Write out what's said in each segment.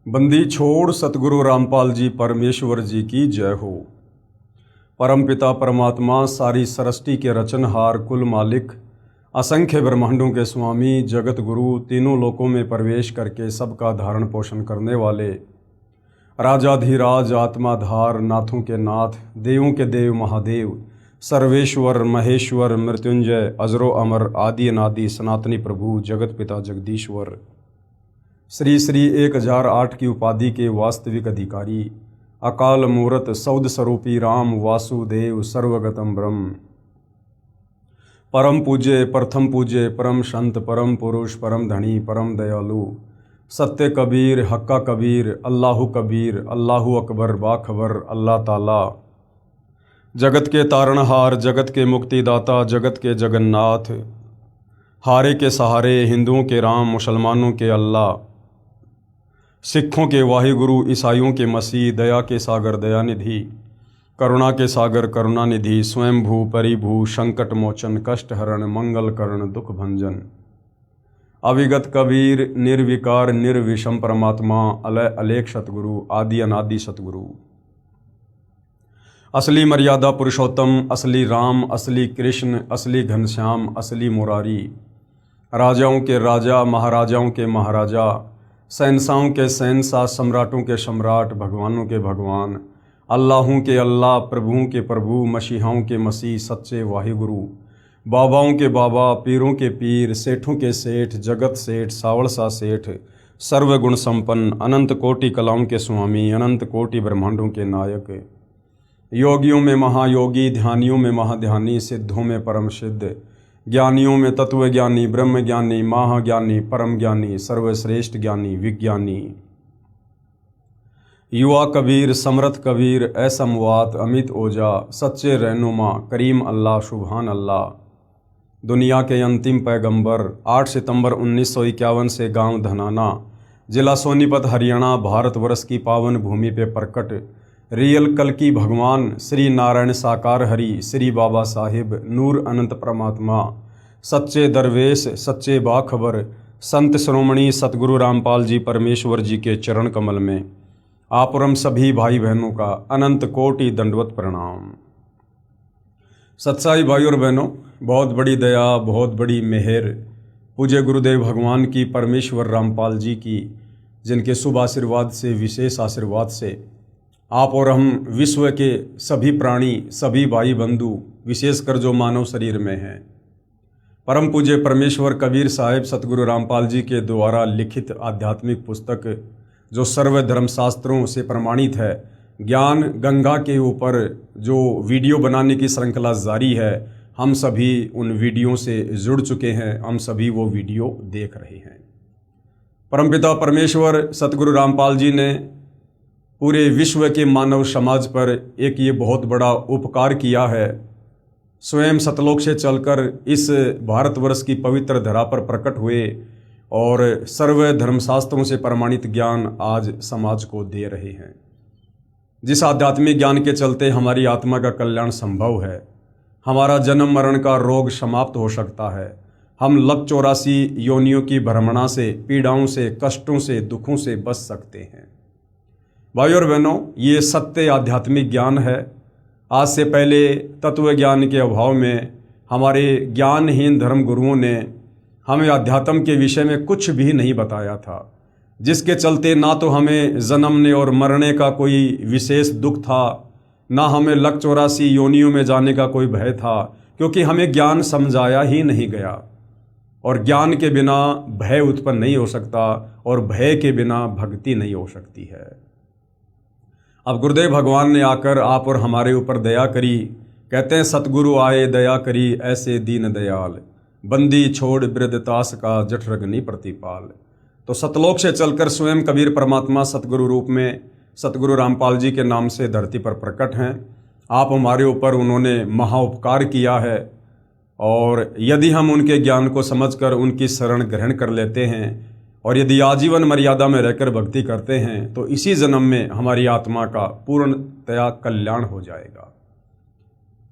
बंदी छोड़ सतगुरु रामपाल जी परमेश्वर जी की जय हो। परमपिता परमात्मा सारी सृष्टि के रचनहार कुल मालिक असंख्य ब्रह्मांडों के स्वामी जगत गुरु तीनों लोकों में प्रवेश करके सबका धारण पोषण करने वाले राजाधिराज आत्माधार नाथों के नाथ देवों के देव महादेव सर्वेश्वर महेश्वर मृत्युंजय अजरो अमर आदि अनादि सनातनी प्रभु जगत पिता जगदीश्वर श्री श्री 1008 की उपाधि के वास्तविक अधिकारी अकाल मूरत सौद स्वरूपी राम वासुदेव सर्वगतम ब्रह्म परम पूज्य प्रथम पूज्य परम संत परम पुरुष परम धनी परम दयालु सत्य कबीर हक्का कबीर अल्लाहु अकबर बाखबर अल्लाह ताला जगत के तारणहार जगत के मुक्तिदाता जगत के जगन्नाथ हारे के सहारे हिंदुओं के राम मुसलमानों के अल्लाह सिखों के वाहिगुरु ईसाइयों के मसीह दया के सागर दयानिधि करुणा के सागर करुणानिधि स्वयंभू परिभू संकट मोचन कष्ट हरण मंगल करण दुख भंजन अविगत कबीर निर्विकार निर्विषम परमात्मा अलय अलेख सतगुरु आदि अनादि सतगुरु असली मर्यादा पुरुषोत्तम असली राम असली कृष्ण असली घनश्याम असली मुरारी राजाओं के राजा महाराजाओं के महाराजा शहंशाहों के शहंशाह सम्राटों के सम्राट भगवानों के भगवान अल्लाहों के अल्लाह प्रभुओं के प्रभु मसीहाओं के मसीह सच्चे वाहिगुरु बाबाओं के बाबा पीरों के पीर सेठों के सेठ जगत सेठ सावड़सा सेठ सर्वगुण संपन्न अनंत कोटि कलाओं के स्वामी अनंत कोटि ब्रह्मांडों के नायक योगियों में महायोगी ध्यानियों में महाध्यानी सिद्धों में परम सिद्ध ज्ञानियों में तत्व ज्ञानी ब्रह्म ज्ञानी महाज्ञानी परम ज्ञानी सर्वश्रेष्ठ ज्ञानी विज्ञानी युवा कबीर समर्थ कबीर असमवात अमित ओजा सच्चे रहनुमा करीम अल्लाह सुभान अल्लाह दुनिया के अंतिम पैगंबर 8 सितंबर 1951 से गांव धनाना जिला सोनीपत हरियाणा भारतवर्ष की पावन भूमि पे प्रकट रियल कल्कि भगवान श्री नारायण साकार हरि श्री बाबा साहिब नूर अनंत परमात्मा सच्चे दरवेश सच्चे बाखबर संत श्रोमणी सतगुरु रामपाल जी परमेश्वर जी के चरण कमल में आप और हम सभी भाई बहनों का अनंत कोटि दंडवत प्रणाम। सत्साई भाई और बहनों, बहुत बड़ी दया बहुत बड़ी मेहर पूज्य गुरुदेव भगवान की परमेश्वर रामपाल जी की जिनके शुभ आशीर्वाद से विशेष आशीर्वाद से आप और हम विश्व के सभी प्राणी सभी भाई बंधु विशेषकर जो मानव शरीर में हैं परम पूज्य परमेश्वर कबीर साहिब सतगुरु रामपाल जी के द्वारा लिखित आध्यात्मिक पुस्तक जो सर्व धर्मशास्त्रों से प्रमाणित है ज्ञान गंगा के ऊपर जो वीडियो बनाने की श्रृंखला जारी है, हम सभी उन वीडियो से जुड़ चुके हैं, हम सभी वो वीडियो देख रहे हैं। परमपिता परमेश्वर सतगुरु रामपाल जी ने पूरे विश्व के मानव समाज पर एक ये बहुत बड़ा उपकार किया है। स्वयं सतलोक से चलकर इस भारतवर्ष की पवित्र धरा पर प्रकट हुए और सर्व धर्मशास्त्रों से प्रमाणित ज्ञान आज समाज को दे रहे हैं, जिस आध्यात्मिक ज्ञान के चलते हमारी आत्मा का कल्याण संभव है, हमारा जन्म मरण का रोग समाप्त हो सकता है, हम लक 84 योनियों की भ्रमणा से पीड़ाओं से कष्टों से दुखों से बच सकते हैं। भाई और बहनों, ये सत्य आध्यात्मिक ज्ञान है। आज से पहले तत्व ज्ञान के अभाव में हमारे ज्ञानहीन धर्म गुरुओं ने हमें अध्यात्म के विषय में कुछ भी नहीं बताया था, जिसके चलते ना तो हमें जन्मने और मरने का कोई विशेष दुख था, ना हमें लक 84 योनियों में जाने का कोई भय था, क्योंकि हमें ज्ञान समझाया ही नहीं गया। और ज्ञान के बिना भय उत्पन्न नहीं हो सकता और भय के बिना भक्ति नहीं हो सकती है। अब गुरुदेव भगवान ने आकर आप और हमारे ऊपर दया करी। कहते हैं सतगुरु आए दया करी ऐसे दीन दयाल बंदी छोड़ वृद्धतास का जठरग्नि प्रतिपाल। तो सतलोक से चलकर स्वयं कबीर परमात्मा सतगुरु रूप में सतगुरु रामपाल जी के नाम से धरती पर प्रकट हैं। आप हमारे ऊपर उन्होंने महाउपकार किया है और यदि हम उनके ज्ञान को समझकर उनकी शरण ग्रहण कर लेते हैं और यदि आजीवन मर्यादा में रहकर भक्ति करते हैं तो इसी जन्म में हमारी आत्मा का पूर्णतया कल्याण हो जाएगा।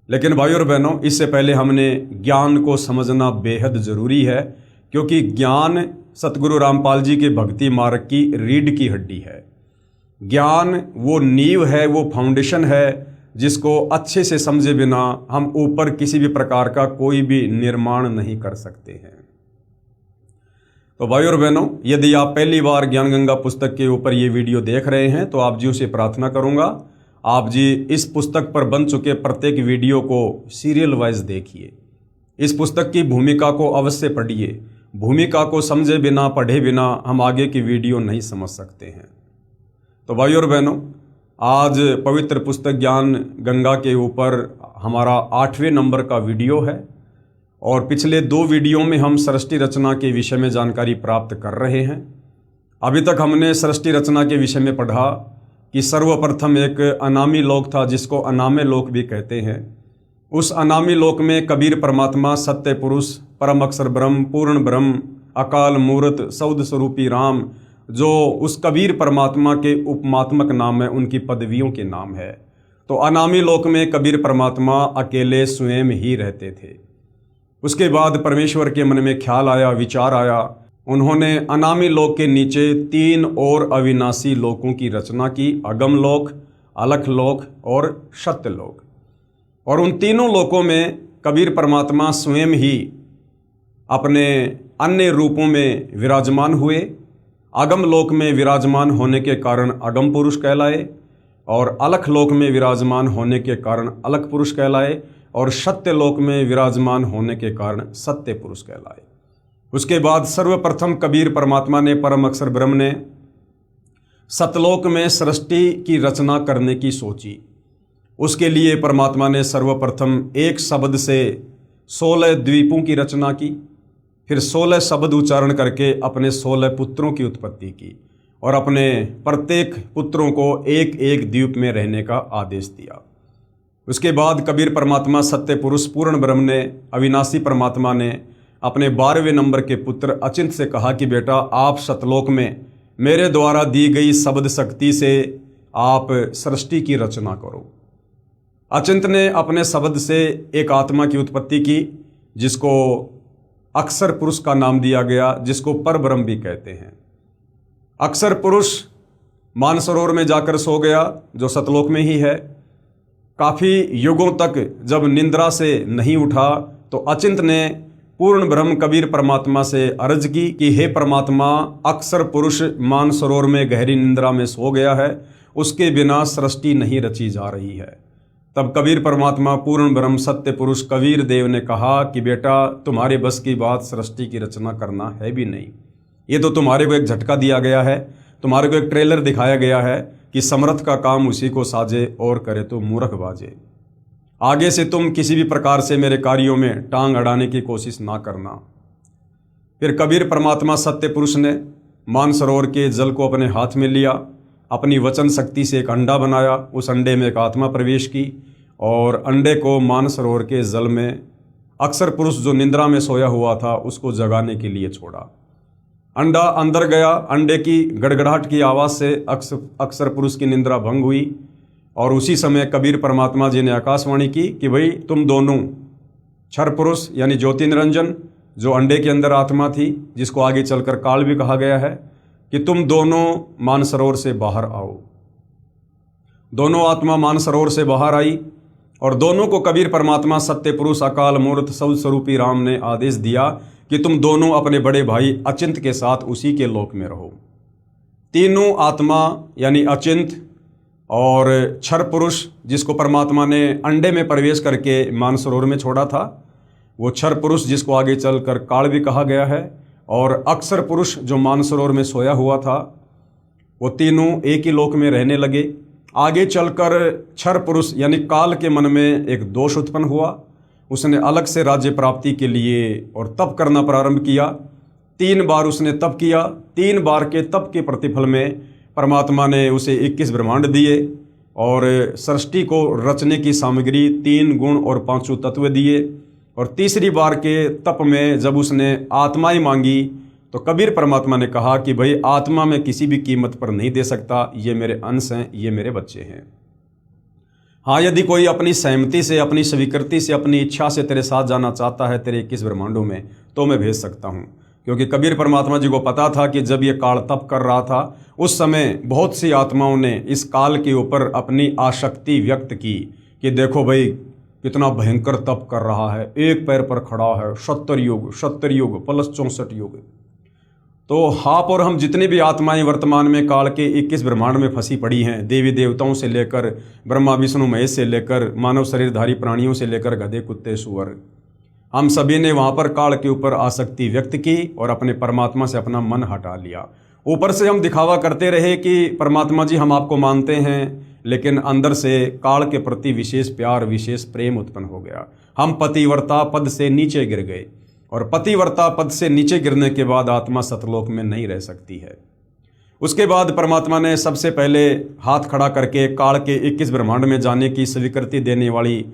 लेकिन भाई और बहनों, इससे पहले हमने ज्ञान को समझना बेहद ज़रूरी है, क्योंकि ज्ञान सतगुरु रामपाल जी के भक्ति मार्ग की रीढ़ की हड्डी है। ज्ञान वो नींव है, वो फाउंडेशन है जिसको अच्छे से समझे बिना हम ऊपर किसी भी प्रकार का कोई भी निर्माण नहीं कर सकते हैं। तो भाई और बहनों, यदि आप पहली बार ज्ञान गंगा पुस्तक के ऊपर ये वीडियो देख रहे हैं तो आप जी से प्रार्थना करूंगा, आप जी इस पुस्तक पर बन चुके प्रत्येक वीडियो को सीरियल वाइज देखिए। इस पुस्तक की भूमिका को अवश्य पढ़िए। भूमिका को समझे बिना, पढ़े बिना हम आगे की वीडियो नहीं समझ सकते हैं। तो भाई और बहनों, आज पवित्र पुस्तक ज्ञान गंगा के ऊपर हमारा 8वें नंबर का वीडियो है और पिछले 2 वीडियो में हम सृष्टि रचना के विषय में जानकारी प्राप्त कर रहे हैं। अभी तक हमने सृष्टि रचना के विषय में पढ़ा कि सर्वप्रथम एक अनामी लोक था जिसको अनामे लोक भी कहते हैं। उस अनामी लोक में कबीर परमात्मा, सत्य पुरुष, परम अक्षर ब्रह्म, पूर्ण ब्रह्म, अकाल मूर्त, सौद स्वरूपी राम, जो उस कबीर परमात्मा के उपमात्मक नाम है, उनकी पदवियों के नाम है। तो अनामी लोक में कबीर परमात्मा अकेले स्वयं ही रहते थे। उसके बाद परमेश्वर के मन में ख्याल आया, विचार आया। उन्होंने अनामी लोक के नीचे 3 और अविनाशी लोकों की रचना की, अगम लोक, अलख लोक और सत्य लोक। और उन तीनों लोकों में कबीर परमात्मा स्वयं ही अपने अन्य रूपों में विराजमान हुए। अगम लोक में विराजमान होने के कारण अगम पुरुष कहलाए और अलख लोक में विराजमान होने के कारण अलख पुरुष कहलाए और सत्य लोक में विराजमान होने के कारण सत्य पुरुष कहलाए। उसके बाद सर्वप्रथम कबीर परमात्मा ने, परम अक्षर ब्रह्म ने सतलोक में सृष्टि की रचना करने की सोची। उसके लिए परमात्मा ने सर्वप्रथम एक शब्द से 16 द्वीपों की रचना की, फिर 16 शब्द उच्चारण करके अपने 16 पुत्रों की उत्पत्ति की और अपने प्रत्येक पुत्रों को एक एक द्वीप में रहने का आदेश दिया। उसके बाद कबीर परमात्मा, सत्य पुरुष, पूर्ण ब्रह्म ने, अविनाशी परमात्मा ने अपने 12वें नंबर के पुत्र अचिंत से कहा कि बेटा, आप सतलोक में मेरे द्वारा दी गई शब्द शक्ति से आप सृष्टि की रचना करो। अचिंत ने अपने शब्द से एक आत्मा की उत्पत्ति की जिसको अक्षर पुरुष का नाम दिया गया, जिसको पर ब्रह्म भी कहते हैं। अक्षर पुरुष मानसरोवर में जाकर सो गया, जो सतलोक में ही है। काफ़ी युगों तक जब निंद्रा से नहीं उठा तो अचिंत ने पूर्ण ब्रह्म कबीर परमात्मा से अर्ज की कि हे परमात्मा, अक्षर पुरुष मानसरोवर में गहरी निंद्रा में सो गया है, उसके बिना सृष्टि नहीं रची जा रही है। तब कबीर परमात्मा, पूर्ण ब्रह्म, सत्य पुरुष कबीर देव ने कहा कि बेटा, तुम्हारे बस की बात सृष्टि की रचना करना है भी नहीं। ये तो तुम्हारे को एक झटका दिया गया है, तुम्हारे को एक ट्रेलर दिखाया गया है कि समर्थ का काम उसी को साजे और करे तो मूर्ख बाजे। आगे से तुम किसी भी प्रकार से मेरे कार्यों में टांग अड़ाने की कोशिश ना करना। फिर कबीर परमात्मा, सत्य पुरुष ने मानसरोवर के जल को अपने हाथ में लिया, अपनी वचन शक्ति से एक अंडा बनाया, उस अंडे में एक आत्मा प्रवेश की और अंडे को मानसरोवर के जल में अक्षर पुरुष जो निंद्रा में सोया हुआ था उसको जगाने के लिए छोड़ा। अंडा अंदर गया, अंडे की गड़गड़ाहट की आवाज़ से अक्षर पुरुष की निंद्रा भंग हुई और उसी समय कबीर परमात्मा जी ने आकाशवाणी की कि भाई, तुम दोनों क्षर पुरुष यानी ज्योति निरंजन, जो अंडे के अंदर आत्मा थी, जिसको आगे चलकर काल भी कहा गया है, कि तुम दोनों मानसरोवर से बाहर आओ। दोनों आत्मा मानसरोवर से बाहर आई और दोनों को कबीर परमात्मा, सत्य पुरुष, अकाल मूर्त, सौद स्वरूपी राम ने आदेश दिया कि तुम दोनों अपने बड़े भाई अचिंत के साथ उसी के लोक में रहो। तीनों आत्मा यानी अचिंत और क्षर पुरुष, जिसको परमात्मा ने अंडे में प्रवेश करके मानसरोवर में छोड़ा था, वो क्षर पुरुष जिसको आगे चलकर काल भी कहा गया है, और अक्षर पुरुष जो मानसरोवर में सोया हुआ था, वो तीनों एक ही लोक में रहने लगे। आगे चलकर क्षर पुरुष यानी काल के मन में एक दोष उत्पन्न हुआ। उसने अलग से राज्य प्राप्ति के लिए और तप करना प्रारंभ किया। 3 बार उसने तप किया। 3 बार के तप के प्रतिफल में परमात्मा ने उसे 21 ब्रह्मांड दिए और सृष्टि को रचने की सामग्री 3 गुण और 5 तत्व दिए। और तीसरी बार के तप में जब उसने आत्माएं मांगी तो कबीर परमात्मा ने कहा कि भाई, आत्मा मैं किसी भी कीमत पर नहीं दे सकता, ये मेरे अंश हैं, ये मेरे बच्चे हैं। हाँ, यदि कोई अपनी सहमति से, अपनी स्वीकृति से, अपनी इच्छा से तेरे साथ जाना चाहता है तेरे 21 ब्रह्मांडों में, तो मैं भेज सकता हूँ, क्योंकि कबीर परमात्मा जी को पता था कि जब ये काल तप कर रहा था उस समय बहुत सी आत्माओं ने इस काल के ऊपर अपनी आसक्ति व्यक्त की कि देखो भाई कितना भयंकर तप कर रहा है, एक पैर पर खड़ा है, 70 युग प्लस 64 युग। तो आप और हम जितनी भी आत्माएं वर्तमान में काल के 21 ब्रह्मांड में फंसी पड़ी हैं, देवी देवताओं से लेकर ब्रह्मा विष्णु महेश से लेकर मानव शरीरधारी प्राणियों से लेकर गधे कुत्ते सूअर, हम सभी ने वहाँ पर काल के ऊपर आसक्ति व्यक्त की और अपने परमात्मा से अपना मन हटा लिया। ऊपर से हम दिखावा करते रहे कि परमात्मा जी हम आपको मानते हैं, लेकिन अंदर से काल के प्रति विशेष प्यार विशेष प्रेम उत्पन्न हो गया। हम पतिव्रता पद से नीचे गिर गए और पतिव्रता पद से नीचे गिरने के बाद आत्मा सतलोक में नहीं रह सकती है। उसके बाद परमात्मा ने सबसे पहले हाथ खड़ा करके काल के 21 ब्रह्मांड में जाने की स्वीकृति देने वाली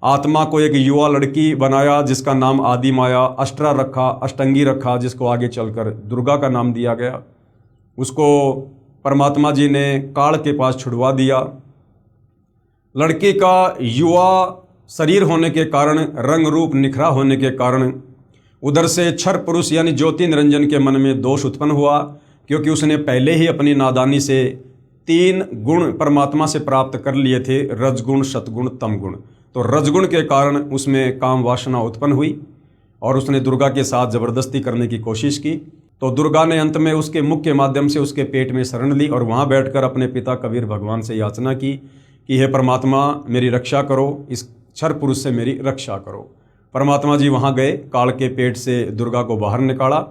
आत्मा को एक युवा लड़की बनाया जिसका नाम आदि माया अष्टरा रखा, अष्टंगी रखा, जिसको आगे चलकर दुर्गा का नाम दिया गया। उसको परमात्मा जी ने काल के पास छुड़वा दिया। लड़की का युवा शरीर होने के कारण, रंग रूप निखरा होने के कारण उधर से क्षर पुरुष यानी ज्योति निरंजन के मन में दोष उत्पन्न हुआ, क्योंकि उसने पहले ही अपनी नादानी से 3 गुण परमात्मा से प्राप्त कर लिए थे, रजगुण सतगुण तम गुण। तो रजगुण के कारण उसमें काम वासना उत्पन्न हुई और उसने दुर्गा के साथ जबरदस्ती करने की कोशिश की। तो दुर्गा ने अंत में उसके मुख के माध्यम से उसके पेट में शरण ली और वहाँ बैठकर अपने पिता कबीर भगवान से याचना की कि हे परमात्मा मेरी रक्षा करो, इस क्षर पुरुष से मेरी रक्षा करो। परमात्मा जी वहाँ गए, काल के पेट से दुर्गा को बाहर निकाला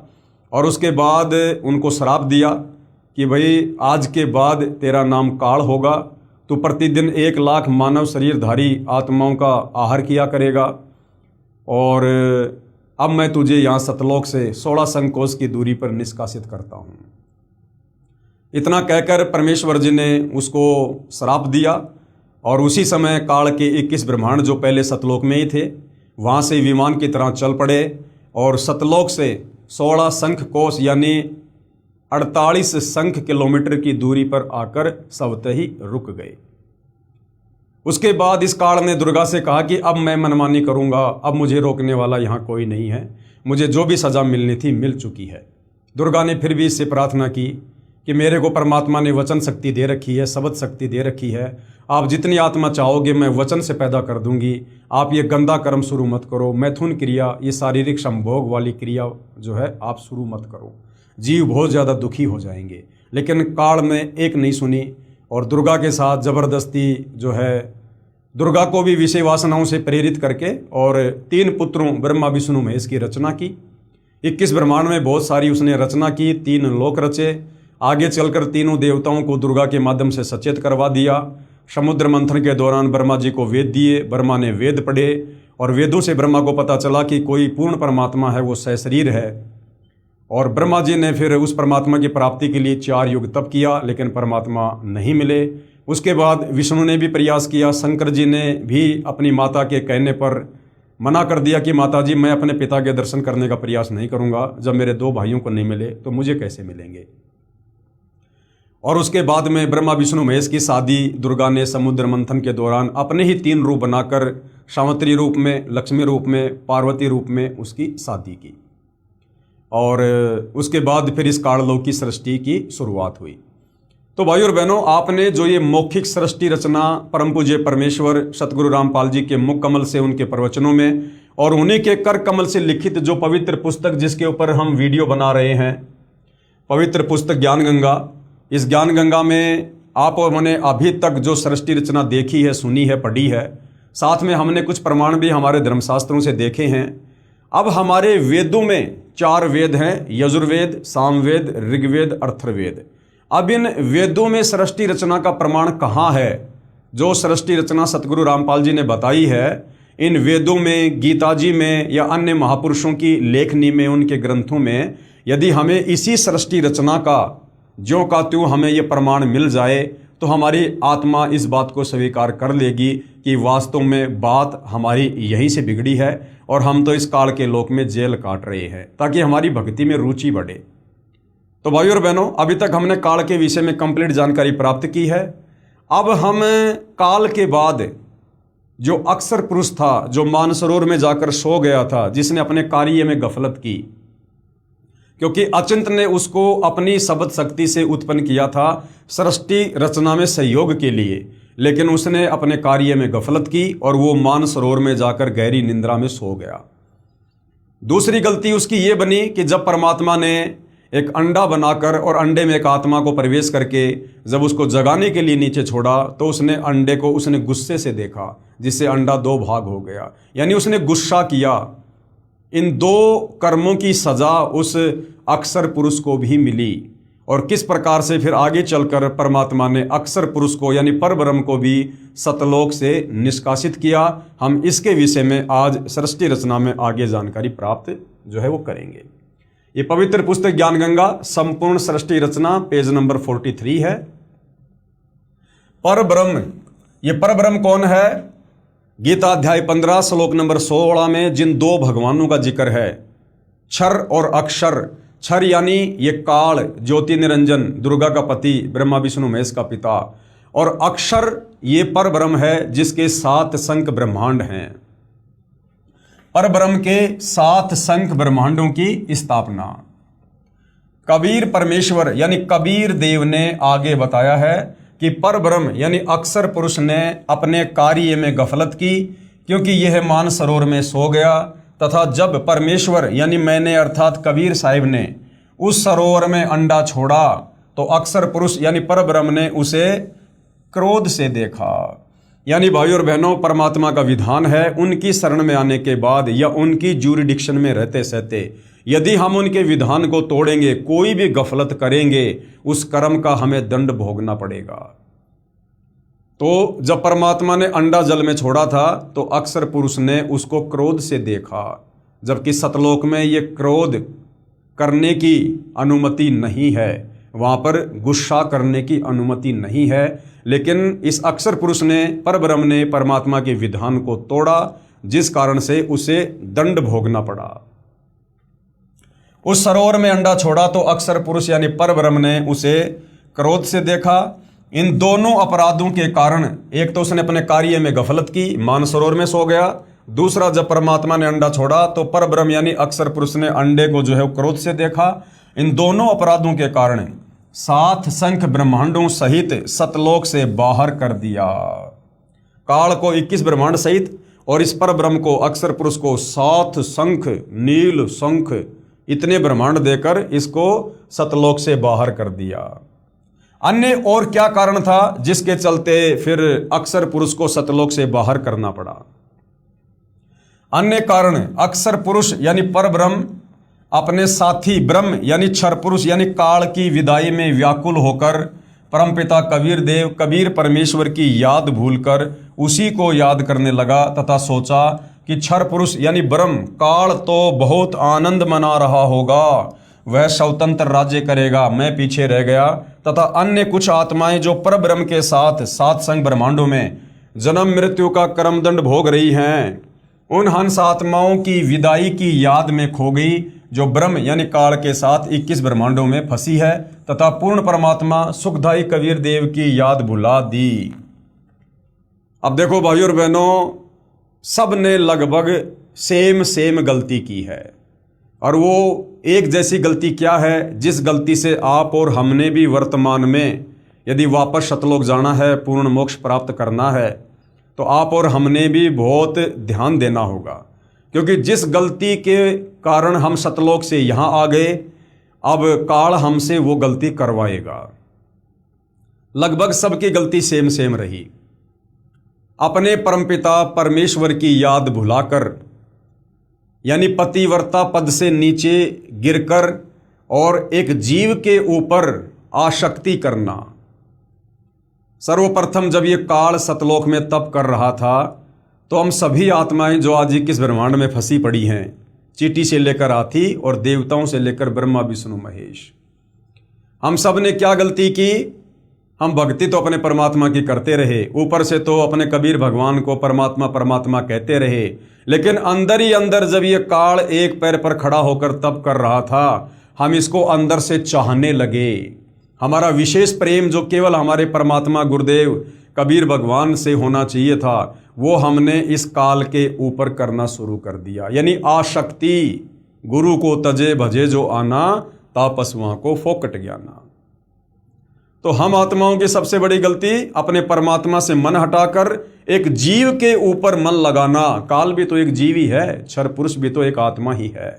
और उसके बाद उनको श्राप दिया कि भाई आज के बाद तेरा नाम काल होगा, तू प्रतिदिन 1 लाख मानव शरीरधारी आत्माओं का आहार किया करेगा और अब मैं तुझे यहाँ सतलोक से 16 संकोच की दूरी पर निष्कासित करता हूँ। इतना कहकर परमेश्वर जी ने उसको श्राप दिया और उसी समय काल के 21 ब्रह्मांड जो पहले सतलोक में ही थे वहाँ से विमान की तरह चल पड़े और सतलोक से 16 शंख कोश यानी 48 शंख किलोमीटर की दूरी पर आकर स्वतः ही रुक गए। उसके बाद इस काल ने दुर्गा से कहा कि अब मैं मनमानी करूंगा, अब मुझे रोकने वाला यहाँ कोई नहीं है, मुझे जो भी सज़ा मिलनी थी मिल चुकी है। दुर्गा ने फिर भी इससे प्रार्थना की कि मेरे को परमात्मा ने वचन शक्ति दे रखी है, शब्द शक्ति दे रखी है, आप जितनी आत्मा चाहोगे मैं वचन से पैदा कर दूंगी, आप ये गंदा कर्म शुरू मत करो, मैथुन क्रिया, ये शारीरिक संभोग वाली क्रिया जो है आप शुरू मत करो, जीव बहुत ज़्यादा दुखी हो जाएंगे। लेकिन काल ने एक नहीं सुनी और दुर्गा के साथ ज़बरदस्ती जो है दुर्गा को भी विषय वासनाओं से प्रेरित करके और 3 पुत्रों ब्रह्मा विष्णु महेश की रचना की। 21 ब्रह्मांड में बहुत सारी उसने रचना की, 3 लोक रचे। आगे चलकर तीनों देवताओं को दुर्गा के माध्यम से सचेत करवा दिया। समुद्र मंथन के दौरान ब्रह्मा जी को वेद दिए, ब्रह्मा ने वेद पढ़े और वेदों से ब्रह्मा को पता चला कि कोई पूर्ण परमात्मा है, वो सशरीर है। और ब्रह्मा जी ने फिर उस परमात्मा की प्राप्ति के लिए 4 युग तप किया, लेकिन परमात्मा नहीं मिले। उसके बाद विष्णु ने भी प्रयास किया, शंकर जी ने भी अपनी माता के कहने पर मना कर दिया कि माता जी मैं अपने पिता के दर्शन करने का प्रयास नहीं करूंगा, जब मेरे 2 भाइयों को नहीं मिले तो मुझे कैसे मिलेंगे। और उसके बाद में ब्रह्मा विष्णु महेश की शादी दुर्गा ने समुद्र मंथन के दौरान अपने ही 3 रूप बनाकर सावित्री रूप में, लक्ष्मी रूप में, पार्वती रूप में उसकी शादी की। और उसके बाद फिर इस काललोक की सृष्टि की शुरुआत हुई। तो भाई और बहनों, आपने जो ये मौखिक सृष्टि रचना परम पूज्य परमेश्वर सतगुरु रामपाल जी के मुख कमल से, उनके प्रवचनों में और उन्हीं के कर कमल से लिखित जो पवित्र पुस्तक जिसके ऊपर हम वीडियो बना रहे हैं, पवित्र पुस्तक ज्ञान गंगा, इस ज्ञान गंगा में आप और मैंने अभी तक जो सृष्टि रचना देखी है, सुनी है, पढ़ी है, साथ में हमने कुछ प्रमाण भी हमारे धर्मशास्त्रों से देखे हैं। अब हमारे वेदों में 4 वेद हैं, यजुर्वेद, सामवेद, ऋग्वेद, अथर्ववेद। अब इन वेदों में सृष्टि रचना का प्रमाण कहाँ है? जो सृष्टि रचना सतगुरु रामपाल जी ने बताई है, इन वेदों में, गीता जी में या अन्य महापुरुषों की लेखनी में, उनके ग्रंथों में यदि हमें इसी सृष्टि रचना का ज्यों का त्यों हमें ये प्रमाण मिल जाए तो हमारी आत्मा इस बात को स्वीकार कर लेगी कि वास्तव में बात हमारी यहीं से बिगड़ी है और हम तो इस काल के लोक में जेल काट रहे हैं, ताकि हमारी भक्ति में रुचि बढ़े। तो भाइयों और बहनों, अभी तक हमने काल के विषय में कंप्लीट जानकारी प्राप्त की है। अब हम काल के बाद जो अक्षर पुरुष था, जो मानसरोवर में जाकर सो गया था, जिसने अपने कार्य में गफलत की, क्योंकि अचिंत ने उसको अपनी शब्द शक्ति से उत्पन्न किया था सृष्टि रचना में सहयोग के लिए, लेकिन उसने अपने कार्य में गफलत की और वो मानसरोवर में जाकर गहरी निंद्रा में सो गया। दूसरी गलती उसकी ये बनी कि जब परमात्मा ने एक अंडा बनाकर और अंडे में एक आत्मा को प्रवेश करके जब उसको जगाने के लिए नीचे छोड़ा, तो उसने अंडे को उसने गुस्से से देखा, जिससे अंडा दो भाग हो गया। यानी उसने गुस्सा किया। इन दो कर्मों की सजा उस अक्षर पुरुष को भी मिली। और किस प्रकार से फिर आगे चलकर परमात्मा ने अक्षर पुरुष को यानी परब्रह्म को भी सतलोक से निष्कासित किया, हम इसके विषय में आज सृष्टि रचना में आगे जानकारी प्राप्त जो है वो करेंगे। ये पवित्र पुस्तक ज्ञान गंगा संपूर्ण सृष्टि रचना पेज नंबर 43 है। परब्रह्म, ये परब्रह्म कौन है? गीता अध्याय 15 श्लोक नंबर 16 में जिन दो भगवानों का जिक्र है, क्षर और अक्षर। क्षर यानी ये काल ज्योति निरंजन दुर्गा का पति ब्रह्मा विष्णु महेश का पिता, और अक्षर ये परब्रह्म है जिसके 7 संख्य ब्रह्मांड हैं। परब्रह्म के 7 संख्य ब्रह्मांडों की स्थापना कबीर परमेश्वर यानी कबीर देव ने आगे बताया है कि परब्रह्म यानी अक्षर पुरुष ने अपने कार्य में गफलत की, क्योंकि यह मानसरोवर में सो गया। तथा जब परमेश्वर यानी मैंने अर्थात कबीर साहिब ने उस सरोवर में अंडा छोड़ा, तो अक्षर पुरुष यानी परब्रह्म ने उसे क्रोध से देखा। यानी भाइयों और बहनों, परमात्मा का विधान है उनकी शरण में आने के बाद या उनकी ज्यूरिडिक्शन में रहते सहते यदि हम उनके विधान को तोड़ेंगे, कोई भी गफलत करेंगे, उस कर्म का हमें दंड भोगना पड़ेगा। तो जब परमात्मा ने अंडा जल में छोड़ा था तो अक्षर पुरुष ने उसको क्रोध से देखा, जबकि सतलोक में ये क्रोध करने की अनुमति नहीं है, वहाँ पर गुस्सा करने की अनुमति नहीं है। लेकिन इस अक्षर पुरुष ने परब्रह्म ने परमात्मा के विधान को तोड़ा, जिस कारण से उसे दंड भोगना पड़ा। उस सरोवर में अंडा छोड़ा तो अक्षर पुरुष यानी परब्रह्म ने उसे क्रोध से देखा। इन दोनों अपराधों के कारण, एक तो उसने अपने कार्य में गफलत की, मानसरोवर में सो गया। दूसरा, जब परमात्मा ने अंडा छोड़ा तो परब्रह्म यानी अक्षर पुरुष ने अंडे को जो है क्रोध से देखा। इन दोनों अपराधों के कारण 7 संख्य ब्रह्मांडों सहित सतलोक से बाहर कर दिया। काल को 21 ब्रह्मांड सहित और इस परब्रह्म को अक्षर पुरुष को 7 शंख नील शंख इतने ब्रह्मांड देकर इसको सतलोक से बाहर कर दिया। अन्य और क्या कारण था जिसके चलते फिर अक्षर पुरुष को सतलोक से बाहर करना पड़ा? अन्य कारण, अक्षर पुरुष यानी परब्रह्म अपने साथी ब्रह्म यानी क्षर पुरुष यानी काल की विदाई में व्याकुल होकर परमपिता कबीर देव कबीर परमेश्वर की याद भूलकर उसी को याद करने लगा तथा सोचा कि क्षर पुरुष यानी ब्रह्म काल तो बहुत आनंद मना रहा होगा, वह स्वतंत्र राज्य करेगा, मैं पीछे रह गया। तथा अन्य कुछ आत्माएं जो परब्रह्म के साथ 7 संख्य ब्रह्मांडों में जन्म मृत्यु का कर्मदंड भोग रही हैं, उन हंस आत्माओं की विदाई की याद में खो गई, जो ब्रह्म यानी काल के साथ 21 ब्रह्मांडों में फंसी है, तथा पूर्ण परमात्मा सुखदाई कबीर देव की याद भुला दी। अब देखो भाइयों और बहनों, सब ने लगभग सेम गलती की है, और वो एक जैसी गलती क्या है जिस गलती से आप और हमने भी वर्तमान में यदि वापस सतलोक जाना है, पूर्ण मोक्ष प्राप्त करना है, तो आप और हमने भी बहुत ध्यान देना होगा। क्योंकि जिस गलती के कारण हम सतलोक से यहाँ आ गए, अब काल हमसे वो गलती करवाएगा। लगभग सबकी गलती सेम रही। अपने परमपिता परमेश्वर की याद भुलाकर यानी पतिव्रता पद से नीचे गिरकर और एक जीव के ऊपर आसक्ति करना। सर्वप्रथम जब ये काल सतलोक में तप कर रहा था तो हम सभी आत्माएं जो आज 21 ब्रह्मांड में फंसी पड़ी हैं, चींटी से लेकर हाथी और देवताओं से लेकर ब्रह्मा विष्णु महेश, हम सब ने क्या गलती की? हम भक्ति तो अपने परमात्मा की करते रहे, ऊपर से तो अपने कबीर भगवान को परमात्मा परमात्मा कहते रहे, लेकिन अंदर ही अंदर जब ये काल एक पैर पर खड़ा होकर तप कर रहा था, हम इसको अंदर से चाहने लगे। हमारा विशेष प्रेम जो केवल हमारे परमात्मा गुरुदेव कबीर भगवान से होना चाहिए था, वो हमने इस काल के ऊपर करना शुरू कर दिया। यानी आसक्ति गुरु को तजे भजे जो आना, तापसवां को फोकट ज्ञाना। तो हम आत्माओं की सबसे बड़ी गलती अपने परमात्मा से मन हटाकर एक जीव के ऊपर मन लगाना। काल भी तो एक जीव ही है, क्षर पुरुष भी तो एक आत्मा ही है।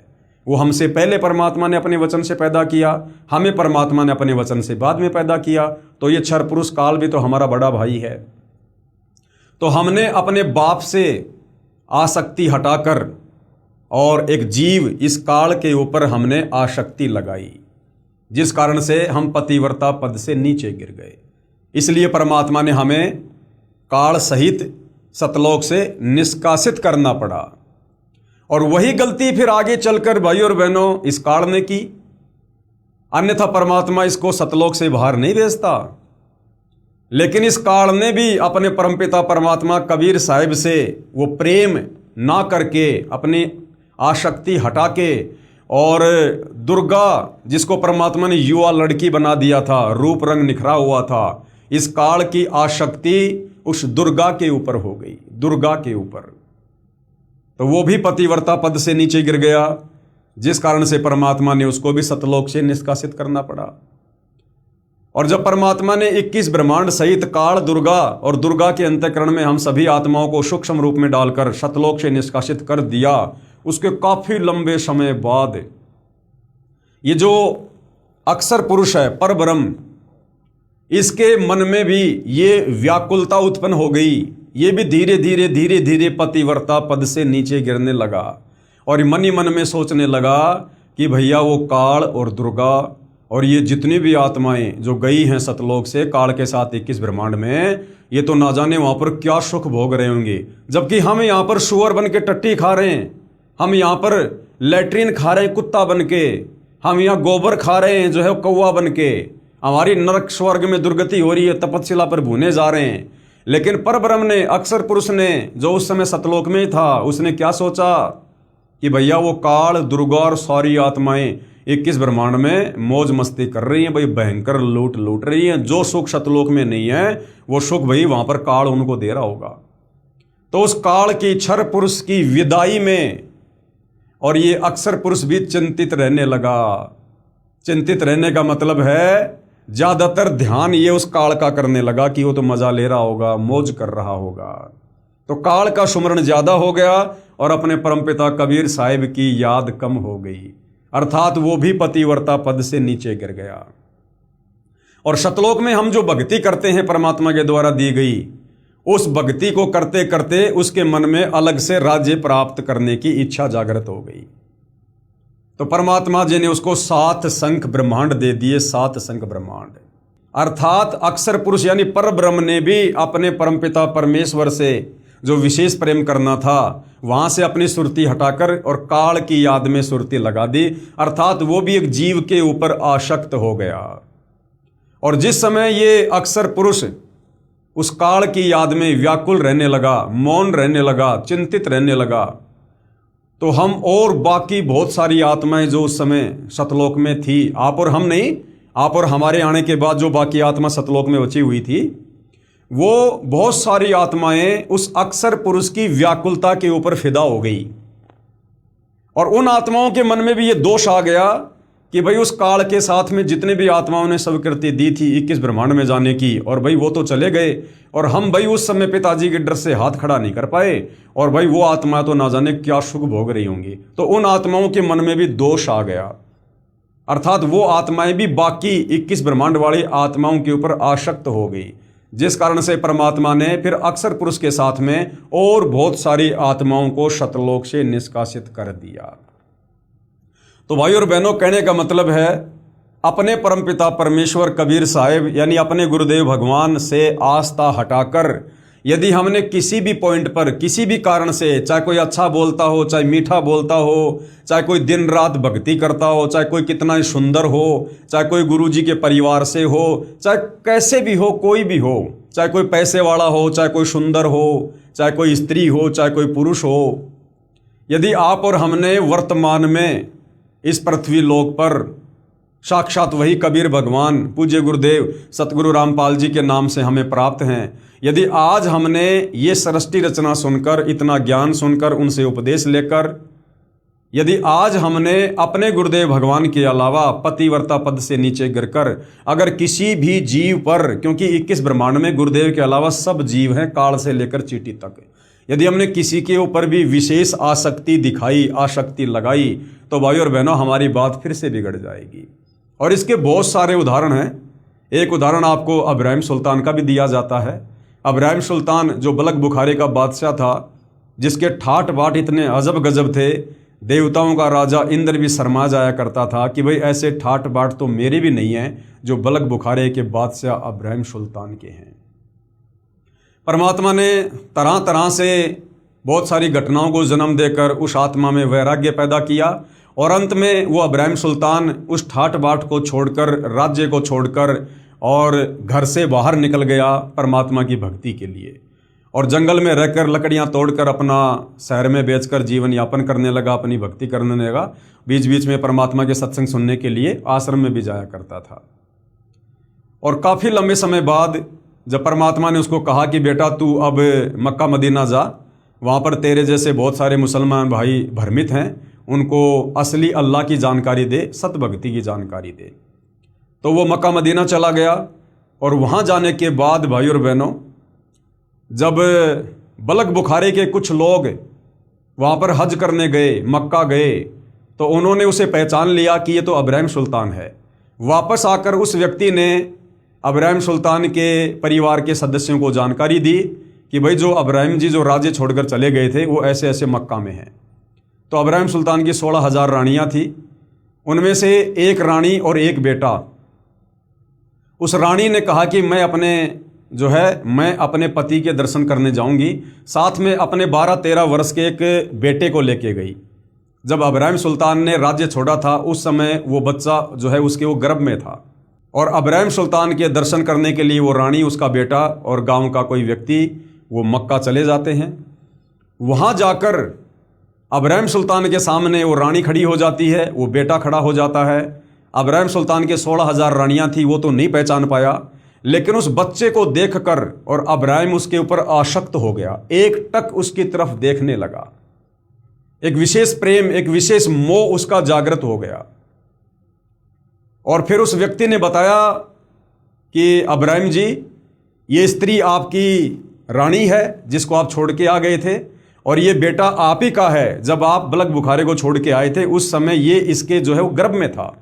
वो हमसे पहले परमात्मा ने अपने वचन से पैदा किया, हमें परमात्मा ने अपने वचन से बाद में पैदा किया। तो ये क्षर पुरुष काल भी तो हमारा बड़ा भाई है। तो हमने अपने बाप से आसक्ति हटाकर और एक जीव इस काल के ऊपर हमने आसक्ति लगाई, जिस कारण से हम पतिव्रता पद से नीचे गिर गए। इसलिए परमात्मा ने हमें काल सहित सतलोक से निष्कासित करना पड़ा। और वही गलती फिर आगे चलकर भाई और बहनों इस काल ने की, अन्यथा परमात्मा इसको सतलोक से बाहर नहीं भेजता। लेकिन इस काल ने भी अपने परमपिता परमात्मा कबीर साहिब से वो प्रेम ना करके, अपनी आसक्ति हटा के, और दुर्गा जिसको परमात्मा ने युवा लड़की बना दिया था, रूप रंग निखरा हुआ था, इस काल की आसक्ति उस दुर्गा के ऊपर हो गई, दुर्गा के ऊपर। तो वो भी पतिव्रता पद से नीचे गिर गया, जिस कारण से परमात्मा ने उसको भी सतलोक से निष्कासित करना पड़ा। और जब परमात्मा ने 21 ब्रह्मांड सहित काल, दुर्गा और दुर्गा के अंतःकरण में हम सभी आत्माओं को सूक्ष्म रूप में डालकर सतलोक से निष्कासित कर दिया, उसके काफी लंबे समय बाद ये जो अक्षर पुरुष है, पर ब्रह्म, इसके मन में भी ये व्याकुलता उत्पन्न हो गई। ये भी धीरे धीरे धीरे धीरे पतिव्रता पद से नीचे गिरने लगा और मन ही मन में सोचने लगा कि भैया वो काल और दुर्गा और ये जितनी भी आत्माएं जो गई हैं सतलोक से काल के साथ 21 ब्रह्मांड में, ये तो ना जाने वहां पर क्या सुख भोग रहे होंगे, जबकि हम यहाँ पर सुअर बन के टट्टी खा रहे हैं, हम यहाँ पर लैट्रिन खा रहे हैं कुत्ता बन के, हम यहाँ गोबर खा रहे हैं जो है कौवा बन के, हमारी नरक स्वर्ग में दुर्गति हो रही है, तपस्या पर भूने जा रहे हैं। लेकिन परब्रह्म ने, अक्षर पुरुष ने, जो उस समय सतलोक में था, उसने क्या सोचा कि भैया वो काल, दुर्गा और सारी आत्माएं 21 ब्रह्मांड में मौज मस्ती कर रही हैं भाई, भयंकर लूट रही हैं। जो सुख सतलोक में नहीं है वो सुख भाई वहां पर काल उनको दे रहा होगा। तो उस काल की, क्षर पुरुष की विदाई में और ये अक्षर पुरुष भी चिंतित रहने लगा। चिंतित रहने का मतलब है ज्यादातर ध्यान ये उस काल का करने लगा कि वो तो मजा ले रहा होगा, मौज कर रहा होगा। तो काल का सुमरण ज्यादा हो गया और अपने परमपिता कबीर साहिब की याद कम हो गई, अर्थात वो भी पतिव्रता पद से नीचे गिर गया। और सतलोक में हम जो भक्ति करते हैं परमात्मा के द्वारा दी गई, उस भक्ति को करते करते उसके मन में अलग से राज्य प्राप्त करने की इच्छा जागृत हो गई। तो परमात्मा जी ने उसको 7 शंख ब्रह्मांड दे दिए, 7 शंख ब्रह्मांड। अर्थात अक्षर पुरुष यानी पर ब्रह्म ने भी अपने परमपिता परमेश्वर से जो विशेष प्रेम करना था, वहां से अपनी सुरती हटाकर और काल की याद में सुरती लगा दी। अर्थात वो भी एक जीव के ऊपर आसक्त हो गया। और जिस समय ये अक्षर पुरुष उस काल की याद में व्याकुल रहने लगा, मौन रहने लगा, चिंतित रहने लगा, तो हम और बाकी बहुत सारी आत्माएं जो उस समय सतलोक में थी, आप और हम नहीं, आप और हमारे आने के बाद जो बाकी आत्मा सतलोक में बची हुई थी, वो बहुत सारी आत्माएं उस अक्षर पुरुष की व्याकुलता के ऊपर फिदा हो गई। और उन आत्माओं के मन में भी ये दोष आ गया कि भाई उस काल के साथ में जितने भी आत्माओं ने स्वीकृति दी थी 21 ब्रह्मांड में जाने की, और भाई वो तो चले गए और हम भाई उस समय पिताजी के डर से हाथ खड़ा नहीं कर पाए, और भाई वो आत्मा तो ना जाने क्या सुख भोग रही होंगी। तो उन आत्माओं के मन में भी दोष आ गया, अर्थात वो आत्माएं भी बाकी 21 ब्रह्मांड वाली आत्माओं के ऊपर आसक्त हो गई, जिस कारण से परमात्मा ने फिर अक्षर पुरुष के साथ में और बहुत सारी आत्माओं को सतलोक से निष्कासित कर दिया। तो भाई और बहनों, कहने का मतलब है अपने परमपिता परमेश्वर कबीर साहिब यानी अपने गुरुदेव भगवान से आस्था हटाकर यदि हमने किसी भी पॉइंट पर किसी भी कारण से, चाहे कोई अच्छा बोलता हो, चाहे मीठा बोलता हो, चाहे कोई दिन रात भक्ति करता हो, चाहे कोई कितना ही सुंदर हो, चाहे कोई गुरुजी के परिवार से हो, चाहे कैसे भी हो, कोई भी हो, चाहे कोई पैसे वाला हो, चाहे कोई सुंदर हो, चाहे कोई स्त्री हो, चाहे कोई पुरुष हो, यदि आप और हमने वर्तमान में इस पृथ्वी लोक पर साक्षात वही कबीर भगवान पूज्य गुरुदेव सतगुरु रामपाल जी के नाम से हमें प्राप्त हैं, यदि आज हमने ये सृष्टि रचना सुनकर, इतना ज्ञान सुनकर, उनसे उपदेश लेकर यदि आज हमने अपने गुरुदेव भगवान के अलावा पतिव्रता पद से नीचे गिरकर अगर किसी भी जीव पर, क्योंकि 21 ब्रह्मांड में गुरुदेव के अलावा सब जीव हैं काल से लेकर चींटी तक, यदि हमने किसी के ऊपर भी विशेष आसक्ति दिखाई, आसक्ति लगाई, तो भाइयों और बहनों हमारी बात फिर से बिगड़ जाएगी। और इसके बहुत सारे उदाहरण हैं। एक उदाहरण आपको अब्राहिम सुल्तान का भी दिया जाता है। अब्राहिम सुल्तान जो बलख बुखारे का बादशाह था, जिसके ठाट बाट इतने अजब गजब थे, देवताओं का राजा इंद्र भी शर्मा जाया करता था कि भाई ऐसे ठाट बाट तो मेरे भी नहीं हैं जो बलख बुखारे के बादशाह अब्राहिम सुल्तान के हैं। परमात्मा ने तरह तरह से बहुत सारी घटनाओं को जन्म देकर उस आत्मा में वैराग्य पैदा किया और अंत में वो अब्राहिम सुल्तान उस ठाट बाट को छोड़कर, राज्य को छोड़कर और घर से बाहर निकल गया परमात्मा की भक्ति के लिए, और जंगल में रहकर लकड़ियां तोड़कर अपना शहर में बेचकर जीवन यापन करने लगा, अपनी भक्ति करने लगा। बीच बीच में परमात्मा के सत्संग सुनने के लिए आश्रम में भी जाया करता था। और काफ़ी लंबे समय बाद जब परमात्मा ने उसको कहा कि बेटा तू अब मक्का मदीना जा, वहाँ पर तेरे जैसे बहुत सारे मुसलमान भाई भ्रमित हैं, उनको असली अल्लाह की जानकारी दे, सतभक्ति की जानकारी दे। तो वो मक्का मदीना चला गया और वहाँ जाने के बाद भाई और बहनों, जब बलख बुखारे के कुछ लोग वहाँ पर हज करने गए, मक्का गए, तो उन्होंने उसे पहचान लिया कि ये तो अब्राहिम सुल्तान है। वापस आकर उस व्यक्ति ने अब्राहिम सुल्तान के परिवार के सदस्यों को जानकारी दी कि भाई जो अब्राहिम जी जो राज्य छोड़कर चले गए थे वो ऐसे ऐसे मक्का में हैं। तो अब्राहिम सुल्तान की 16,000 रानियाँ थी, उनमें से एक रानी और एक बेटा। उस रानी ने कहा कि मैं अपने पति के दर्शन करने जाऊंगी, साथ में अपने 12-13 वर्ष के एक बेटे को लेके गई। जब अब्राहिम सुल्तान ने राज्य छोड़ा था उस समय वो बच्चा जो है उसके वो गर्भ में था, और अब्राहिम सुल्तान के दर्शन करने के लिए वो रानी, उसका बेटा और गांव का कोई व्यक्ति वो मक्का चले जाते हैं। वहाँ जाकर अब्राहिम सुल्तान के सामने वो रानी खड़ी हो जाती है, वो बेटा खड़ा हो जाता है। अब्राहिम सुल्तान के 16,000 रानियाँ थी, वो तो नहीं पहचान पाया, लेकिन उस बच्चे को देखकर और अब्राहिम उसके ऊपर आसक्त हो गया, एक टक उसकी तरफ देखने लगा। एक विशेष प्रेम, एक विशेष मोह उसका जागृत हो गया। और फिर उस व्यक्ति ने बताया कि अब्राहिम जी, ये स्त्री आपकी रानी है जिसको आप छोड़ के आ गए थे, और ये बेटा आप ही का है। जब आप बलख बुखारे को छोड़ के आए थे उस समय ये इसके जो है वो गर्भ में था।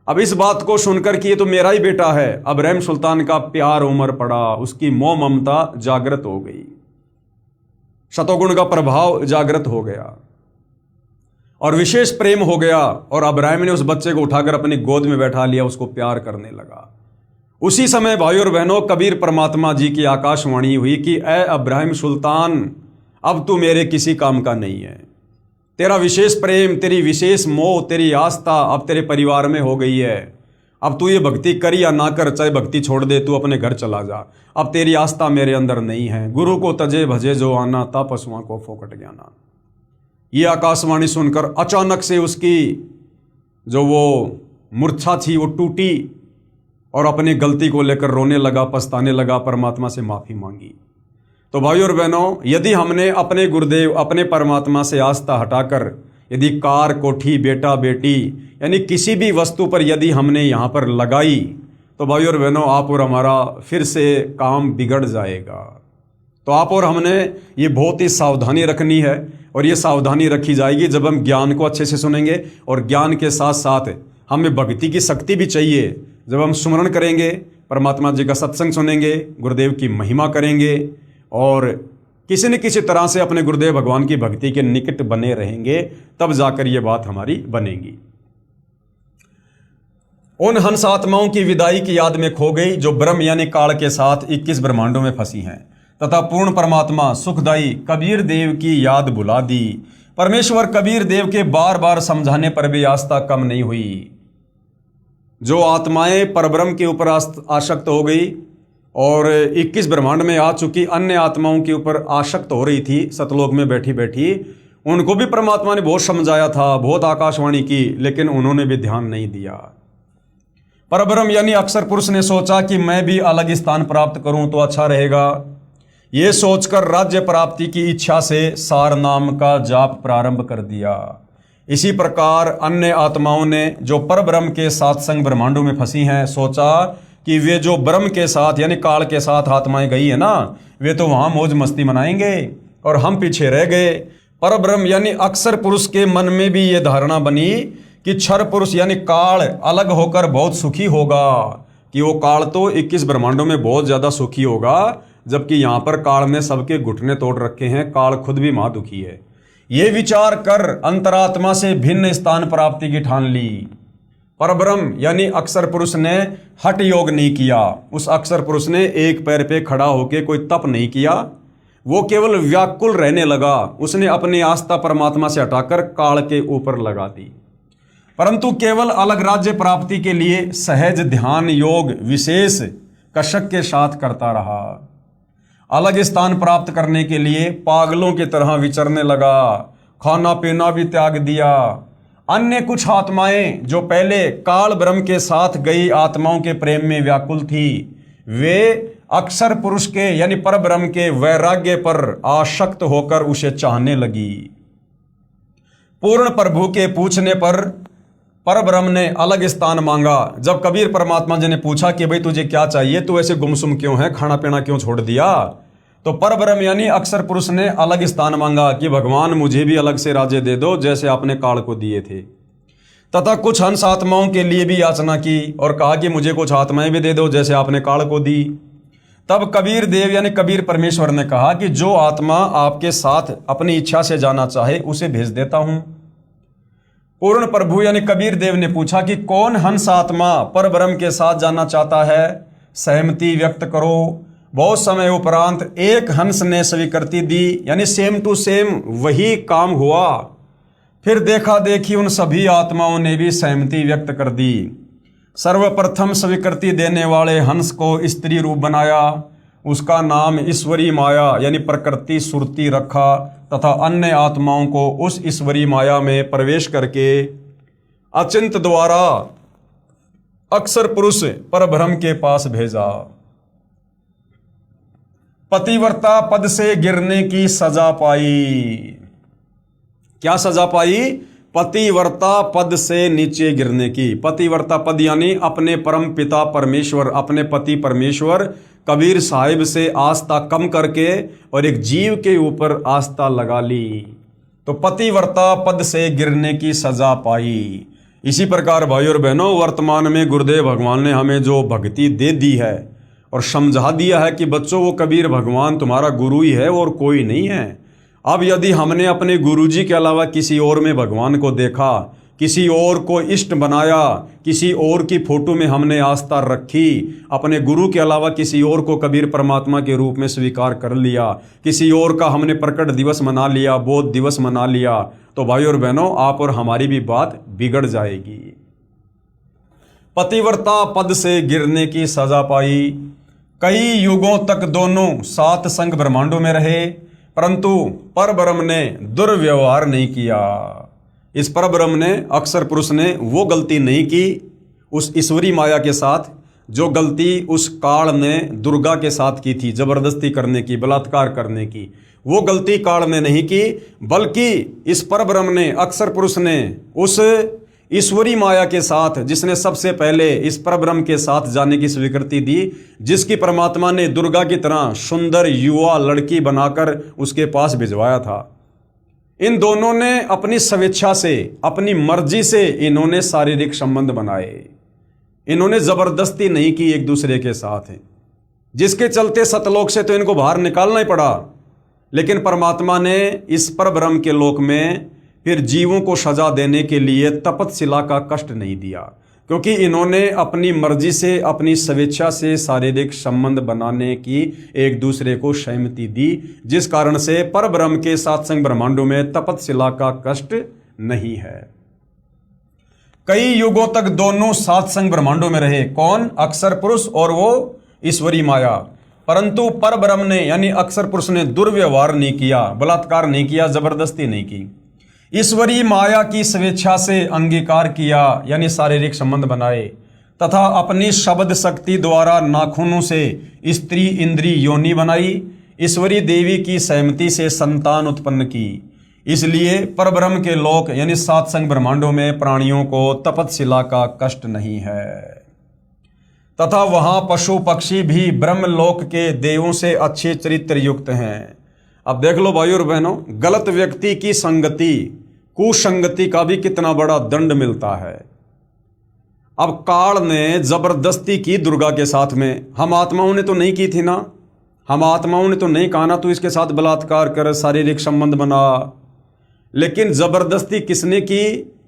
अब इस बात को सुनकर कि ये तो मेरा ही बेटा है, अब्राहिम सुल्तान का प्यार उमड़ पड़ा, उसकी मोह ममता जागृत हो गई, शतोगुण का प्रभाव जागृत हो गया और विशेष प्रेम हो गया। और अब्राहिम ने उस बच्चे को उठाकर अपनी गोद में बैठा लिया, उसको प्यार करने लगा। उसी समय भाइयों और बहनों कबीर परमात्मा जी की आकाशवाणी हुई कि ऐ अब्राहिम सुल्तान, अब तू मेरे किसी काम का नहीं है। तेरा विशेष प्रेम, तेरी विशेष मोह, तेरी आस्था अब तेरे परिवार में हो गई है। अब तू ये भक्ति कर या ना कर, चाहे भक्ति छोड़ दे, तू अपने घर चला जा। अब तेरी आस्था मेरे अंदर नहीं है। गुरु को तजे भजे जो आना, ता पशुओं को फोकट ज्ञाना। ये आकाशवाणी सुनकर अचानक से उसकी जो वो मूर्छा थी वो टूटी और अपनी गलती को लेकर रोने लगा, पछताने लगा, परमात्मा से माफ़ी मांगी। तो भाइयों और बहनों, यदि हमने अपने गुरुदेव, अपने परमात्मा से आस्था हटाकर यदि कार, कोठी, बेटा, बेटी यानी किसी भी वस्तु पर यदि हमने यहाँ पर लगाई, तो भाइयों और बहनों आप और हमारा फिर से काम बिगड़ जाएगा। तो आप और हमने ये बहुत ही सावधानी रखनी है, और ये सावधानी रखी जाएगी जब हम ज्ञान को अच्छे से सुनेंगे, और ज्ञान के साथ साथ हमें भक्ति की शक्ति भी चाहिए। जब हम सुमरण करेंगे, परमात्मा जी का सत्संग सुनेंगे, गुरुदेव की महिमा करेंगे और किसी न किसी तरह से अपने गुरुदेव भगवान की भक्ति के निकट बने रहेंगे, तब जाकर ये बात हमारी बनेगी। उन हंस आत्माओं की विदाई की याद में खो गई जो ब्रह्म यानी काल के साथ 21 ब्रह्मांडों में फंसी हैं, तथा पूर्ण परमात्मा सुखदाई कबीर देव की याद बुला दी। परमेश्वर कबीर देव के बार बार समझाने पर भी आस्था कम नहीं हुई। जो आत्माएं परब्रह्म के ऊपर आसक्त हो गई और 21 ब्रह्मांड में आ चुकी अन्य आत्माओं के ऊपर आसक्त हो रही थी सतलोक में बैठी बैठी, उनको भी परमात्मा ने बहुत समझाया था, बहुत आकाशवाणी की, लेकिन उन्होंने भी ध्यान नहीं दिया। परब्रह्म यानी अक्षर पुरुष ने सोचा कि मैं भी अलग स्थान प्राप्त करूं तो अच्छा रहेगा। ये सोचकर राज्य प्राप्ति की इच्छा से सार नाम का जाप प्रारंभ कर दिया। इसी प्रकार अन्य आत्माओं ने जो परब्रह्म के सत्संग ब्रह्मांडों में फंसी हैं, सोचा कि वे जो ब्रह्म के साथ यानी काल के साथ आत्माएं गई है ना, वे तो वहां मौज मस्ती मनाएंगे और हम पीछे रह गए। परब्रह्म यानी अक्षर पुरुष के मन में भी ये धारणा बनी कि क्षर पुरुष यानी काल अलग होकर बहुत सुखी होगा, कि वो काल तो 21 ब्रह्मांडों में बहुत ज्यादा सुखी होगा, जबकि यहां पर काल ने सबके घुटने तोड़ रखे हैं, काल खुद भी महादुखी है। ये विचार कर अंतरात्मा से भिन्न स्थान प्राप्ति की ठान ली। परब्रह्म यानी अक्षर पुरुष ने हठ योग नहीं किया, उस अक्षर पुरुष ने एक पैर पे खड़ा होकर कोई तप नहीं किया, वो केवल व्याकुल रहने लगा। उसने अपनी आस्था परमात्मा से हटाकर काल के ऊपर लगा दी, परंतु केवल अलग राज्य प्राप्ति के लिए सहज ध्यान योग विशेष कषक के साथ करता रहा। अलग स्थान प्राप्त करने के लिए पागलों की तरह विचरने लगा, खाना पीना भी त्याग दिया। अन्य कुछ आत्माएं जो पहले काल ब्रह्म के साथ गई आत्माओं के प्रेम में व्याकुल थी, वे अक्षर पुरुष के यानी परब्रह्म के वैराग्य पर आसक्त होकर उसे चाहने लगी। पूर्ण प्रभु के पूछने पर परब्रह्म ने अलग स्थान मांगा। जब कबीर परमात्मा जी ने पूछा कि भाई तुझे क्या चाहिए, तू ऐसे गुमसुम क्यों है, खाना पीना क्यों छोड़ दिया, तो परब्रह्म यानी अक्षर पुरुष ने अलग स्थान मांगा कि भगवान मुझे भी अलग से राज्य दे दो जैसे आपने काल को दिए थे। तथा कुछ हंस आत्माओं के लिए भी याचना की और कहा कि मुझे कुछ आत्माएं भी दे दो जैसे आपने काल को दी। तब कबीर देव यानी कबीर परमेश्वर ने कहा कि जो आत्मा आपके साथ अपनी इच्छा से जाना चाहे उसे भेज देता हूं। पूर्ण प्रभु यानी कबीर देव ने पूछा कि कौन हंस आत्मा परब्रह्म के साथ जाना चाहता है, सहमति व्यक्त करो। बहुत समय उपरांत एक हंस ने स्वीकृति दी, यानी सेम टू सेम वही काम हुआ। फिर देखा देखी उन सभी आत्माओं ने भी सहमति व्यक्त कर दी। सर्वप्रथम स्वीकृति देने वाले हंस को स्त्री रूप बनाया, उसका नाम ईश्वरी माया यानी प्रकृति सुरती रखा तथा अन्य आत्माओं को उस ईश्वरी माया में प्रवेश करके अचिंत द्वारा अक्षर पुरुष परब्रह्म के पास भेजा। पतिव्रता पद से गिरने की सजा पाई। क्या सजा पाई? पतिव्रता पद से नीचे गिरने की। पतिव्रता पद यानी अपने परम पिता परमेश्वर, अपने पति परमेश्वर कबीर साहिब से आस्था कम करके और एक जीव के ऊपर आस्था लगा ली, तो पतिव्रता पद से गिरने की सजा पाई। इसी प्रकार भाई और बहनों, वर्तमान में गुरुदेव भगवान ने हमें जो भक्ति दे दी है और समझा दिया है कि बच्चों वो कबीर भगवान तुम्हारा गुरु ही है और कोई नहीं है। अब यदि हमने अपने गुरुजी के अलावा किसी और में भगवान को देखा, किसी और को इष्ट बनाया, किसी और की फोटो में हमने आस्था रखी, अपने गुरु के अलावा किसी और को कबीर परमात्मा के रूप में स्वीकार कर लिया, किसी और का हमने प्रकट दिवस मना लिया, बोध दिवस मना लिया, तो भाई और बहनों आप और हमारी भी बात बिगड़ जाएगी। पतिव्रता पद से गिरने की सजा पाई। कई युगों तक दोनों सात संग ब्रह्मांडों में रहे, परंतु परब्रह्म ने दुर्व्यवहार नहीं किया। इस परब्रह्म ने, अक्षर पुरुष ने वो गलती नहीं की उस ईश्वरी माया के साथ जो गलती उस काल ने दुर्गा के साथ की थी, जबरदस्ती करने की, बलात्कार करने की। वो गलती काल ने नहीं की, बल्कि इस परब्रह्म ने, अक्षर पुरुष ने उस ईश्वरी माया के साथ, जिसने सबसे पहले इस परब्रह्म के साथ जाने की स्वीकृति दी, जिसकी परमात्मा ने दुर्गा की तरह सुंदर युवा लड़की बनाकर उसके पास भिजवाया था, इन दोनों ने अपनी स्वेच्छा से, अपनी मर्जी से इन्होंने शारीरिक संबंध बनाए। इन्होंने जबरदस्ती नहीं की एक दूसरे के साथ, जिसके चलते सतलोक से तो इनको बाहर निकालना ही पड़ा। लेकिन परमात्मा ने इस परब्रह्म के लोक में फिर जीवों को सजा देने के लिए तपतशिला का कष्ट नहीं दिया, क्योंकि इन्होंने अपनी मर्जी से, अपनी स्वेच्छा से शारीरिक संबंध बनाने की एक दूसरे को सहमति दी, जिस कारण से परब्रह्म के सत्संग ब्रह्मांडों में तपतशिला का कष्ट नहीं है। कई युगों तक दोनों सत्संग ब्रह्मांडों में रहे। कौन? अक्षर पुरुष और वो ईश्वरी माया। परंतु परब्रह्म ने यानी अक्षर पुरुष ने दुर्व्यवहार नहीं किया, बलात्कार नहीं किया, जबरदस्ती नहीं की। ईश्वरी माया की स्वेच्छा से अंगीकार किया, यानी शारीरिक संबंध बनाए, तथा अपनी शब्द शक्ति द्वारा नाखूनों से स्त्री इंद्री योनि बनाई। ईश्वरी देवी की सहमति से संतान उत्पन्न की। इसलिए परब्रह्म के लोक यानी सात संग ब्रह्मांडों में प्राणियों को तपतशिला का कष्ट नहीं है, तथा वहां पशु पक्षी भी ब्रह्मलोक के देवों से अच्छे चरित्र युक्त हैं। अब देख लो भाइयों और बहनों, गलत व्यक्ति की संगति, कुसंगति का भी कितना बड़ा दंड मिलता है। अब काल ने जबरदस्ती की दुर्गा के साथ में, हम आत्माओं ने तो नहीं की थी ना, हम आत्माओं ने तो नहीं कहा ना तू इसके साथ बलात्कार कर, शारीरिक संबंध बना, लेकिन जबरदस्ती किसने की?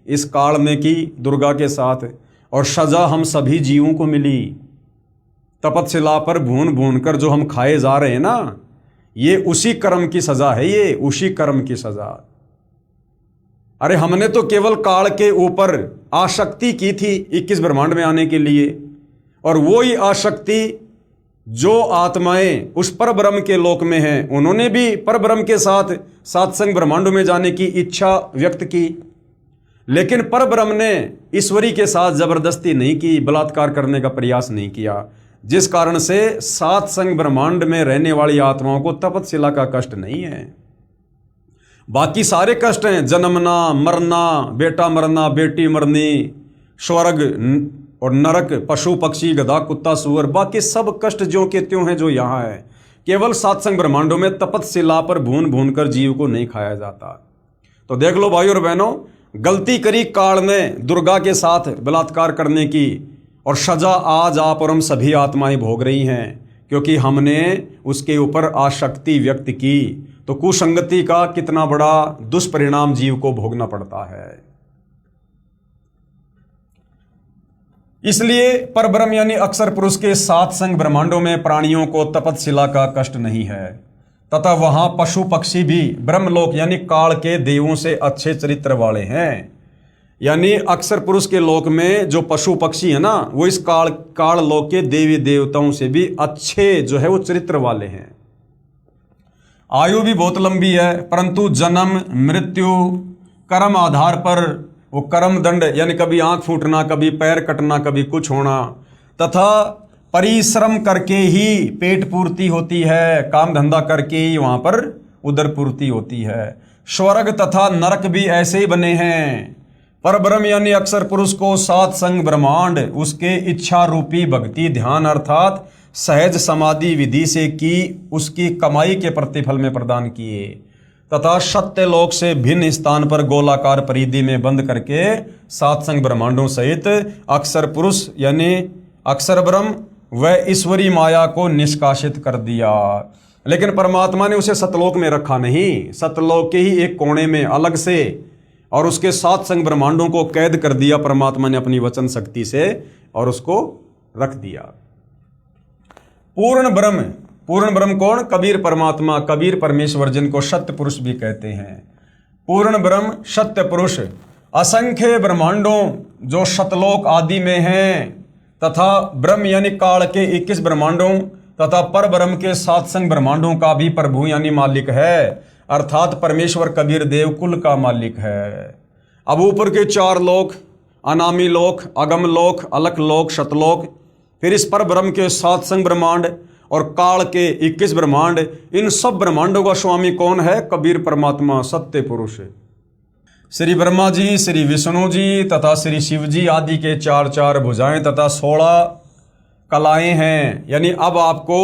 इस काल ने की दुर्गा के साथ, और सजा हम सभी जीवों को मिली। तपतशिला पर भून भून कर जो हम खाए जा रहे हैं ना, ये उसी कर्म की सजा है, ये उसी कर्म की सजा। अरे हमने तो केवल काल के ऊपर आसक्ति की थी 21 ब्रह्मांड में आने के लिए, और वो ही आसक्ति जो आत्माएं उस परब्रह्म के लोक में हैं, उन्होंने भी परब्रह्म के साथ सातसंग ब्रह्मांडों में जाने की इच्छा व्यक्त की, लेकिन परब्रह्म ने ईश्वरी के साथ जबरदस्ती नहीं की, बलात्कार करने का प्रयास नहीं किया, जिस कारण से सात संग ब्रह्मांड में रहने वाली आत्माओं को तपतशिला का कष्ट नहीं है। बाकी सारे कष्ट हैं, जन्मना, मरना, बेटा मरना, बेटी मरनी, स्वर्ग और नरक, पशु पक्षी, गधा कुत्ता सूअर, बाकी सब कष्ट जो के त्यों हैं जो यहाँ है। केवल सात संग ब्रह्मांडों में तपतशिला पर भून भून कर जीव को नहीं खाया जाता। तो देख लो भाइयों और बहनों, गलती करी काल ने दुर्गा के साथ बलात्कार करने की, और सजा आज आप और हम सभी आत्माएं भोग रही हैं, क्योंकि हमने उसके ऊपर आसक्ति व्यक्त की। तो कुसंगति का कितना बड़ा दुष्परिणाम जीव को भोगना पड़ता है। इसलिए परब्रह्म यानी अक्षर पुरुष के सात संग ब्रह्मांडों में प्राणियों को तपतशिला का कष्ट नहीं है, तथा वहां पशु पक्षी भी ब्रह्मलोक यानी काल के देवों से अच्छे चरित्र वाले हैं। यानी अक्षर पुरुष के लोक में जो पशु पक्षी है ना, वो इस काल लोक के देवी देवताओं से भी अच्छे जो है वो चरित्र वाले हैं। आयु भी बहुत लंबी है, परंतु जन्म मृत्यु कर्म आधार पर वो कर्म दंड, यानी कभी आंख फूटना, कभी पैर कटना, कभी कुछ होना, तथा परिश्रम करके ही पेट पूर्ति होती है, काम धंधा करके ही वहां पर उदर पूर्ति होती है। स्वर्ग तथा नरक भी ऐसे ही बने हैं। परब्रह्म यानी अक्षर पुरुष को सात संग ब्रह्मांड उसके इच्छा रूपी भक्ति ध्यान अर्थात सहज समाधि विधि से की उसकी कमाई के प्रतिफल में प्रदान किए, तथा सत्य लोक से भिन्न स्थान पर गोलाकार परिधि में बंद करके सात संग ब्रह्मांडों सहित अक्षर पुरुष यानी अक्षर ब्रह्म व ईश्वरी माया को निष्कासित कर दिया। लेकिन परमात्मा ने उसे सतलोक में रखा नहीं, सतलोक के ही एक कोने में अलग से, और उसके सात संग ब्रह्मांडों को कैद कर दिया परमात्मा ने अपनी वचन शक्ति से, और उसको रख दिया। पूर्ण ब्रह्म कौन? कबीर परमात्मा, कबीर परमेश्वर, जिनको सत्य पुरुष भी कहते हैं। पूर्ण ब्रह्म सत्य पुरुष असंख्य ब्रह्मांडों जो सतलोक आदि में हैं, तथा ब्रह्म यानी काल के 21 ब्रह्मांडों तथा पर ब्रह्म के सात संग ब्रह्मांडों का भी प्रभु यानी मालिक है, अर्थात परमेश्वर कबीर देव कुल का मालिक है। अब ऊपर के चार लोक, अनामी लोक, अगम लोक, अलख लोक, शतलोक, फिर इस पर ब्रह्म के सात संग ब्रह्मांड और काल के 21 ब्रह्मांड, इन सब ब्रह्मांडों का स्वामी कौन है? कबीर परमात्मा, सत्य पुरुष। श्री ब्रह्मा जी, श्री विष्णु जी तथा श्री शिव जी आदि के चार चार भुजाएं तथा 16 कलाएं हैं। यानी अब आपको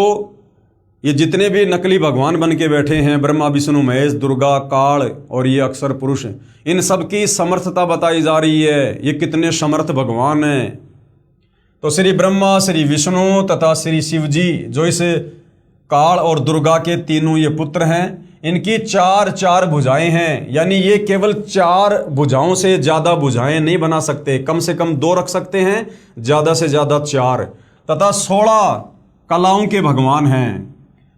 ये जितने भी नकली भगवान बन के बैठे हैं, ब्रह्मा विष्णु महेश दुर्गा काल और ये अक्षर पुरुष, इन सब की समर्थता बताई जा रही है, ये कितने समर्थ भगवान हैं। तो श्री ब्रह्मा, श्री विष्णु तथा श्री शिव जी जो इस काल और दुर्गा के तीनों ये पुत्र हैं, इनकी चार चार भुजाएं हैं। यानी ये केवल 4 भुजाओं से ज़्यादा भुजाएं नहीं बना सकते, कम से कम 2 रख सकते हैं, ज़्यादा से ज़्यादा 4, तथा 16 कलाओं के भगवान हैं।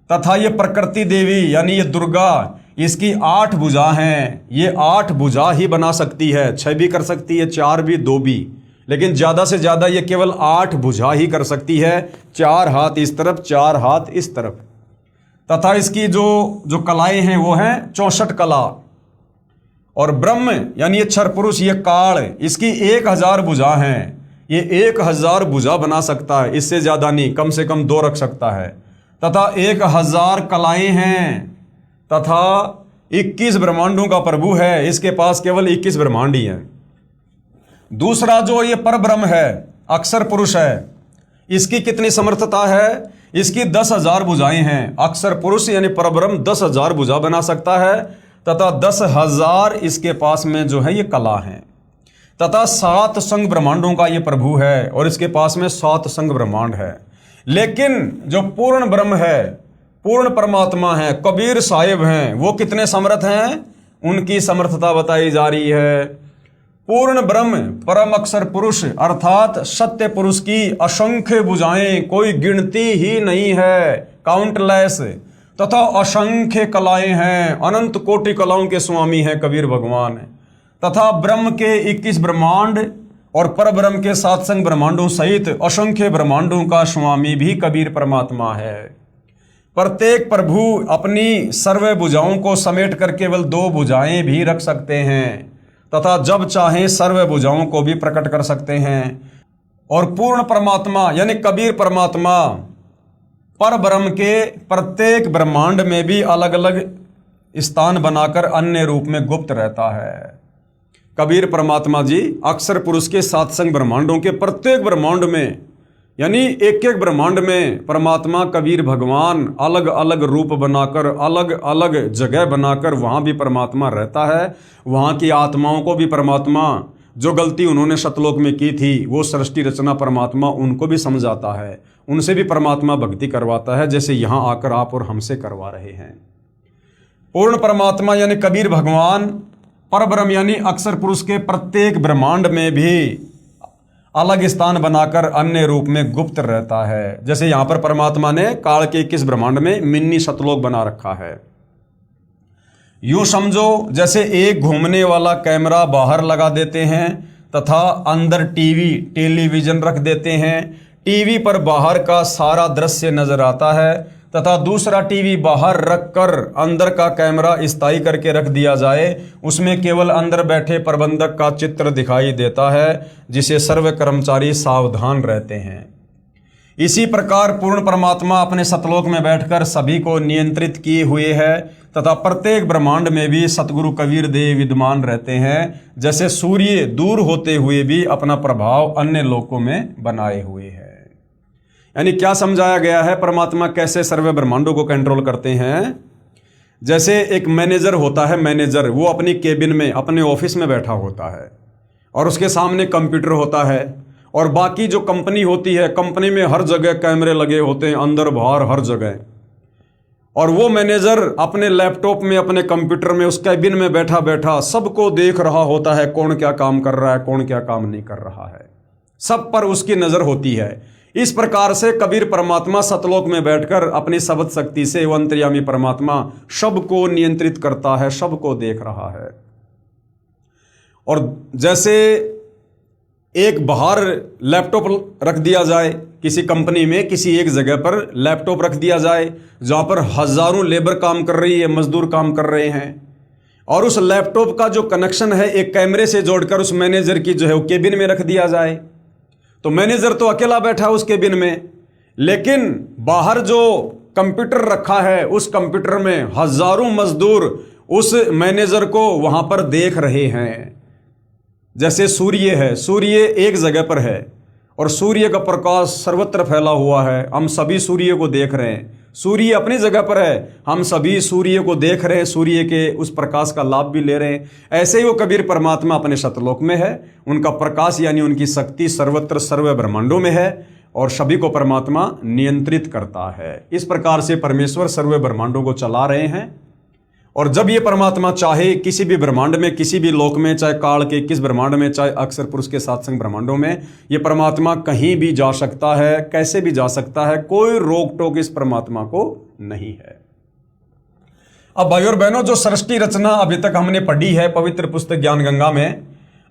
तथा ये प्रकृति देवी यानी ये दुर्गा, इसकी 8 भुजा हैं। ये 8 भुजा ही बना सकती है, 6 भी कर सकती है, 4 भी, 2 भी, लेकिन ज़्यादा से ज़्यादा ये केवल 8 भुजा ही कर सकती है, 4 हाथ इस तरफ, 4 हाथ इस तरफ। तथा इसकी जो कलाएं हैं वो हैं 64 कला। और ब्रह्म यानी ये क्षर पुरुष, ये काल, इसकी 1000 भुजा हैं। ये 1000 भुजा बना सकता है, इससे ज़्यादा नहीं, कम से कम 2 रख सकता है। तथा 1000 कलाएं हैं, तथा 21 ब्रह्मांडों का प्रभु है, इसके पास केवल 21 ब्रह्मांड ही हैं। दूसरा जो ये परब्रह्म है, अक्षर पुरुष है, इसकी कितनी समर्थता है? इसकी 10,000 भुजाएं हैं। अक्षर पुरुष यानी परब्रह्म 10,000 भुजा बना सकता है तथा 10,000 इसके पास में जो है ये कला है, तथा 7 संग ब्रह्मांडों का ये प्रभु है और इसके पास में 7 संग ब्रह्मांड है। लेकिन जो पूर्ण ब्रह्म है, पूर्ण परमात्मा है, कबीर साहिब हैं, वो कितने समर्थ हैं? उनकी समर्थता बताई जा रही है। पूर्ण ब्रह्म परम अक्षर पुरुष अर्थात सत्य पुरुष की असंख्य भुजाएं, कोई गिनती ही नहीं है, काउंटलेस, तथा असंख्य कलाएं हैं, अनंत कोटि कलाओं के स्वामी हैं कबीर भगवान, तथा ब्रह्म के 21 ब्रह्मांड और परब्रह्म के 7 संग ब्रह्मांडों सहित असंख्य ब्रह्मांडों का स्वामी भी कबीर परमात्मा है। प्रत्येक प्रभु अपनी सर्व भुजाओं को समेट कर केवल 2 भुजाएं भी रख सकते हैं तथा जब चाहें सर्व भुजाओं को भी प्रकट कर सकते हैं। और पूर्ण परमात्मा यानी कबीर परमात्मा परब्रह्म के प्रत्येक ब्रह्मांड में भी अलग अलग स्थान बनाकर अन्य रूप में गुप्त रहता है। कबीर परमात्मा जी अक्षर पुरुष के 7 संग ब्रह्मांडों के प्रत्येक ब्रह्मांड में यानी एक एक ब्रह्मांड में परमात्मा कबीर भगवान अलग अलग रूप बनाकर, अलग अलग जगह बनाकर वहाँ भी परमात्मा रहता है। वहाँ की आत्माओं को भी परमात्मा, जो गलती उन्होंने सतलोक में की थी, वो सृष्टि रचना परमात्मा उनको भी समझाता है, उनसे भी परमात्मा भक्ति करवाता है, जैसे यहाँ आकर आप और हमसे करवा रहे हैं। पूर्ण परमात्मा यानी कबीर भगवान परब्रह्म यानी अक्षर पुरुष के प्रत्येक ब्रह्मांड में भी अलग स्थान बनाकर अन्य रूप में गुप्त रहता है। जैसे यहां पर परमात्मा ने काल के 21 ब्रह्मांड में मिनी सतलोक बना रखा है। यूं समझो जैसे एक घूमने वाला कैमरा बाहर लगा देते हैं तथा अंदर टेलीविजन रख देते हैं। टीवी पर बाहर का सारा दृश्य नजर आता है तथा दूसरा टीवी बाहर रखकर अंदर का कैमरा स्थायी करके रख दिया जाए, उसमें केवल अंदर बैठे प्रबंधक का चित्र दिखाई देता है, जिसे सर्व कर्मचारी सावधान रहते हैं। इसी प्रकार पूर्ण परमात्मा अपने सतलोक में बैठकर सभी को नियंत्रित किए हुए है तथा प्रत्येक ब्रह्मांड में भी सतगुरु कबीर देव विद्यमान रहते हैं। जैसे सूर्य दूर होते हुए भी अपना प्रभाव अन्य लोकों में बनाए हुए है। यानी क्या समझाया गया है, परमात्मा कैसे सर्व ब्रह्मांडों को कंट्रोल करते हैं। जैसे एक मैनेजर होता है, मैनेजर वो अपनी केबिन में अपने ऑफिस में बैठा होता है और उसके सामने कंप्यूटर होता है और बाकी जो कंपनी होती है, कंपनी में हर जगह कैमरे लगे होते हैं, अंदर बाहर हर जगह। और वो मैनेजर अपने लैपटॉप में, अपने कंप्यूटर में, उस कैबिन में बैठा बैठा सबको देख रहा होता है, कौन क्या काम कर रहा है, कौन क्या काम नहीं कर रहा है, सब पर उसकी नजर होती है। इस प्रकार से कबीर परमात्मा सतलोक में बैठकर अपनी सबद शक्ति से वो अंतर्यामी परमात्मा सबको नियंत्रित करता है, सबको देख रहा है। और जैसे एक बाहर लैपटॉप रख दिया जाए, किसी कंपनी में किसी एक जगह पर लैपटॉप रख दिया जाए जहां पर हजारों लेबर काम कर रही है, मजदूर काम कर रहे हैं, और उस लैपटॉप का जो कनेक्शन है एक कैमरे से जोड़कर उस मैनेजर की जो है वो केबिन में रख दिया जाए, तो मैनेजर तो अकेला बैठा है उस केबिन में, लेकिन बाहर जो कंप्यूटर रखा है उस कंप्यूटर में हजारों मजदूर उस मैनेजर को वहां पर देख रहे हैं। जैसे सूर्य है, सूर्य एक जगह पर है और सूर्य का प्रकाश सर्वत्र फैला हुआ है, हम सभी सूर्य को देख रहे हैं। सूर्य अपनी जगह पर है, हम सभी सूर्य को देख रहे हैं, सूर्य के उस प्रकाश का लाभ भी ले रहे हैं। ऐसे ही वो कबीर परमात्मा अपने सतलोक में है, उनका प्रकाश यानी उनकी शक्ति सर्वत्र सर्व ब्रह्मांडों में है और सभी को परमात्मा नियंत्रित करता है। इस प्रकार से परमेश्वर सर्व ब्रह्मांडों को चला रहे हैं। और जब ये परमात्मा चाहे किसी भी ब्रह्मांड में, किसी भी लोक में, चाहे काल के किस ब्रह्मांड में, चाहे अक्षर पुरुष के 7 संग ब्रह्मांडों में, ये परमात्मा कहीं भी जा सकता है, कैसे भी जा सकता है, कोई रोक टोक इस परमात्मा को नहीं है। अब भाई और बहनों, जो सृष्टि रचना अभी तक हमने पढ़ी है पवित्र पुस्तक ज्ञान गंगा में,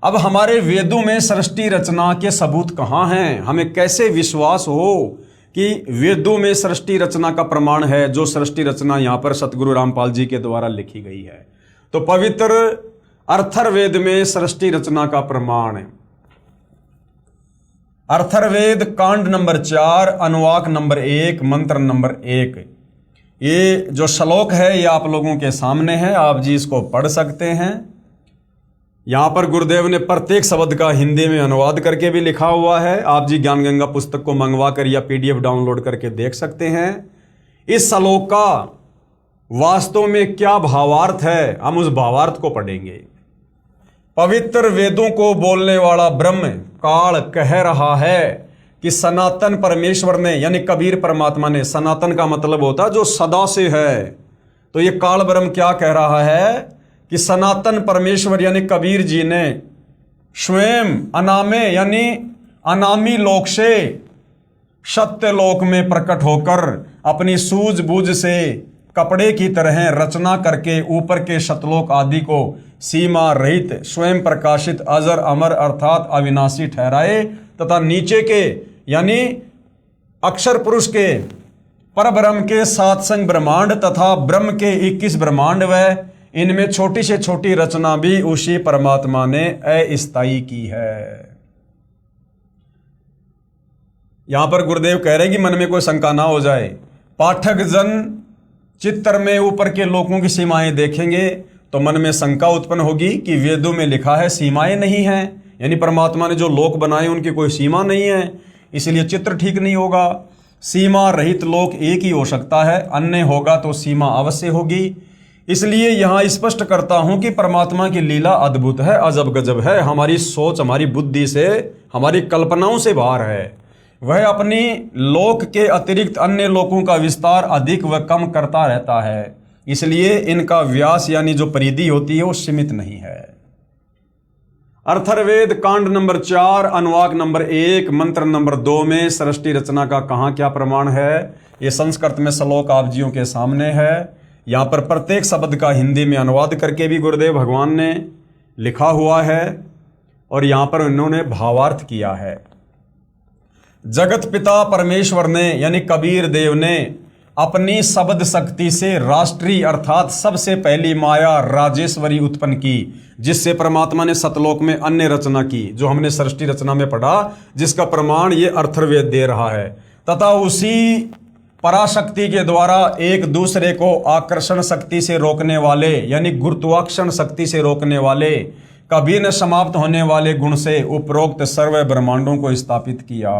अब हमारे वेदों में सृष्टि रचना के सबूत कहाँ हैं? हमें कैसे विश्वास हो कि वेदों में सृष्टि रचना का प्रमाण है, जो सृष्टि रचना यहां पर सतगुरु रामपाल जी के द्वारा लिखी गई है? तो पवित्र अर्थर्वेद में सृष्टि रचना का प्रमाण है। अर्थर्वेद कांड नंबर 4 अनुवाक नंबर 1 मंत्र नंबर 1, ये जो श्लोक है ये आप लोगों के सामने है, आप जी इसको पढ़ सकते हैं। यहाँ पर गुरुदेव ने प्रत्येक शब्द का हिंदी में अनुवाद करके भी लिखा हुआ है। आप जी ज्ञान गंगा पुस्तक को मंगवा कर या पीडीएफ डाउनलोड करके देख सकते हैं। इस श्लोक का वास्तव में क्या भावार्थ है, हम उस भावार्थ को पढ़ेंगे। पवित्र वेदों को बोलने वाला ब्रह्म काल कह रहा है कि सनातन परमेश्वर ने, यानी कबीर परमात्मा ने, सनातन का मतलब होता है जो सदा से है, तो ये काल ब्रह्म क्या कह रहा है कि सनातन परमेश्वर यानी कबीर जी ने स्वयं अनामे यानी अनामी लोक से सत्य लोक में प्रकट होकर अपनी सूझबूझ से कपड़े की तरह रचना करके ऊपर के शतलोक आदि को सीमा रहित स्वयं प्रकाशित अजर अमर अर्थात अविनाशी ठहराए तथा नीचे के यानी अक्षर पुरुष के परब्रह्म के सात संग ब्रह्मांड तथा ब्रह्म के 21 ब्रह्मांड व इनमें छोटी से छोटी रचना भी उसी परमात्मा ने अस्थायी की है। यहां पर गुरुदेव कह रहे हैं कि मन में कोई शंका ना हो जाए। पाठक जन चित्तर में ऊपर के लोकों की सीमाएं देखेंगे तो मन में शंका उत्पन्न होगी कि वेदों में लिखा है सीमाएं नहीं हैं, यानी परमात्मा ने जो लोक बनाए उनकी कोई सीमा नहीं है, इसलिए चित्र ठीक नहीं होगा। सीमा रहित लोक एक ही हो सकता है, अन्य होगा तो सीमा अवश्य होगी। इसलिए यहां स्पष्ट करता हूं कि परमात्मा की लीला अद्भुत है, अजब गजब है, हमारी सोच हमारी बुद्धि से हमारी कल्पनाओं से बाहर है। वह अपनी लोक के अतिरिक्त अन्य लोकों का विस्तार अधिक व कम करता रहता है, इसलिए इनका व्यास यानी जो परिधि होती है वो सीमित नहीं है। अथर्ववेद कांड नंबर 4 अनुवाक नंबर 1 मंत्र नंबर 2 में सृष्टि रचना का कहाँ क्या प्रमाण है, ये संस्कृत में श्लोक आप जियों के सामने है। यहाँ पर प्रत्येक शब्द का हिंदी में अनुवाद करके भी गुरुदेव भगवान ने लिखा हुआ है और यहाँ पर उन्होंने भावार्थ किया है। जगत पिता परमेश्वर ने यानी कबीर देव ने अपनी शब्द शक्ति से राष्ट्रीय अर्थात सबसे पहली माया राजेश्वरी उत्पन्न की, जिससे परमात्मा ने सतलोक में अन्य रचना की, जो हमने सृष्टि रचना में पढ़ा, जिसका प्रमाण ये अथर्ववेद दे रहा है। तथा उसी पराशक्ति के द्वारा एक दूसरे को आकर्षण शक्ति से रोकने वाले यानी गुरुत्वाकर्षण शक्ति से रोकने वाले कभी न समाप्त होने वाले गुण से उपरोक्त सर्व ब्रह्मांडों को स्थापित किया।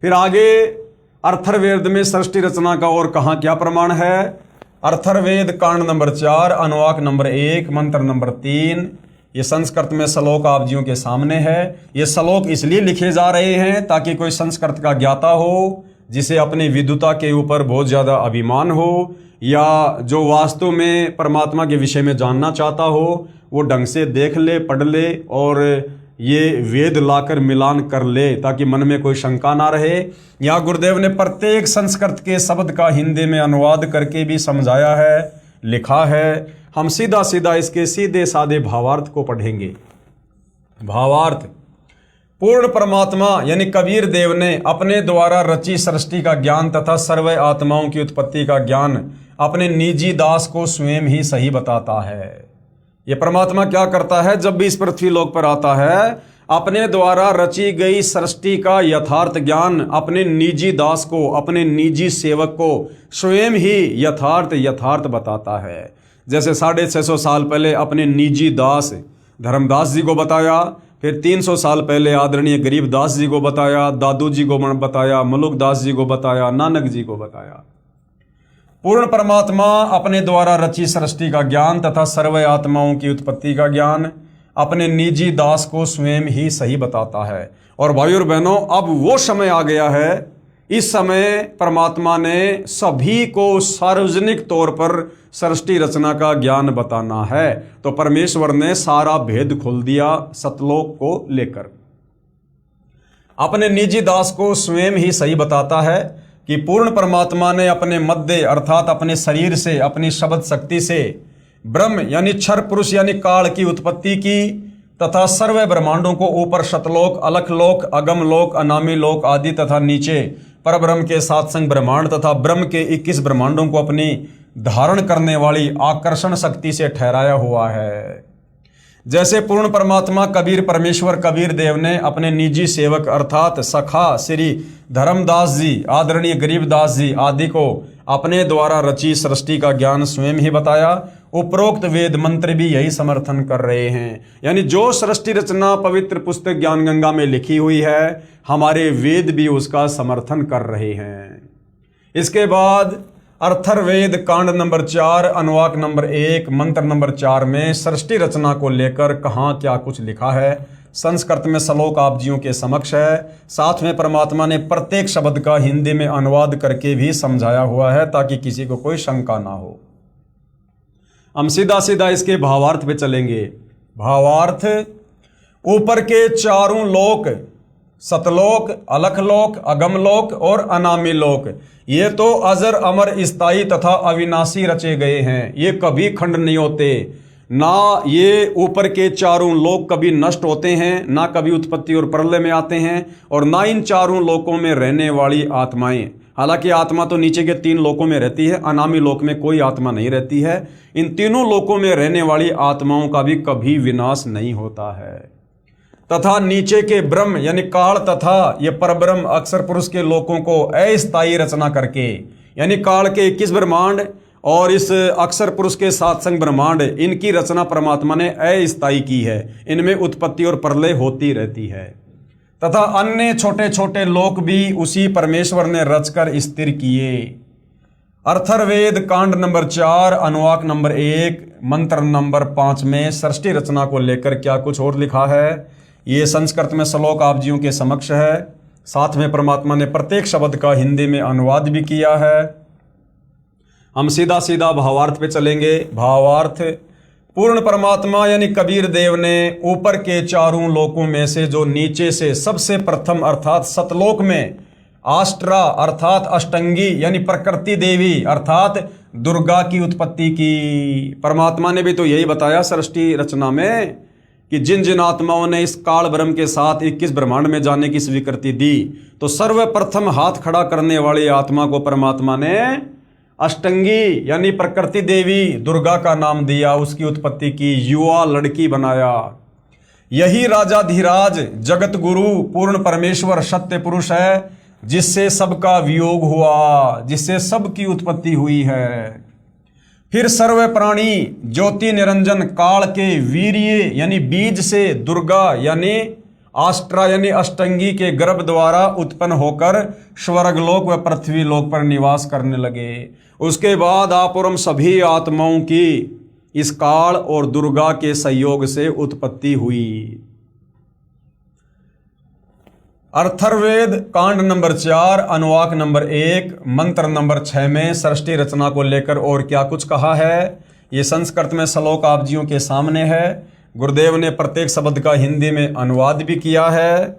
फिर आगे अथर्ववेद में सृष्टि रचना का और कहाँ क्या प्रमाण है। अथर्ववेद कांड नंबर 4 अनुवाक नंबर 1 मंत्र नंबर 3, ये संस्कृत में श्लोक आप जियों के सामने है। ये श्लोक इसलिए लिखे जा रहे हैं ताकि कोई संस्कृत का ज्ञाता हो जिसे अपनी विद्वता के ऊपर बहुत ज़्यादा अभिमान हो या जो वास्तव में परमात्मा के विषय में जानना चाहता हो वो ढंग से देख ले, पढ़ ले और ये वेद लाकर मिलान कर ले ताकि मन में कोई शंका ना रहे। यहाँ गुरुदेव ने प्रत्येक संस्कृत के शब्द का हिंदी में अनुवाद करके भी समझाया है, लिखा है। हम सीधा सीधा इसके सीधे साधे भावार्थ को पढ़ेंगे। भावार्थ, पूर्ण परमात्मा यानी कबीर देव ने अपने द्वारा रची सृष्टि का ज्ञान तथा सर्व आत्माओं की उत्पत्ति का ज्ञान अपने निजी दास को स्वयं ही सही बताता है। यह परमात्मा क्या करता है, जब भी इस पृथ्वी लोक पर आता है अपने द्वारा रची गई सृष्टि का यथार्थ ज्ञान अपने निजी दास को, अपने निजी सेवक को स्वयं ही यथार्थ बताता है। जैसे 650 साल पहले अपने निजी दास धर्मदास जी को बताया, फिर 300 साल पहले आदरणीय गरीबदास जी को बताया, दादू जी को बताया, मलुकदास जी को बताया, नानक जी को बताया। पूर्ण परमात्मा अपने द्वारा रची सृष्टि का ज्ञान तथा सर्व आत्माओं की उत्पत्ति का ज्ञान अपने निजी दास को स्वयं ही सही बताता है। और भाइयों और बहनों, अब वो समय आ गया है, इस समय परमात्मा ने सभी को सार्वजनिक तौर पर सृष्टि रचना का ज्ञान बताना है। तो परमेश्वर ने सारा भेद खोल दिया सतलोक को लेकर। अपने निजी दास को स्वयं ही सही बताता है कि पूर्ण परमात्मा ने अपने मध्य अर्थात अपने शरीर से, अपनी शब्द शक्ति से ब्रह्म यानी क्षर पुरुष यानी काल की उत्पत्ति की तथा सर्व ब्रह्मांडों को ऊपर शतलोक, अलख लोक, अगम लोक, अनामी लोक आदि तथा नीचे परब्रह्म के सात संग ब्रह्मांड तथा ब्रह्म के 21 ब्रह्मांडों को अपनी धारण करने वाली आकर्षण शक्ति से ठहराया हुआ है। जैसे पूर्ण परमात्मा कबीर परमेश्वर कबीर देव ने अपने निजी सेवक अर्थात सखा श्री धर्मदास जी, आदरणीय गरीबदास जी आदि को अपने द्वारा रची सृष्टि का ज्ञान स्वयं ही बताया। उपरोक्त वेद मंत्र भी यही समर्थन कर रहे हैं। यानी जो सृष्टि रचना पवित्र पुस्तक ज्ञान गंगा में लिखी हुई है, हमारे वेद भी उसका समर्थन कर रहे हैं। इसके बाद अर्थर्वेद कांड नंबर 4 अनुवाक नंबर 1 मंत्र नंबर 4 में सृष्टि रचना को लेकर कहाँ क्या कुछ लिखा है। संस्कृत में श्लोक आप जियों के समक्ष है। साथ में परमात्मा ने प्रत्येक शब्द का हिंदी में अनुवाद करके भी समझाया हुआ है, ताकि किसी को कोई शंका ना हो। हम सीधा सीधा इसके भावार्थ पे चलेंगे। भावार्थ, ऊपर के चारों लोक, सतलोक, अलखलोक, अगमलोक और अनामी लोक, ये तो अजर अमर स्थायी तथा अविनाशी रचे गए हैं। ये कभी खंड नहीं होते। ना ये ऊपर के चारों लोक कभी नष्ट होते हैं, ना कभी उत्पत्ति और प्रलय में आते हैं, और ना इन चारों लोकों में रहने वाली आत्माएं। हालांकि आत्मा तो नीचे के 3 लोकों में रहती है, अनामी लोक में कोई आत्मा नहीं रहती है। इन तीनों लोकों में रहने वाली आत्माओं का भी कभी विनाश नहीं होता है। तथा नीचे के ब्रह्म यानी काल तथा ये परब्रह्म अक्षर पुरुष के लोकों को अस्थायी रचना करके, यानी काल के 21 ब्रह्मांड और इस अक्षर पुरुष के 7 संग ब्रह्मांड, इनकी रचना परमात्मा ने अस्थायी की है। इनमें उत्पत्ति और प्रलय होती रहती है। तथा अन्य छोटे छोटे लोक भी उसी परमेश्वर ने रचकर स्थिर किए। अर्थर्वेद कांड नंबर 4 अनुवाक नंबर 1 मंत्र नंबर 5 में सृष्टि रचना को लेकर क्या कुछ और लिखा है। ये संस्कृत में श्लोक आप जियों के समक्ष है। साथ में परमात्मा ने प्रत्येक शब्द का हिंदी में अनुवाद भी किया है। हम सीधा सीधा भावार्थ पे चलेंगे। भावार्थ, पूर्ण परमात्मा यानी कबीर देव ने ऊपर के चारों लोकों में से जो नीचे से सबसे प्रथम अर्थात सतलोक में आष्ट्रा अर्थात अष्टंगी यानी प्रकृति देवी अर्थात दुर्गा की उत्पत्ति की। परमात्मा ने भी तो यही बताया सृष्टि रचना में कि जिन जिन आत्माओं ने इस काल ब्रह्म के साथ 21 ब्रह्मांड में जाने की स्वीकृति दी, तो सर्वप्रथम हाथ खड़ा करने वाली आत्मा को परमात्मा ने अष्टंगी यानी प्रकृति देवी दुर्गा का नाम दिया, उसकी उत्पत्ति की, युवा लड़की बनाया। यही राजाधिराज जगत गुरु पूर्ण परमेश्वर सत्य पुरुष है, जिससे सबका वियोग हुआ, जिससे सबकी उत्पत्ति हुई है। फिर सर्व प्राणी ज्योति निरंजन काल के वीर्य यानी बीज से दुर्गा यानी आष्ट्रा यानी अष्टंगी के गर्भ द्वारा उत्पन्न होकर स्वर्गलोक व पृथ्वी लोक पर निवास करने लगे। उसके बाद आप और हम सभी आत्माओं की इस काल और दुर्गा के संयोग से उत्पत्ति हुई। अर्थर्वेद कांड नंबर 4 अनुवाक नंबर 1 मंत्र नंबर 6 में सृष्टि रचना को लेकर और क्या कुछ कहा है। ये संस्कृत में श्लोक आप जियों के सामने है। गुरुदेव ने प्रत्येक शब्द का हिंदी में अनुवाद भी किया है।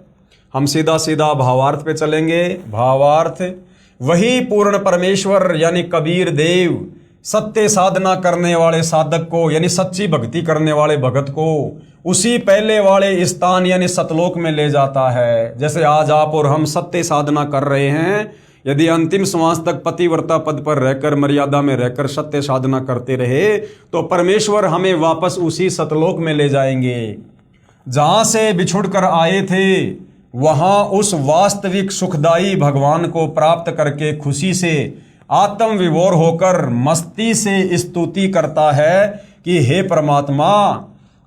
हम सीधा सीधा भावार्थ पे चलेंगे। भावार्थ, वही पूर्ण परमेश्वर यानी कबीर देव सत्य साधना करने वाले साधक को यानी सच्ची भक्ति करने वाले भगत को उसी पहले वाले स्थान यानी सतलोक में ले जाता है। जैसे आज आप और हम सत्य साधना कर रहे हैं, यदि अंतिम श्वास तक पतिव्रता पद पर रहकर मर्यादा में रहकर सत्य साधना करते रहे, तो परमेश्वर हमें वापस उसी सतलोक में ले जाएंगे जहां से बिछुड़ कर आए थे। वहां उस वास्तविक सुखदाई भगवान को प्राप्त करके खुशी से आत्म विभोर होकर मस्ती से स्तुति करता है कि हे परमात्मा,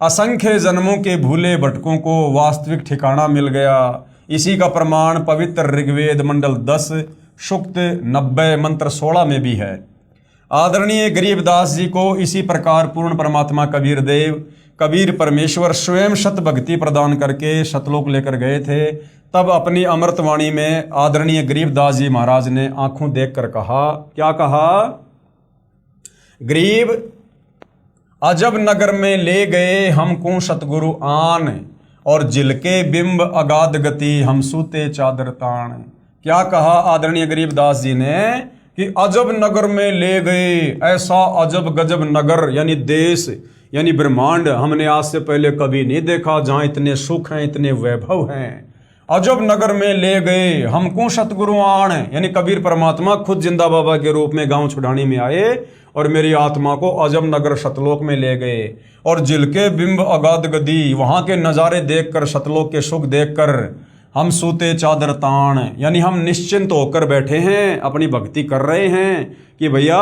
असंख्य जन्मों के भूले भटकों को वास्तविक ठिकाना मिल गया। इसी का प्रमाण पवित्र ऋग्वेद मंडल 10 सूक्त 90 मंत्र 16 में भी है। आदरणीय गरीबदास जी को इसी प्रकार पूर्ण परमात्मा कबीर देव कबीर परमेश्वर स्वयं शत भक्ति प्रदान करके शतलोक लेकर गए थे। तब अपनी अमृतवाणी में आदरणीय गरीबदास जी महाराज ने आंखों देखकर कहा, क्या कहा? गरीब अजब नगर में ले गए हमको सतगुरु आन, और जिलके बिंब अगाध गति हम सूते चादर तान। क्या कहा आदरणीय गरीबदास जी ने कि अजब नगर में ले गए। ऐसा अजब गजब नगर यानी देश यानी ब्रह्मांड हमने आज से पहले कभी नहीं देखा, जहां इतने सुख हैं, इतने वैभव हैं। अजब नगर में ले गए हमको सतगुरु आन, यानी कबीर परमात्मा खुद जिंदा बाबा के रूप में गांव छुड़ानी में आए और मेरी आत्मा को अजब नगर सतलोक में ले गए। और जिलके बिंब अगाध गदी, वहां के नज़ारे देखकर, सतलोक के सुख देखकर हम सूते चादर तान, यानी हम निश्चिंत होकर बैठे हैं, अपनी भक्ति कर रहे हैं कि भैया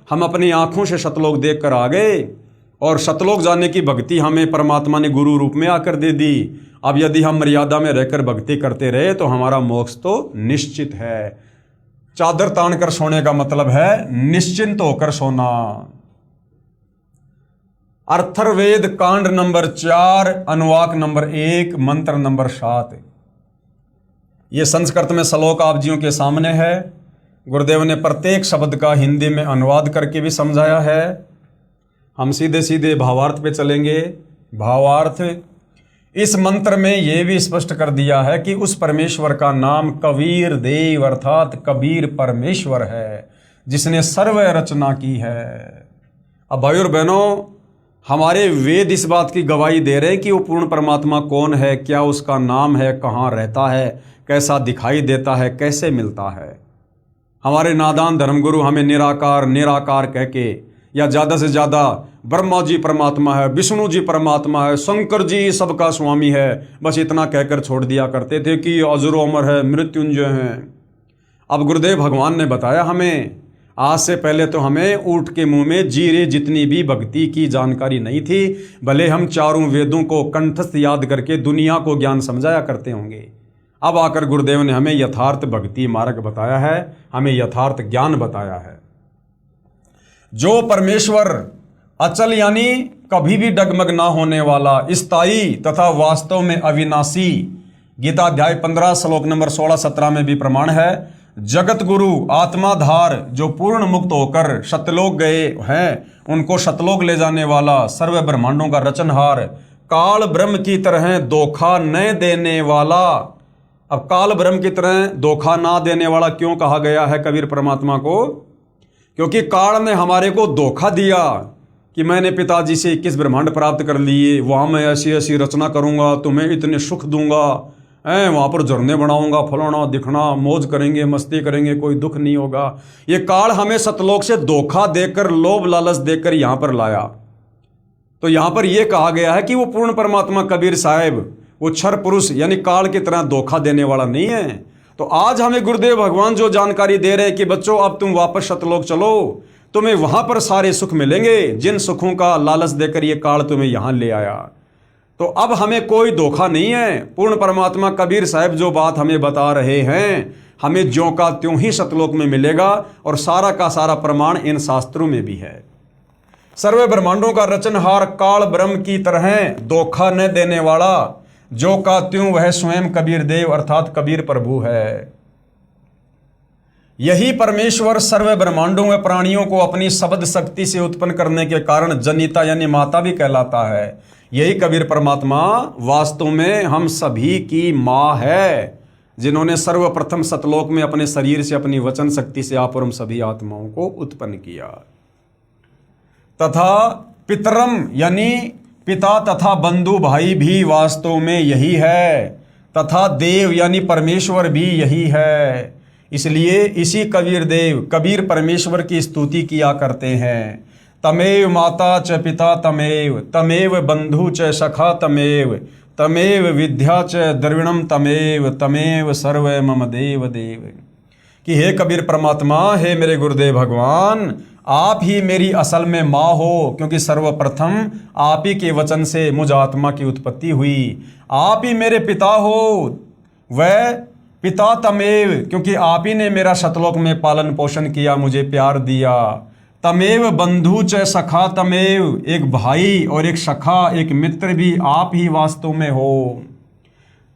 हम अपनी आंखों से सतलोक देख कर आ गए और सतलोक जाने की भक्ति हमें परमात्मा ने गुरु रूप में आकर दे दी। अब यदि हम मर्यादा में रहकर भक्ति करते रहे तो हमारा मोक्ष तो निश्चित है। चादर तान कर सोने का मतलब है निश्चिंत होकर सोना। अथर्ववेद कांड नंबर 4 अनुवाक नंबर 1 मंत्र नंबर 7। ये संस्कृत में श्लोक आप जियों के सामने है। गुरुदेव ने प्रत्येक शब्द का हिंदी में अनुवाद करके भी समझाया है। हम सीधे सीधे भावार्थ पे चलेंगे। भावार्थ, इस मंत्र में यह भी स्पष्ट कर दिया है कि उस परमेश्वर का नाम कबीर देव अर्थात कबीर परमेश्वर है, जिसने सर्व रचना की है। अब भाई और बहनों, हमारे वेद इस बात की गवाही दे रहे हैं कि वो पूर्ण परमात्मा कौन है, क्या उसका नाम है, कहाँ रहता है, कैसा दिखाई देता है, कैसे मिलता है। हमारे नादान धर्मगुरु हमें निराकार निराकार कह के या ज़्यादा से ज़्यादा ब्रह्मा जी परमात्मा है, विष्णु जी परमात्मा है, शंकर जी सबका स्वामी है, बस इतना कहकर छोड़ दिया करते थे कि अजरो अमर है, मृत्युंजय हैं। अब गुरुदेव भगवान ने बताया हमें, आज से पहले तो हमें ऊँट के मुंह में जीरे जितनी भी भक्ति की जानकारी नहीं थी, भले हम चारों वेदों को कंठस्थ याद करके दुनिया को ज्ञान समझाया करते होंगे। अब आकर गुरुदेव ने हमें यथार्थ भक्ति मार्ग बताया है, हमें यथार्थ ज्ञान बताया है। जो परमेश्वर अचल यानी कभी भी डगमग ना होने वाला, स्थायी तथा वास्तव में अविनाशी, गीता अध्याय 15 श्लोक नंबर 16-17 में भी प्रमाण है। जगत गुरु आत्माधार, जो पूर्ण मुक्त होकर सतलोक गए हैं, उनको सतलोक ले जाने वाला, सर्व ब्रह्मांडों का रचनहार, काल ब्रह्म की तरह धोखा न देने वाला। अब काल ब्रह्म की तरह धोखा ना देने वाला क्यों कहा गया है कबीर परमात्मा को? क्योंकि काल ने हमारे को धोखा दिया कि मैंने पिताजी से 21 ब्रह्मांड प्राप्त कर लिए, वहाँ मैं ऐसी ऐसी रचना करूँगा, तुम्हें इतने सुख दूंगा, वहाँ पर झरने बनाऊंगा, फलाना दिखना, मौज करेंगे, मस्ती करेंगे, कोई दुख नहीं होगा। ये काल हमें सतलोक से धोखा देकर, लोभ लालच देकर यहाँ पर लाया। तो यहाँ पर यह कहा गया है कि वो पूर्ण परमात्मा कबीर साहब वो क्षर पुरुष यानी काल की तरह धोखा देने वाला नहीं है। तो आज हमें गुरुदेव भगवान जो जानकारी दे रहे हैं कि बच्चों अब तुम वापस सतलोक चलो, तुम्हें वहां पर सारे सुख मिलेंगे जिन सुखों का लालच देकर ये काल तुम्हें यहां ले आया। तो अब हमें कोई धोखा नहीं है। पूर्ण परमात्मा कबीर साहब जो बात हमें बता रहे हैं, हमें ज्यों का त्यों ही सतलोक में मिलेगा और सारा का सारा प्रमाण इन शास्त्रों में भी है। सर्व ब्रह्मांडों का रचनहार काल ब्रह्म की तरह धोखा न देने वाला, जो का त्यों वह स्वयं कबीर देव अर्थात कबीर प्रभु है। यही परमेश्वर सर्व ब्रह्मांडों व प्राणियों को अपनी शब्द शक्ति से उत्पन्न करने के कारण जनिता यानी माता भी कहलाता है। यही कबीर परमात्मा वास्तव में हम सभी की माँ है, जिन्होंने सर्वप्रथम सतलोक में अपने शरीर से अपनी वचन शक्ति से आप और हम सभी आत्माओं को उत्पन्न किया। तथा पितरम यानी पिता तथा बंधु भाई भी वास्तव में यही है, तथा देव यानी परमेश्वर भी यही है। इसलिए इसी कबीर देव कबीर परमेश्वर की स्तुति किया करते हैं। तमेव माता च पिता तमेव, तमेव बंधु च सखा तमेव, तमेव विद्या च द्रविणम तमेव, तमेव सर्व मम देव देव। कि हे कबीर परमात्मा, हे मेरे गुरुदेव भगवान, आप ही मेरी असल में माँ हो, क्योंकि सर्वप्रथम आप ही के वचन से मुझ आत्मा की उत्पत्ति हुई। आप ही मेरे पिता हो, वह पिता तमेव, क्योंकि आप ही ने मेरा सतलोक में पालन पोषण किया, मुझे प्यार दिया। तमेव बंधु च सखा तमेव, एक भाई और एक सखा एक मित्र भी आप ही वास्तव में हो।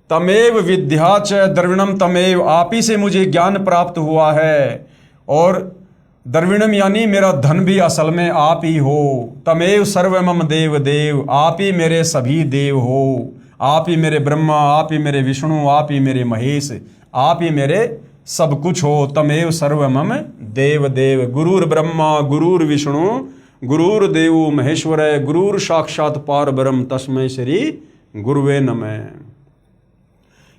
तमेव विद्या च द्रविणम तमेव, आप ही से मुझे ज्ञान प्राप्त हुआ है, और द्रविणम यानी मेरा धन भी असल में आप ही हो। तमेव सर्व मम देव देव, आप ही मेरे सभी देव हो। आप ही मेरे ब्रह्मा, आप ही मेरे विष्णु, आप ही मेरे महेश, आप ही मेरे सब कुछ हो। तमेव सर्व मम देव देव। गुरुर ब्रह्मा गुरुर विष्णु गुरुर देव महेश्वर, गुरुर साक्षात पार ब्रह्म, तस्मै श्री गुरुवे नमः।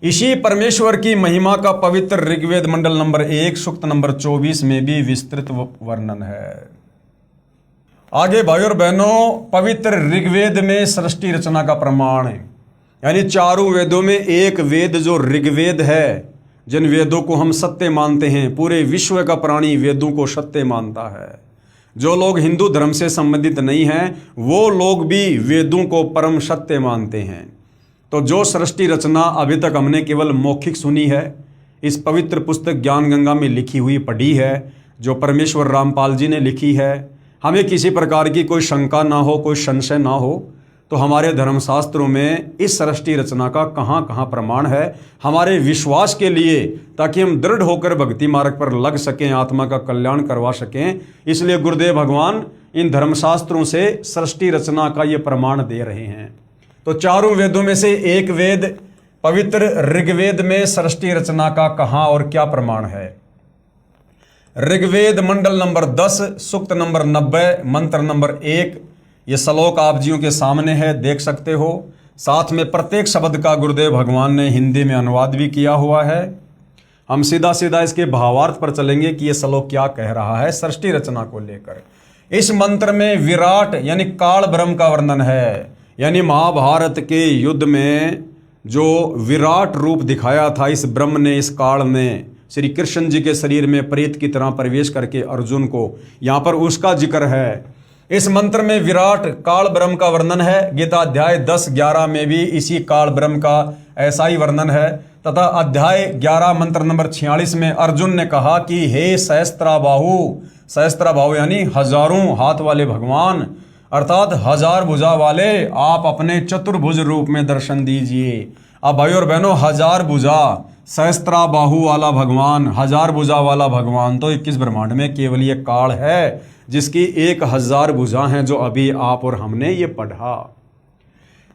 इसी परमेश्वर की महिमा का पवित्र ऋग्वेद मंडल नंबर 1 सूक्त नंबर 24 में भी विस्तृत वर्णन है। आगे भाइयों और बहनों, पवित्र ऋग्वेद में सृष्टि रचना का प्रमाण है। यानी चारों वेदों में एक वेद जो ऋग्वेद है, जिन वेदों को हम सत्य मानते हैं, पूरे विश्व का प्राणी वेदों को सत्य मानता है। जो लोग हिंदू धर्म से संबंधित नहीं हैं वो लोग भी वेदों को परम सत्य मानते हैं। तो जो सृष्टि रचना अभी तक हमने केवल मौखिक सुनी है, इस पवित्र पुस्तक ज्ञान गंगा में लिखी हुई पढ़ी है, जो परमेश्वर रामपाल जी ने लिखी है, हमें किसी प्रकार की कोई शंका ना हो, कोई संशय ना हो, तो हमारे धर्मशास्त्रों में इस सृष्टि रचना का कहाँ कहाँ प्रमाण है हमारे विश्वास के लिए, ताकि हम दृढ़ होकर भक्ति मार्ग पर लग सकें, आत्मा का कल्याण करवा सकें। इसलिए गुरुदेव भगवान इन धर्मशास्त्रों से सृष्टि रचना का ये प्रमाण दे रहे हैं। तो चारों वेदों में से एक वेद पवित्र ऋग्वेद में सृष्टि रचना का कहाँ और क्या प्रमाण है। ऋग्वेद मंडल नंबर 10 सूक्त नंबर 90 मंत्र नंबर 1। ये श्लोक आप जियों के सामने है, देख सकते हो। साथ में प्रत्येक शब्द का गुरुदेव भगवान ने हिंदी में अनुवाद भी किया हुआ है। हम सीधा सीधा इसके भावार्थ पर चलेंगे कि ये श्लोक क्या कह रहा है सृष्टि रचना को लेकर। इस मंत्र में विराट यानी काल ब्रह्म का वर्णन है, यानी महाभारत के युद्ध में जो विराट रूप दिखाया था इस ब्रह्म ने, इस काल ने श्री कृष्ण जी के शरीर में प्रेत की तरह प्रवेश करके अर्जुन को, यहाँ पर उसका जिक्र है। इस मंत्र में विराट काल ब्रह्म का वर्णन है। गीता अध्याय 10-11 में भी इसी काल ब्रह्म का ऐसा ही वर्णन है। तथा अध्याय 11 मंत्र नंबर 46 में अर्जुन ने कहा कि हे सहस्त्राबाहु, सहस्त्राबाहु यानी हजारों हाथ वाले भगवान, अर्थात हजार भुजा वाले, आप अपने चतुर्भुज रूप में दर्शन दीजिए। अब भाई और बहनों, हजार भुजा, सहस्त्राबाहु वाला भगवान, हजार भुजा वाला भगवान तो 21 ब्रह्मांड में केवल ये काल है जिसकी 1000 भुजा हैं, जो अभी आप और हमने ये पढ़ा।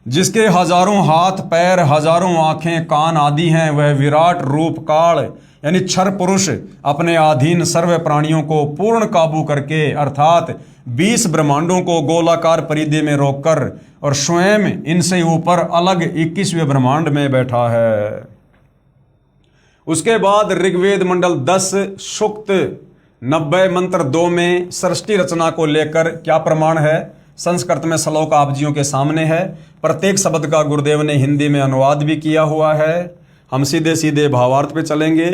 जिसके हजारों हाथ पैर, हजारों आंखें कान आदि हैं, वह विराट रूप काल यानी क्षर पुरुष अपने अधीन सर्व प्राणियों को पूर्ण काबू करके, अर्थात 20 ब्रह्मांडों को गोलाकार परिधि में रोककर और स्वयं इनसे ऊपर अलग 21वें ब्रह्मांड में बैठा है। उसके बाद ऋग्वेद मंडल 10 सूक्त 90 मंत्र 2 में सृष्टि रचना को लेकर क्या प्रमाण है। संस्कृत में श्लोक आप जियों के सामने है। प्रत्येक शब्द का गुरुदेव ने हिंदी में अनुवाद भी किया हुआ है। हम सीधे सीधे भावार्थ पे चलेंगे।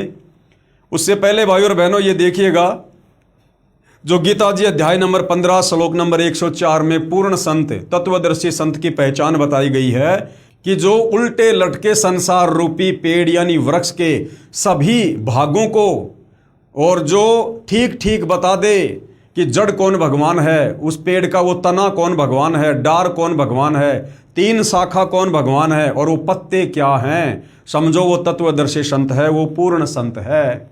उससे पहले भाई और बहनों ये देखिएगा, जो गीता जी अध्याय नंबर 15 श्लोक नंबर 104 में पूर्ण संत तत्वदर्शी संत की पहचान बताई गई है कि जो उल्टे लटके संसार रूपी पेड़ यानी वृक्ष के सभी भागों को और जो ठीक ठीक बता दे कि जड़ कौन भगवान है, उस पेड़ का वो तना कौन भगवान है, डार कौन भगवान है, 3 शाखा कौन भगवान है और वो पत्ते क्या हैं, समझो वो तत्वदर्शी संत है, वो पूर्ण संत है।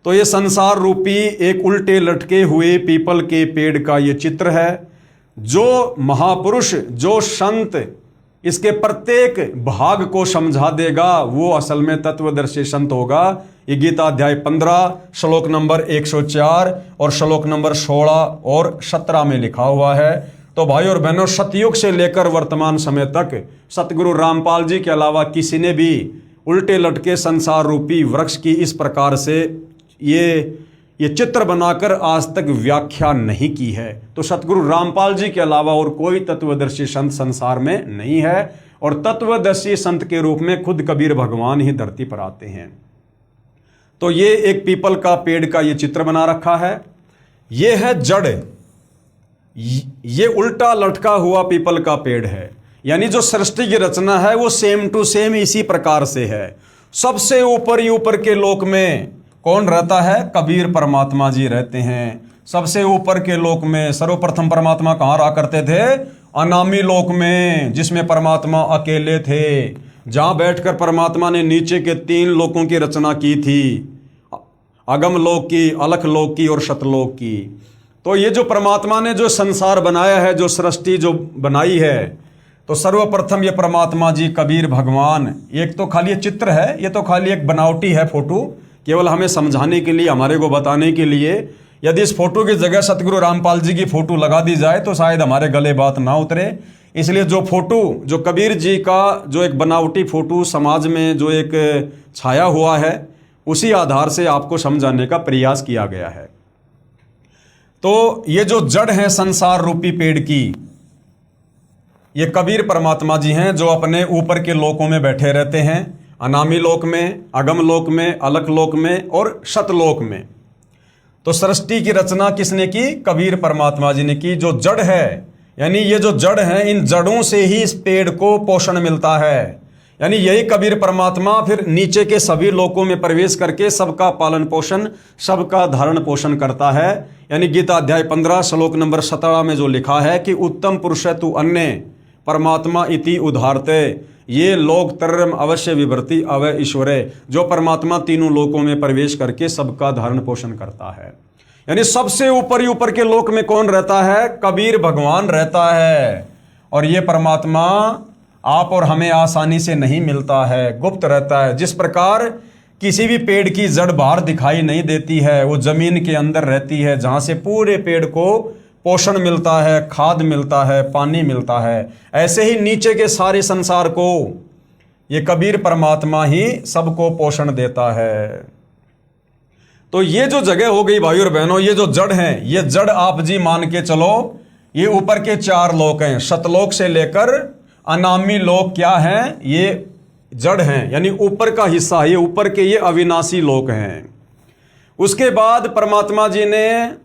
तो ये संसार रूपी एक उल्टे लटके हुए पीपल के पेड़ का ये चित्र है। जो महापुरुष, जो संत इसके प्रत्येक भाग को समझा देगा वो असल में तत्वदर्शी संत होगा। ये गीता अध्याय 15 श्लोक नंबर 104 और श्लोक नंबर 16 और 17 में लिखा हुआ है। तो भाई और बहनों, सतयुग से लेकर वर्तमान समय तक सतगुरु रामपाल जी के अलावा किसी ने भी उल्टे लटके संसार रूपी वृक्ष की इस प्रकार से ये चित्र बनाकर आज तक व्याख्या नहीं की है। तो सतगुरु रामपाल जी के अलावा और कोई तत्वदर्शी संत संसार में नहीं है और तत्वदर्शी संत के रूप में खुद कबीर भगवान ही धरती पर आते हैं। तो ये एक पीपल का पेड़ का ये चित्र बना रखा है। ये है जड़, ये उल्टा लटका हुआ पीपल का पेड़ है। यानी जो सृष्टि की रचना है वो सेम टू सेम इसी प्रकार से है। सबसे ऊपर ही ऊपर के लोक में कौन रहता है? कबीर परमात्मा जी रहते हैं। सबसे ऊपर के लोक में सर्वप्रथम परमात्मा कहाँ रहा करते थे? अनामी लोक में, जिसमें परमात्मा अकेले थे, जहां बैठकर परमात्मा ने नीचे के 3 लोकों की रचना की थी, अगम लोक की, अलख लोक की और शतलोक की। तो ये जो परमात्मा ने जो संसार बनाया है, जो सृष्टि जो बनाई है, तो सर्वप्रथम ये परमात्मा जी कबीर भगवान, एक तो खाली चित्र है, ये तो खाली एक बनावटी है फोटो, केवल हमें समझाने के लिए, हमारे को बताने के लिए। यदि इस फोटो की जगह सतगुरु रामपाल जी की फोटो लगा दी जाए तो शायद हमारे गले बात ना उतरे। इसलिए जो फोटो, जो कबीर जी का जो एक बनावटी फोटो समाज में जो एक छाया हुआ है, उसी आधार से आपको समझाने का प्रयास किया गया है। तो ये जो जड़ है संसार रूपी पेड़ की, ये कबीर परमात्मा जी हैं जो अपने ऊपर के लोकों में बैठे रहते हैं, अनामी लोक में, अगम लोक में, अलख लोक में और शतलोक में। तो सृष्टि की रचना किसने की? कबीर परमात्मा जी ने की। जो जड़ है, यानी ये जो जड़ है, इन जड़ों से ही इस पेड़ को पोषण मिलता है। यानी यही कबीर परमात्मा फिर नीचे के सभी लोकों में प्रवेश करके सबका पालन पोषण, सबका धारण पोषण करता है। यानी गीता अध्याय 15 श्लोक नंबर 17 में जो लिखा है कि उत्तम पुरुष तु अन्य परमात्मा इति उदाहरते ये लोक तरम अवश्य विभर्ति अवय ईश्वरे। जो परमात्मा तीनों लोकों में प्रवेश करके सबका धारण पोषण करता है। यानी सबसे ऊपर ही ऊपर के लोक में कौन रहता है? कबीर भगवान रहता है। और ये परमात्मा आप और हमें आसानी से नहीं मिलता है, गुप्त रहता है। जिस प्रकार किसी भी पेड़ की जड़ बाहर दिखाई नहीं देती है, वो जमीन के अंदर रहती है, जहां से पूरे पेड़ को पोषण मिलता है, खाद मिलता है, पानी मिलता है। ऐसे ही नीचे के सारे संसार को ये कबीर परमात्मा ही सबको पोषण देता है। तो ये जो जगह हो गई भाइयों और बहनों, ये जो जड़ है, ये जड़ आप जी मान के चलो, ये ऊपर के 4 लोक हैं। शतलोक से लेकर अनामी लोक क्या हैं? ये जड़ हैं, यानी ऊपर का हिस्सा, ये ऊपर के ये अविनाशी लोक हैं। उसके बाद परमात्मा जी ने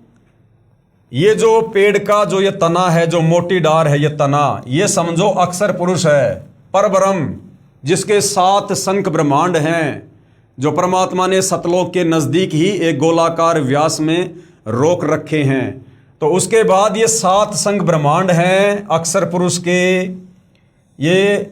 ये जो पेड़ का जो ये तना है, जो मोटी डार है, ये तना, ये समझो अक्षर पुरुष है, परब्रह्म, जिसके 7 शंख ब्रह्मांड हैं, जो परमात्मा ने सतलोक के नजदीक ही एक गोलाकार व्यास में रोक रखे हैं। तो उसके बाद ये 7 शंख ब्रह्मांड हैं अक्षर पुरुष के। ये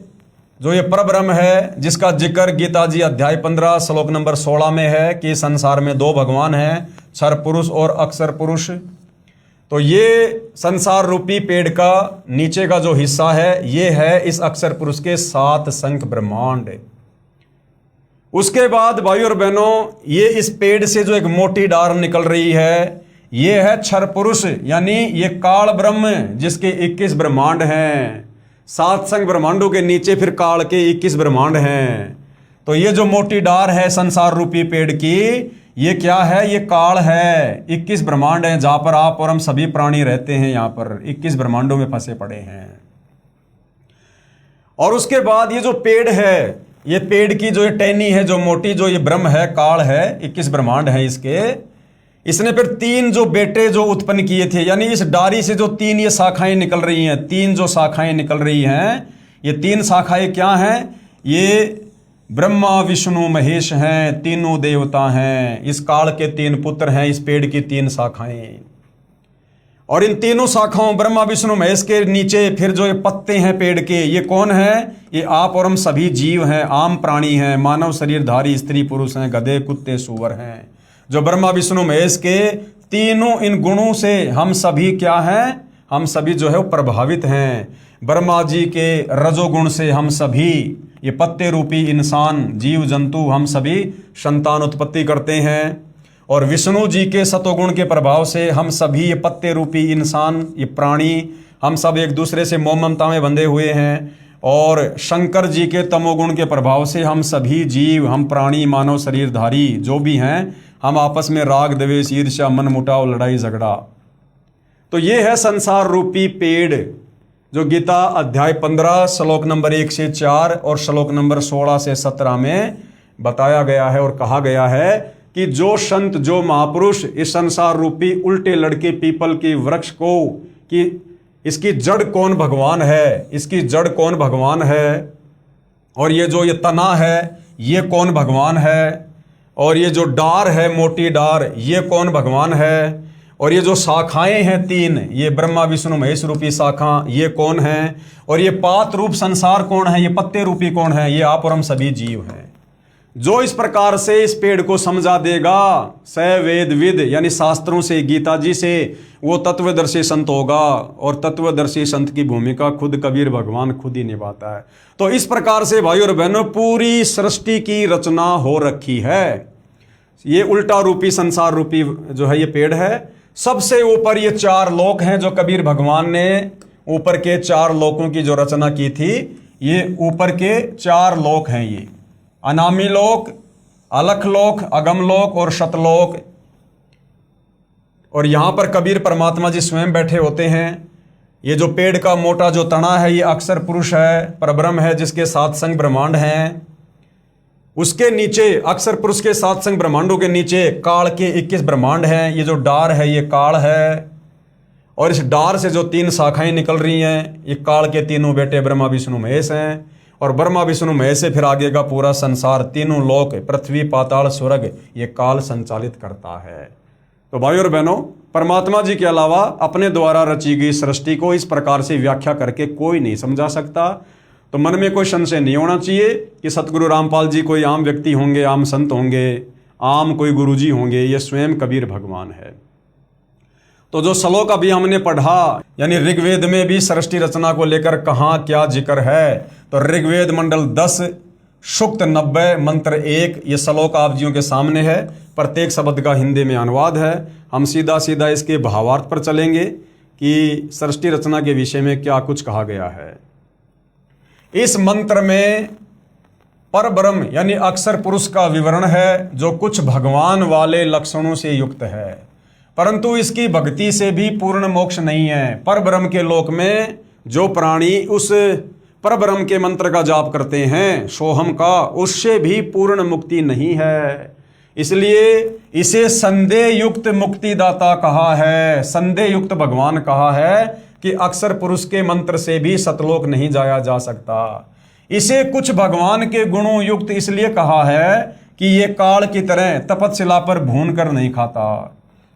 जो ये परब्रह्म है, जिसका जिक्र गीता जी अध्याय 15 श्लोक नंबर 16 में है कि संसार में 2 भगवान हैं, क्षर पुरुष और अक्षर पुरुष। तो ये संसार रूपी पेड़ का नीचे का जो हिस्सा है, ये है इस अक्षर पुरुष के 7 शंख ब्रह्मांड। उसके बाद भाइयों और बहनों, ये इस पेड़ से जो एक मोटी डार निकल रही है, ये है क्षर पुरुष, यानी ये काल ब्रह्म, जिसके 21 ब्रह्मांड हैं। 7 शंख ब्रह्मांडों के नीचे फिर काल के 21 ब्रह्मांड हैं। तो ये जो मोटी डार है संसार रूपी पेड़ की, ये क्या है? ये काल है। 21 ब्रह्मांड है जहां पर आप और हम सभी प्राणी रहते हैं। यहां पर 21 ब्रह्मांडों में फंसे पड़े हैं। और उसके बाद ये जो पेड़ है, ये पेड़ की जो ये टहनी है, जो मोटी, जो ये ब्रह्म है, काल है, 21 ब्रह्मांड है इसके। इसने फिर 3 जो बेटे जो उत्पन्न किए थे, यानी इस डारी से जो 3 ये शाखाएं निकल रही हैं, 3 जो शाखाएं निकल रही हैं, ये 3 शाखाएं क्या हैं? ये ब्रह्मा विष्णु महेश हैं, तीनों देवता हैं। इस काल के 3 पुत्र हैं, इस पेड़ की 3 शाखाएं। और इन तीनों शाखाओं ब्रह्मा विष्णु महेश के नीचे फिर जो ये पत्ते हैं पेड़ के, ये कौन है? ये आप और हम सभी जीव हैं, आम प्राणी हैं, मानव शरीरधारी स्त्री पुरुष हैं, गधे कुत्ते सूअर हैं। जो ब्रह्मा विष्णु महेश के तीनों इन गुणों से हम सभी क्या हैं? हम सभी जो है वो प्रभावित हैं। ब्रह्मा जी के रजोगुण से हम सभी, ये पत्ते रूपी इंसान, जीव जंतु, हम सभी संतान उत्पत्ति करते हैं। और विष्णु जी के सतोगुण के प्रभाव से हम सभी ये पत्ते रूपी इंसान, ये प्राणी, हम सब एक दूसरे से मोह ममता में बंधे हुए हैं। और शंकर जी के तमोगुण के प्रभाव से हम सभी जीव, हम प्राणी, मानव शरीरधारी जो भी हैं, हम आपस में राग द्वेष ईर्ष्या मन मुटाव लड़ाई झगड़ा। तो ये है संसार रूपी पेड़, जो गीता अध्याय 15 श्लोक नंबर 1 से 4 और श्लोक नंबर 16 से 17 में बताया गया है। और कहा गया है कि जो संत, जो महापुरुष इस संसार रूपी उल्टे लड़के पीपल की वृक्ष को, कि इसकी जड़ कौन भगवान है, इसकी जड़ कौन भगवान है, और ये जो ये तना है ये कौन भगवान है, और ये जो डार है मोटी डार ये कौन भगवान है, और ये जो शाखाएं हैं 3, ये ब्रह्मा विष्णु महेश रूपी शाखा ये कौन है, और ये पात रूप संसार कौन है, ये पत्ते रूपी कौन है, ये आप और हम सभी जीव हैं। जो इस प्रकार से इस पेड़ को समझा देगा, स वेद विद, यानी शास्त्रों से, गीता जी से, वो तत्वदर्शी संत होगा। और तत्वदर्शी संत की भूमिका खुद कबीर भगवान खुद ही निभाता है। तो इस प्रकार से भाइयों और बहनों पूरी सृष्टि की रचना हो रखी है। ये उल्टा रूपी संसार रूपी जो है ये पेड़ है। सबसे ऊपर ये 4 लोक हैं जो कबीर भगवान ने ऊपर के 4 लोकों की जो रचना की थी। ये ऊपर के 4 लोक हैं, ये अनामी लोक, अलख लोक, अगम लोक और शतलोक। और यहां पर कबीर परमात्मा जी स्वयं बैठे होते हैं। ये जो पेड़ का मोटा जो तना है ये अक्षर पुरुष है, परब्रह्म है, जिसके 7 संग ब्रह्मांड हैं। उसके नीचे अक्षर पुरुष के 7 संग ब्रह्मांडों के नीचे काल के 21 ब्रह्मांड हैं। ये जो डार है ये काल है, और इस डार से जो 3 शाखाएं निकल रही हैं ये काल के तीनों बेटे ब्रह्मा विष्णु महेश हैं। और ब्रह्मा विष्णु महेश से फिर आगे का पूरा संसार, तीनों लोक, पृथ्वी, पाताल, स्वर्ग, ये काल संचालित करता है। तो भाइयों और बहनों, परमात्मा जी के अलावा अपने द्वारा रची गई सृष्टि को इस प्रकार से व्याख्या करके कोई नहीं समझा सकता। तो मन में कोई संशय नहीं होना चाहिए कि सतगुरु रामपाल जी कोई आम व्यक्ति होंगे, आम संत होंगे, आम कोई गुरुजी होंगे। ये स्वयं कबीर भगवान है। तो जो श्लोक अभी हमने पढ़ा, यानी ऋग्वेद में भी सृष्टि रचना को लेकर कहाँ क्या जिक्र है, तो ऋग्वेद मंडल 10 सूक्त 90 मंत्र 1, ये श्लोक आप जियों के सामने है। प्रत्येक शब्द का हिंदी में अनुवाद है। हम सीधा सीधा इसके भावार्थ पर चलेंगे कि सृष्टि रचना के विषय में क्या कुछ कहा गया है। इस मंत्र में परब्रह्म यानी अक्षर पुरुष का विवरण है, जो कुछ भगवान वाले लक्षणों से युक्त है, परंतु इसकी भक्ति से भी पूर्ण मोक्ष नहीं है। परब्रह्म के लोक में जो प्राणी उस परब्रह्म के मंत्र का जाप करते हैं, सोहम का, उससे भी पूर्ण मुक्ति नहीं है। इसलिए इसे संदेह युक्त मुक्तिदाता कहा है, संदेह युक्त भगवान कहा है कि अक्षर पुरुष के मंत्र से भी सतलोक नहीं जाया जा सकता। इसे कुछ भगवान के गुणों युक्त इसलिए कहा है कि ये काल की तरह तपतशिला पर भून कर नहीं खाता,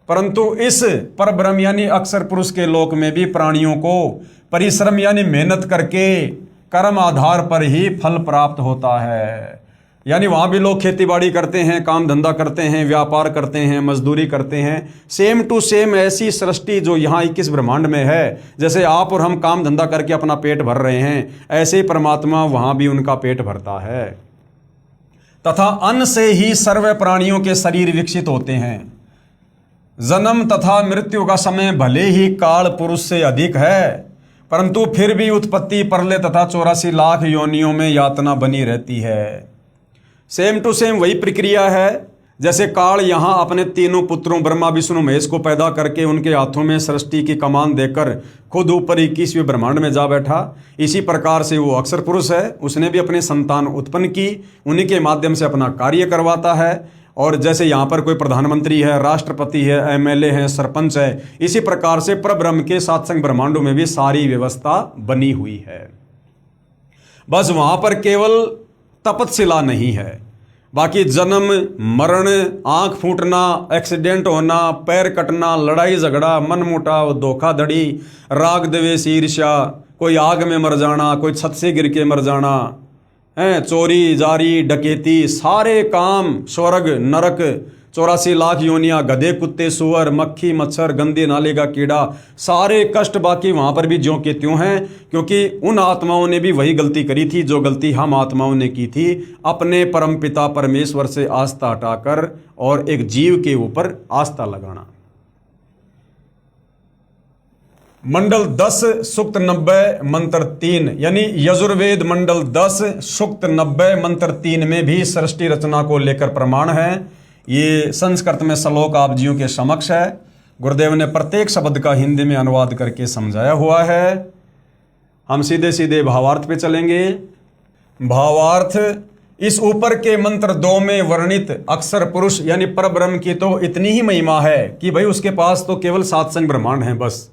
परंतु इस परब्रह्म यानी अक्षर पुरुष के लोक में भी प्राणियों को परिश्रम यानी मेहनत करके कर्म आधार पर ही फल प्राप्त होता है। यानी वहाँ भी लोग खेती बाड़ी करते हैं, काम धंधा करते हैं, व्यापार करते हैं, मजदूरी करते हैं। सेम टू सेम ऐसी सृष्टि जो यहाँ 21 ब्रह्मांड में है, जैसे आप और हम काम धंधा करके अपना पेट भर रहे हैं, ऐसे ही परमात्मा वहाँ भी उनका पेट भरता है। तथा अन्न से ही सर्व प्राणियों के शरीर विकसित होते हैं। जन्म तथा मृत्यु का समय भले ही काल पुरुष से अधिक है, परंतु फिर भी उत्पत्ति, प्रलय तथा 84 लाख योनियों में यातना बनी रहती है। सेम टू सेम वही प्रक्रिया है। जैसे काल यहाँ अपने तीनों पुत्रों ब्रह्मा विष्णु महेश को पैदा करके उनके हाथों में सृष्टि की कमान देकर खुद ऊपर 21वें ब्रह्मांड में जा बैठा, इसी प्रकार से वो अक्षर पुरुष है, उसने भी अपने संतान उत्पन्न की, उन्हीं के माध्यम से अपना कार्य करवाता है। और जैसे यहाँ पर कोई प्रधानमंत्री है, राष्ट्रपति है, एमएलए है, सरपंच है, इसी प्रकार से परब्रह्म के 7 संग ब्रह्मांडों में भी सारी व्यवस्था बनी हुई है। बस वहाँ पर केवल तपतशिला नहीं है, बाकी जन्म, मरण, आंख फूटना, एक्सीडेंट होना, पैर कटना, लड़ाई झगड़ा, मनमुटाव, धोखाधड़ी, राग द्वेष, ईर्ष्या, कोई आग में मर जाना, कोई छत से गिर के मर जाना है, चोरी जारी डकैती, सारे काम, स्वर्ग नरक, 84 लाख योनियां, गधे कुत्ते सुअर, मक्खी मच्छर, गंदे नाले का कीड़ा, सारे कष्ट बाकी वहां पर भी ज्यों के त्यों हैं, क्योंकि उन आत्माओं ने भी वही गलती करी थी जो गलती हम आत्माओं ने की थी, अपने परमपिता परमेश्वर से आस्था हटाकर और एक जीव के ऊपर आस्था लगाना। मंडल 10 सूक्त 90 मंत्र 3 यानी यजुर्वेद मंडल 10 सूक्त 90 मंत्र 3 में भी सृष्टि रचना को लेकर प्रमाण है। ये संस्कृत में श्लोक आप जियों के समक्ष है। गुरुदेव ने प्रत्येक शब्द का हिंदी में अनुवाद करके समझाया हुआ है। हम सीधे सीधे भावार्थ पे चलेंगे। भावार्थ, इस ऊपर के मंत्र 2 में वर्णित अक्षर पुरुष यानी परब्रह्म की तो इतनी ही महिमा है कि भाई उसके पास तो केवल 7 संग ब्रह्मांड हैं बस,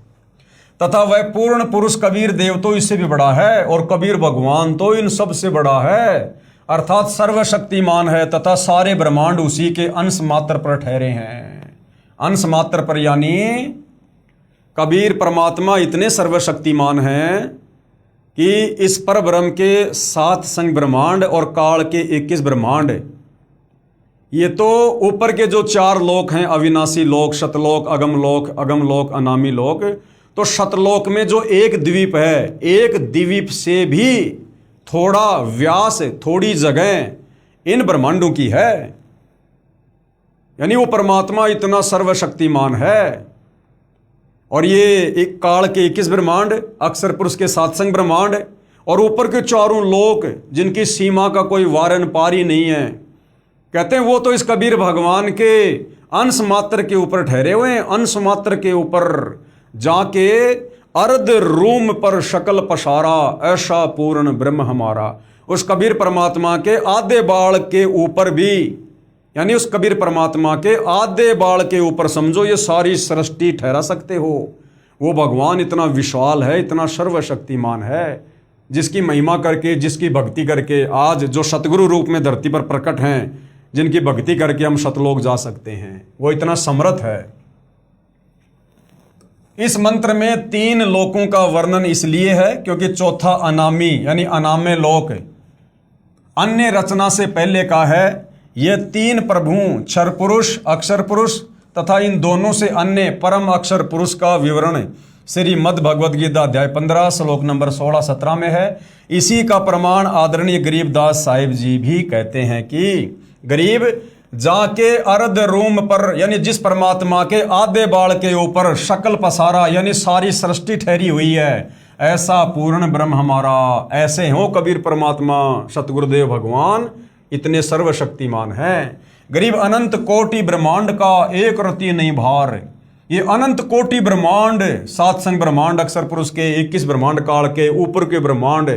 तथा वह पूर्ण पुरुष कबीर देव तो इससे भी बड़ा है और कबीर भगवान तो इन सब से बड़ा है, अर्थात सर्वशक्तिमान है तथा सारे ब्रह्मांड उसी के अंश मात्र पर ठहरे हैं। अंश मात्र पर यानी कबीर परमात्मा इतने सर्वशक्तिमान हैं कि इस पर ब्रह्म के 7 संग ब्रह्मांड और काल के 21 ब्रह्मांड, ये तो ऊपर के जो 4 लोक हैं, अविनाशी लोक, शतलोक, अगमलोक, अनामी लोक, तो शतलोक में जो एक द्वीप है, एक द्वीप से भी थोड़ा व्यास, थोड़ी जगह इन ब्रह्मांडों की है। यानी वो परमात्मा इतना सर्वशक्तिमान है। और ये एक काल के 21 ब्रह्मांड, अक्षर पुरुष के 7 संग ब्रह्मांड और ऊपर के 4 लोक जिनकी सीमा का कोई वारन पारी नहीं है, कहते हैं वो तो इस कबीर भगवान के अंश मात्र के ऊपर ठहरे हुए हैं। अंश मात्र के ऊपर जाके अर्ध रूम पर शकल पसारा, ऐसा पूर्ण ब्रह्म हमारा। उस कबीर परमात्मा के आधे बाल के ऊपर भी, यानी उस कबीर परमात्मा के आधे बाल के ऊपर समझो ये सारी सृष्टि ठहरा सकते हो। वो भगवान इतना विशाल है, इतना सर्वशक्तिमान है, जिसकी महिमा करके, जिसकी भक्ति करके आज जो सतगुरु रूप में धरती पर प्रकट हैं, जिनकी भक्ति करके हम सतलोक जा सकते हैं, वो इतना समर्थ है। इस मंत्र में 3 लोकों का वर्णन इसलिए है क्योंकि चौथा अनामी यानी अनामे लोक अन्य रचना से पहले का है। ये 3 प्रभु क्षर पुरुष, अक्षर पुरुष तथा इन दोनों से अन्य परम अक्षर पुरुष का विवरण श्रीमद् भगवद गीता अध्याय 15 श्लोक नंबर 16-17 में है। इसी का प्रमाण आदरणीय गरीबदास साहिब जी भी कहते हैं कि गरीब जाके अर्ध रूम पर, यानी जिस परमात्मा के आधे बाल के ऊपर शकल पसारा, यानी सारी सृष्टि ठहरी हुई है, ऐसा पूर्ण ब्रह्म हमारा। ऐसे हो कबीर परमात्मा सतगुरुदेव भगवान, इतने सर्वशक्तिमान हैं। गरीब अनंत कोटि ब्रह्मांड का एक रति नहीं भार। ये अनंत कोटि ब्रह्मांड, 7 संग ब्रह्मांड अक्षर पुरुष के, 21 ब्रह्मांड काल के ऊपर के ब्रह्मांड,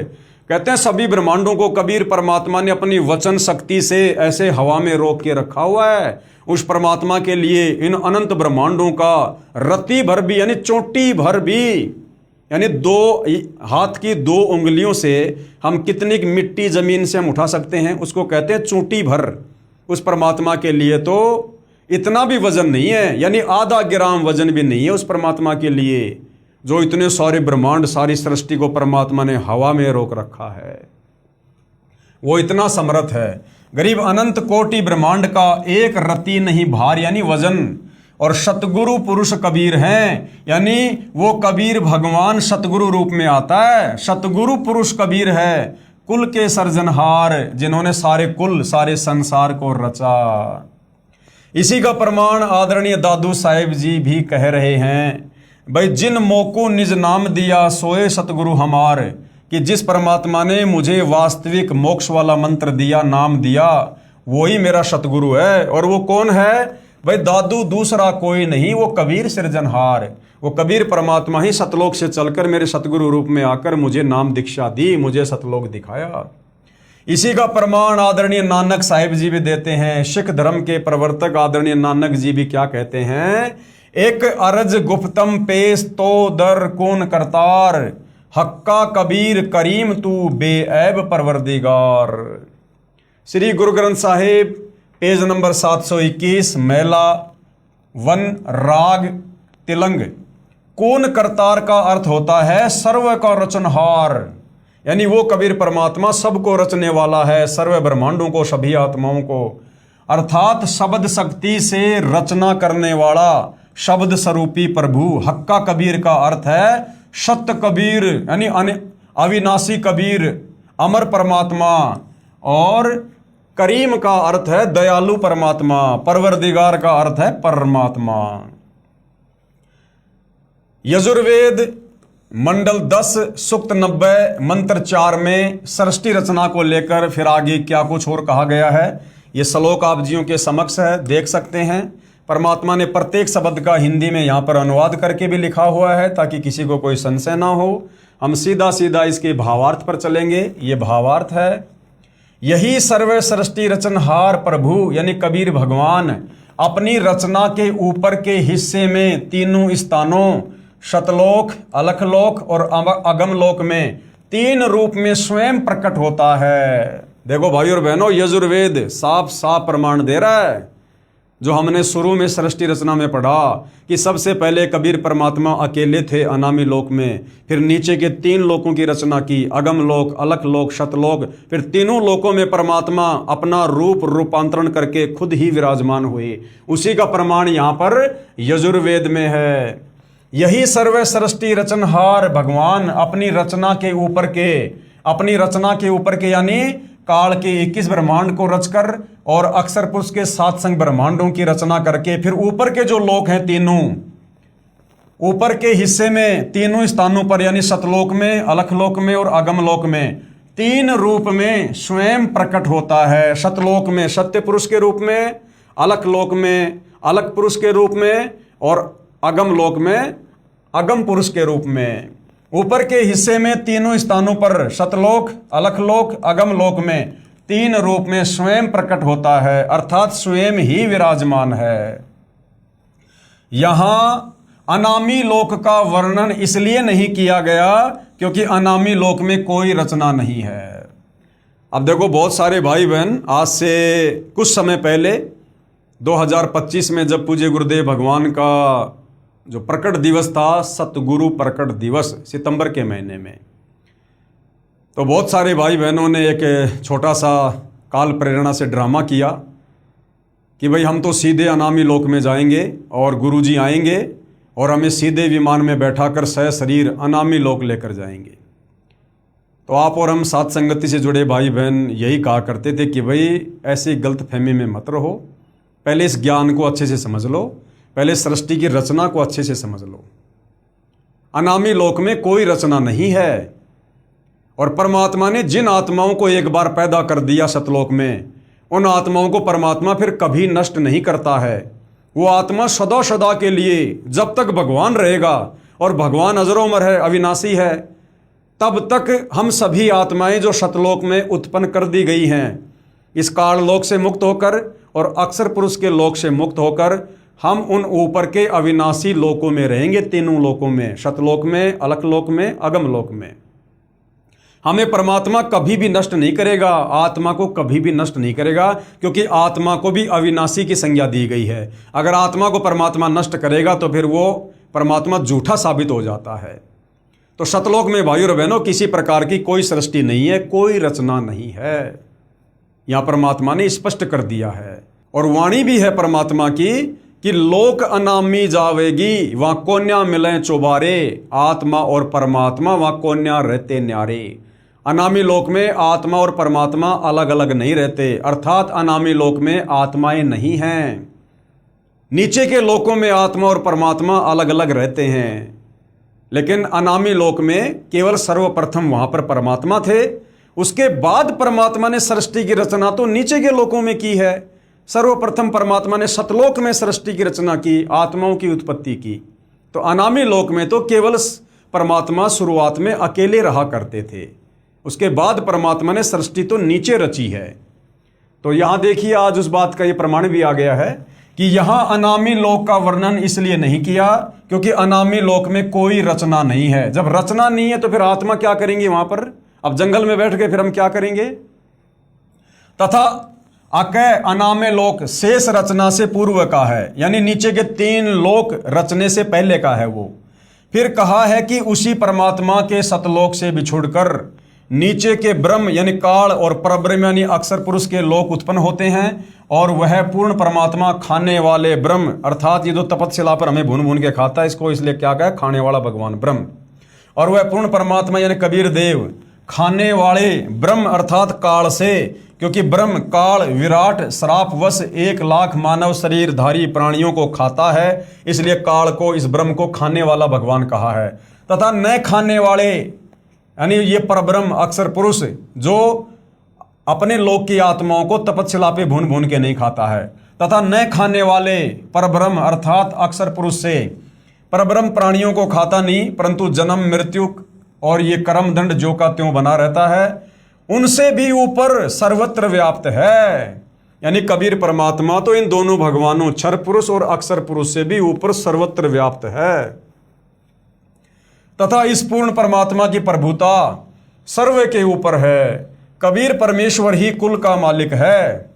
कहते हैं सभी ब्रह्मांडों को कबीर परमात्मा ने अपनी वचन शक्ति से ऐसे हवा में रोक के रखा हुआ है। उस परमात्मा के लिए इन अनंत ब्रह्मांडों का रत्ती भर भी, यानी चोटी भर भी, यानी 2 हाथ की 2 उंगलियों से हम कितनी मिट्टी जमीन से हम उठा सकते हैं, उसको कहते हैं चोटी भर। उस परमात्मा के लिए तो इतना भी वजन नहीं है, यानी आधा ग्राम वजन भी नहीं है उस परमात्मा के लिए, जो इतने सारे ब्रह्मांड, सारी सृष्टि को परमात्मा ने हवा में रोक रखा है। वो इतना समर्थ है। गरीब अनंत कोटि ब्रह्मांड का एक रत्ती नहीं भार, यानी वजन। और सतगुरु पुरुष कबीर हैं, यानी वो कबीर भगवान सतगुरु रूप में आता है। सतगुरु पुरुष कबीर है, कुल के सर्जनहार, जिन्होंने सारे कुल, सारे संसार को रचा। इसी का प्रमाण आदरणीय दादू साहिब जी भी कह रहे हैं, भाई जिन मोको निज नाम दिया सोए सतगुरु हमार, कि जिस परमात्मा ने मुझे वास्तविक मोक्ष वाला मंत्र दिया, नाम दिया, वही मेरा सतगुरु है। और वो कौन है भाई? दादू दूसरा कोई नहीं, वो कबीर सृजनहार, वो कबीर परमात्मा ही सतलोक से चलकर मेरे सतगुरु रूप में आकर मुझे नाम दीक्षा दी, मुझे सतलोक दिखाया। इसी का प्रमाण आदरणीय नानक साहिब जी भी देते हैं। सिख धर्म के प्रवर्तक आदरणीय नानक जी भी क्या कहते हैं? एक अरज गुप्तम पेश तो दर कौन करतार, हक्का कबीर करीम तू बेऐब परवरदिगार। श्री गुरु ग्रंथ साहिब पेज नंबर 721, मेला 1, राग तिलंग। कौन करतार का अर्थ होता है सर्व का रचनहार, यानी वो कबीर परमात्मा सबको रचने वाला है, सर्व ब्रह्मांडों को, सभी आत्माओं को, अर्थात शब्द शक्ति से रचना करने वाला शब्द स्वरूपी प्रभु। हक्का कबीर का अर्थ है सत्य कबीर, यानी अविनाशी कबीर, अमर परमात्मा। और करीम का अर्थ है दयालु परमात्मा। परवरदिगार का अर्थ है परमात्मा। यजुर्वेद मंडल 10 सूक्त 90 मंत्र 4 में सृष्टि रचना को लेकर फिर आगे क्या कुछ और कहा गया है, ये श्लोक आप जियों के समक्ष है, देख सकते हैं। परमात्मा ने प्रत्येक शब्द का हिंदी में यहाँ पर अनुवाद करके भी लिखा हुआ है, ताकि किसी को कोई संशय ना हो। हम सीधा सीधा इसके भावार्थ पर चलेंगे। ये भावार्थ है, यही सर्व सृष्टि रचनहार प्रभु यानी कबीर भगवान अपनी रचना के ऊपर के हिस्से में तीनों स्थानों शतलोक, अलखलोक और अगमलोक में 3 रूप में स्वयं प्रकट होता है। देखो भाई और बहनों, यजुर्वेद साफ साफ प्रमाण दे रहा है, जो हमने शुरू में सृष्टि रचना में पढ़ा कि सबसे पहले कबीर परमात्मा अकेले थे अनामी लोक में, फिर नीचे के 3 लोकों की रचना की, अगम लोक, अलख लोक, शतलोक, फिर तीनों लोकों में परमात्मा अपना रूपांतरण करके खुद ही विराजमान हुए। उसी का प्रमाण यहाँ पर यजुर्वेद में है। यही सर्व सृष्टि रचनहार भगवान अपनी रचना के ऊपर के यानी काल के 21 ब्रह्मांड को रचकर और अक्षर पुरुष के 7 संग ब्रह्मांडों की रचना करके फिर ऊपर के जो लोक हैं तीनों, ऊपर के हिस्से में तीनों स्थानों पर यानी सतलोक में, अलखलोक में और अगमलोक में 3 रूप में स्वयं प्रकट होता है। सतलोक में सत्य पुरुष के रूप में, अलखलोक में अलख पुरुष के रूप में और अगमलोक में अगम पुरुष के रूप में। ऊपर के हिस्से में तीनों स्थानों पर सतलोक, अलखलोक, अगम लोक में तीन रूप में स्वयं प्रकट होता है, अर्थात स्वयं ही विराजमान है। यहां अनामी लोक का वर्णन इसलिए नहीं किया गया क्योंकि अनामी लोक में कोई रचना नहीं है। अब देखो, बहुत सारे भाई बहन आज से कुछ समय पहले 2025 में जब पूज्य गुरुदेव भगवान का जो प्रकट दिवस था, सतगुरु प्रकट दिवस, सितंबर के महीने में, तो बहुत सारे भाई बहनों ने एक छोटा सा काल प्रेरणा से ड्रामा किया कि भाई हम तो सीधे अनामी लोक में जाएंगे और गुरुजी आएंगे और हमें सीधे विमान में बैठाकर सशरीर अनामी लोक लेकर जाएंगे। तो आप और हम साथ संगति से जुड़े भाई बहन यही कहा करते थे कि भाई ऐसी गलतफहमी में मत रहो, पहले इस ज्ञान को अच्छे से समझ लो, पहले सृष्टि की रचना को अच्छे से समझ लो। अनामी लोक में कोई रचना नहीं है और परमात्मा ने जिन आत्माओं को एक बार पैदा कर दिया सतलोक में, उन आत्माओं को परमात्मा फिर कभी नष्ट नहीं करता है। वो आत्मा सदा सदा के लिए, जब तक भगवान रहेगा, और भगवान अजर-ओ-अमर है, अविनाशी है, तब तक हम सभी आत्माएं जो सतलोक में उत्पन्न कर दी गई हैं, इस काल लोक से मुक्त होकर और अक्षर पुरुष के लोक से मुक्त होकर हम उन ऊपर के अविनाशी लोकों में रहेंगे, तीनों लोकों में, सतलोक में, अलखलोक में, अगम लोक में। हमें परमात्मा कभी भी नष्ट नहीं करेगा, आत्मा को कभी भी नष्ट नहीं करेगा, क्योंकि आत्मा को भी अविनाशी की संज्ञा दी गई है। अगर आत्मा को परमात्मा नष्ट करेगा तो फिर वो परमात्मा झूठा साबित हो जाता है। तो सतलोक में भाइयों और बहनों किसी प्रकार की कोई सृष्टि नहीं है, कोई रचना नहीं है, यहां परमात्मा ने स्पष्ट कर दिया है। और वाणी भी है परमात्मा की कि लोक अनामी जावेगी, वहां कोन्या मिले चौबारे, आत्मा और परमात्मा वहां कोन्या रहते न्यारे। अनामी लोक में आत्मा और परमात्मा अलग अलग नहीं रहते, अर्थात अनामी लोक में आत्माएं नहीं हैं। नीचे के लोकों में आत्मा और परमात्मा अलग अलग रहते हैं, लेकिन अनामी लोक में केवल सर्वप्रथम वहां पर परमात्मा थे, उसके बाद परमात्मा ने सृष्टि की रचना तो नीचे के लोकों में की है। सर्वप्रथम परमात्मा ने सतलोक में सृष्टि की रचना की, आत्माओं की उत्पत्ति की। तो अनामी लोक में तो केवल परमात्मा शुरुआत में अकेले रहा करते थे, उसके बाद परमात्मा ने सृष्टि तो नीचे रची है। तो यहां देखिए, आज उस बात का यह प्रमाण भी आ गया है कि यहां अनामी लोक का वर्णन इसलिए नहीं किया क्योंकि अनामी लोक में कोई रचना नहीं है। जब रचना नहीं है तो फिर आत्मा क्या करेंगे वहां पर? अब जंगल में बैठ के फिर हम क्या करेंगे? तथा अकय अनामे लोक शेष रचना से पूर्व का है, यानी नीचे के तीन लोक रचने से पहले का है वो। फिर कहा है कि उसी परमात्मा के सतलोक से बिछुड़कर नीचे के ब्रह्म यानी काल और परब्रह्म यानी अक्षर पुरुष के लोक उत्पन्न होते हैं, और वह पूर्ण परमात्मा खाने वाले ब्रह्म, अर्थात ये जो तपस्या पर हमें भून भून के खाता है, इसको इसलिए क्या कहा? खाने वाला भगवान ब्रह्म। और वह पूर्ण परमात्मा यानी कबीर देव खाने वाले ब्रह्म अर्थात काल से, क्योंकि ब्रह्म काल विराट श्रापवश 1,00,000 मानव शरीरधारी प्राणियों को खाता है, इसलिए काल को, इस ब्रह्म को खाने वाला भगवान कहा है। तथा न खाने वाले यानी ये परब्रह्म अक्षर पुरुष जो अपने लोक की आत्माओं को तपस्या पे भून भून के नहीं खाता है, तथा न खाने वाले परब्रह्म अर्थात अक्षर पुरुष से परब्रह्म प्राणियों को खाता नहीं, परंतु जन्म मृत्यु और ये कर्म दंड जो का त्यों बना रहता है, उनसे भी ऊपर सर्वत्र व्याप्त है। यानी कबीर परमात्मा तो इन दोनों भगवानों क्षर पुरुष और अक्षर पुरुष से भी ऊपर सर्वत्र व्याप्त है। तथा इस पूर्ण परमात्मा की प्रभुता सर्व के ऊपर है। कबीर परमेश्वर ही कुल का मालिक है,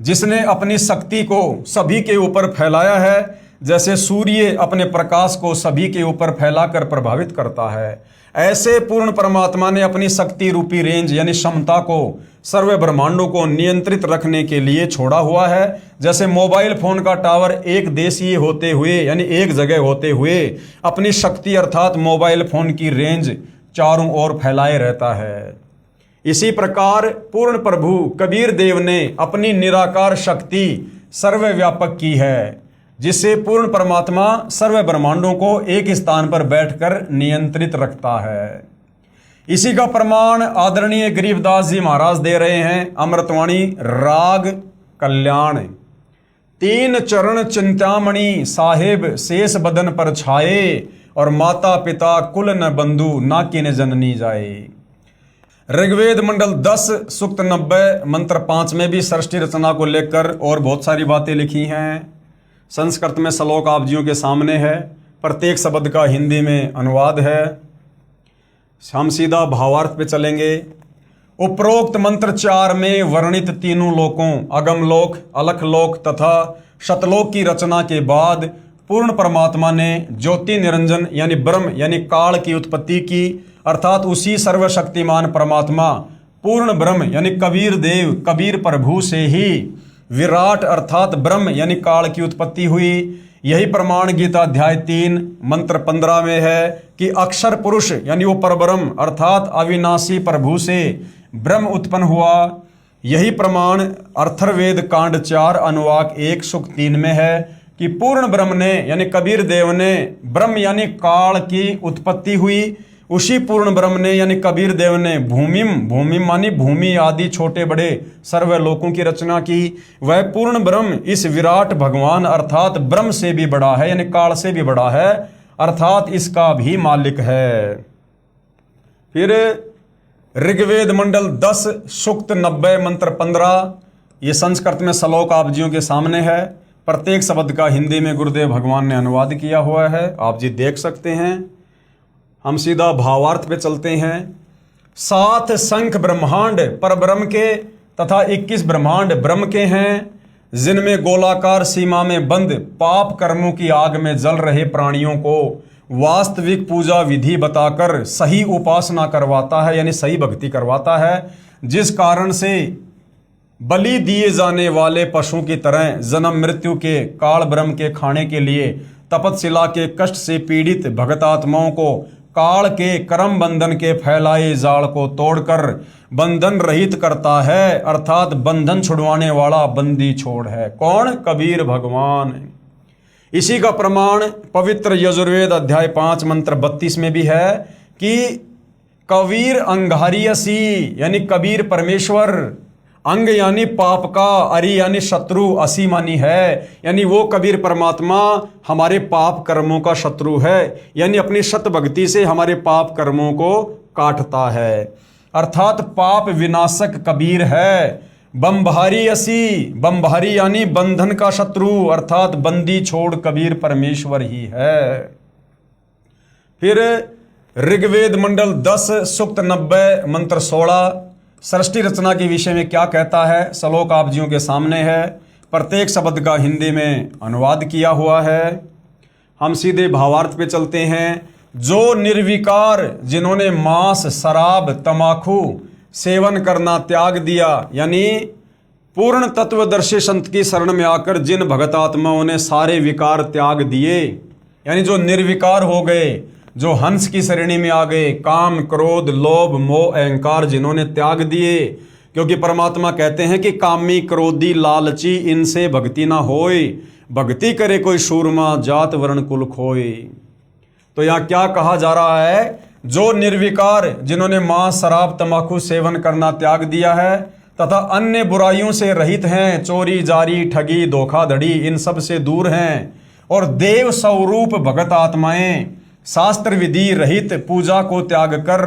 जिसने अपनी शक्ति को सभी के ऊपर फैलाया है, जैसे सूर्य अपने प्रकाश को सभी के ऊपर फैलाकर प्रभावित करता है, ऐसे पूर्ण परमात्मा ने अपनी शक्ति रूपी रेंज यानी क्षमता को सर्व ब्रह्मांडों को नियंत्रित रखने के लिए छोड़ा हुआ है। जैसे मोबाइल फोन का टावर एक देशीय होते हुए यानी एक जगह होते हुए अपनी शक्ति अर्थात मोबाइल फोन की रेंज चारों ओर फैलाए रहता है, इसी प्रकार पूर्ण प्रभु कबीर देव ने अपनी निराकार शक्ति सर्वव्यापक की है, जिससे पूर्ण परमात्मा सर्व ब्रह्मांडों को एक स्थान पर बैठकर नियंत्रित रखता है। इसी का प्रमाण आदरणीय गरीबदास जी महाराज दे रहे हैं, अमृतवाणी राग कल्याण। तीन चरण चिंतामणि साहेब शेष बदन पर छाए, और माता पिता कुल न बंधु ना किन जननी जाए। ऋग्वेद मंडल 10 सूक्त 90 मंत्र 5 में भी सृष्टि रचना को लेकर और बहुत सारी बातें लिखी हैं। संस्कृत में श्लोक आप जियों के सामने है, प्रत्येक शब्द का हिंदी में अनुवाद है। हम सीधा भावार्थ पे चलेंगे। उपरोक्त मंत्र 4 में वर्णित तीनों लोकों अगमलोक, अलखलोक तथा शतलोक की रचना के बाद पूर्ण परमात्मा ने ज्योति निरंजन यानी ब्रह्म यानी काल की उत्पत्ति की, अर्थात उसी सर्वशक्तिमान परमात्मा पूर्ण ब्रह्म यानी कबीर देव कबीर प्रभु से ही विराट अर्थात ब्रह्म यानी काल की उत्पत्ति हुई। यही प्रमाण गीता अध्याय 3 मंत्र 15 में है कि अक्षर पुरुष यानी वो परब्रह्म अर्थात अविनाशी प्रभु से ब्रह्म उत्पन्न हुआ। यही प्रमाण अथर्ववेद कांड 4 अनुवाक 1 सूक्त 3 में है कि पूर्ण ब्रह्म ने यानी कबीर देव ने ब्रह्म यानी काल की उत्पत्ति हुई। उसी पूर्ण ब्रह्म ने यानी कबीर देव ने भूमिम मानी भूमि आदि छोटे बड़े सर्वलोकों की रचना की। वह पूर्ण ब्रह्म इस विराट भगवान अर्थात ब्रह्म से भी बड़ा है यानी काल से भी बड़ा है, अर्थात इसका भी मालिक है। फिर ऋग्वेद मंडल 10 सूक्त 90 मंत्र 15, ये संस्कृत में श्लोक आप जियों के सामने है। प्रत्येक शब्द का हिंदी में गुरुदेव भगवान ने अनुवाद किया हुआ है, आप जी देख सकते हैं। हम सीधा भावार्थ पे चलते हैं। 7 शंख ब्रह्मांड पर ब्रह्म के तथा 21 ब्रह्मांड ब्रह्म के हैं, जिनमें गोलाकार सीमा में बंद पाप कर्मों की आग में जल रहे प्राणियों को वास्तविक पूजा विधि बताकर सही उपासना करवाता है यानी सही भक्ति करवाता है, जिस कारण से बलि दिए जाने वाले पशु की तरह जन्म मृत्यु के काल ब्रह्म के खाने के लिए तपतशिला के कष्ट से पीड़ित भगत आत्माओं को काल के कर्म बंधन के फैलाए जाल को तोड़कर बंधन रहित करता है, अर्थात बंधन छुड़वाने वाला बंदी छोड़ है। कौन? कबीर भगवान। इसी का प्रमाण पवित्र यजुर्वेद अध्याय 5 मंत्र 32 में भी है कि कबीर अंगारियसी यानी कबीर परमेश्वर, अंग यानी पाप का, अरि यानी शत्रु, असी मानी है यानी वो कबीर परमात्मा हमारे पाप कर्मों का शत्रु है, यानी अपनी सत भक्ति से हमारे पाप कर्मों को काटता है, अर्थात पाप विनाशक कबीर है। बम्भारी असी, बम्भारी यानी बंधन का शत्रु, अर्थात बंदी छोड़ कबीर परमेश्वर ही है। फिर ऋग्वेद मंडल 10 सूक्त 90 मंत्र 16 सृष्टि रचना के विषय में क्या कहता है, श्लोक आप जियों के सामने है। प्रत्येक शब्द का हिंदी में अनुवाद किया हुआ है। हम सीधे भावार्थ पे चलते हैं। जो निर्विकार जिन्होंने मांस, शराब, तमाकू सेवन करना त्याग दिया, यानी पूर्ण तत्वदर्शी संत की शरण में आकर जिन भगत आत्माओं ने सारे विकार त्याग दिए, यानी जो निर्विकार हो गए, जो हंस की श्रेणी में आ गए, काम, क्रोध, लोभ, मोह, अहंकार जिन्होंने त्याग दिए, क्योंकि परमात्मा कहते हैं कि कामी, क्रोधी, लालची इनसे भक्ति ना होए, भक्ति करे कोई सूरमा, जात वर्ण कुल खोए। तो यहाँ क्या कहा जा रहा है? जो निर्विकार जिन्होंने मांस, शराब, तंबाकू सेवन करना त्याग दिया है तथा अन्य बुराइयों से रहित हैं, चोरी, जारी, ठगी, धोखाधड़ी इन सब से दूर हैं, और देव स्वरूप भगत आत्माएं शास्त्र विधि रहित पूजा को त्याग कर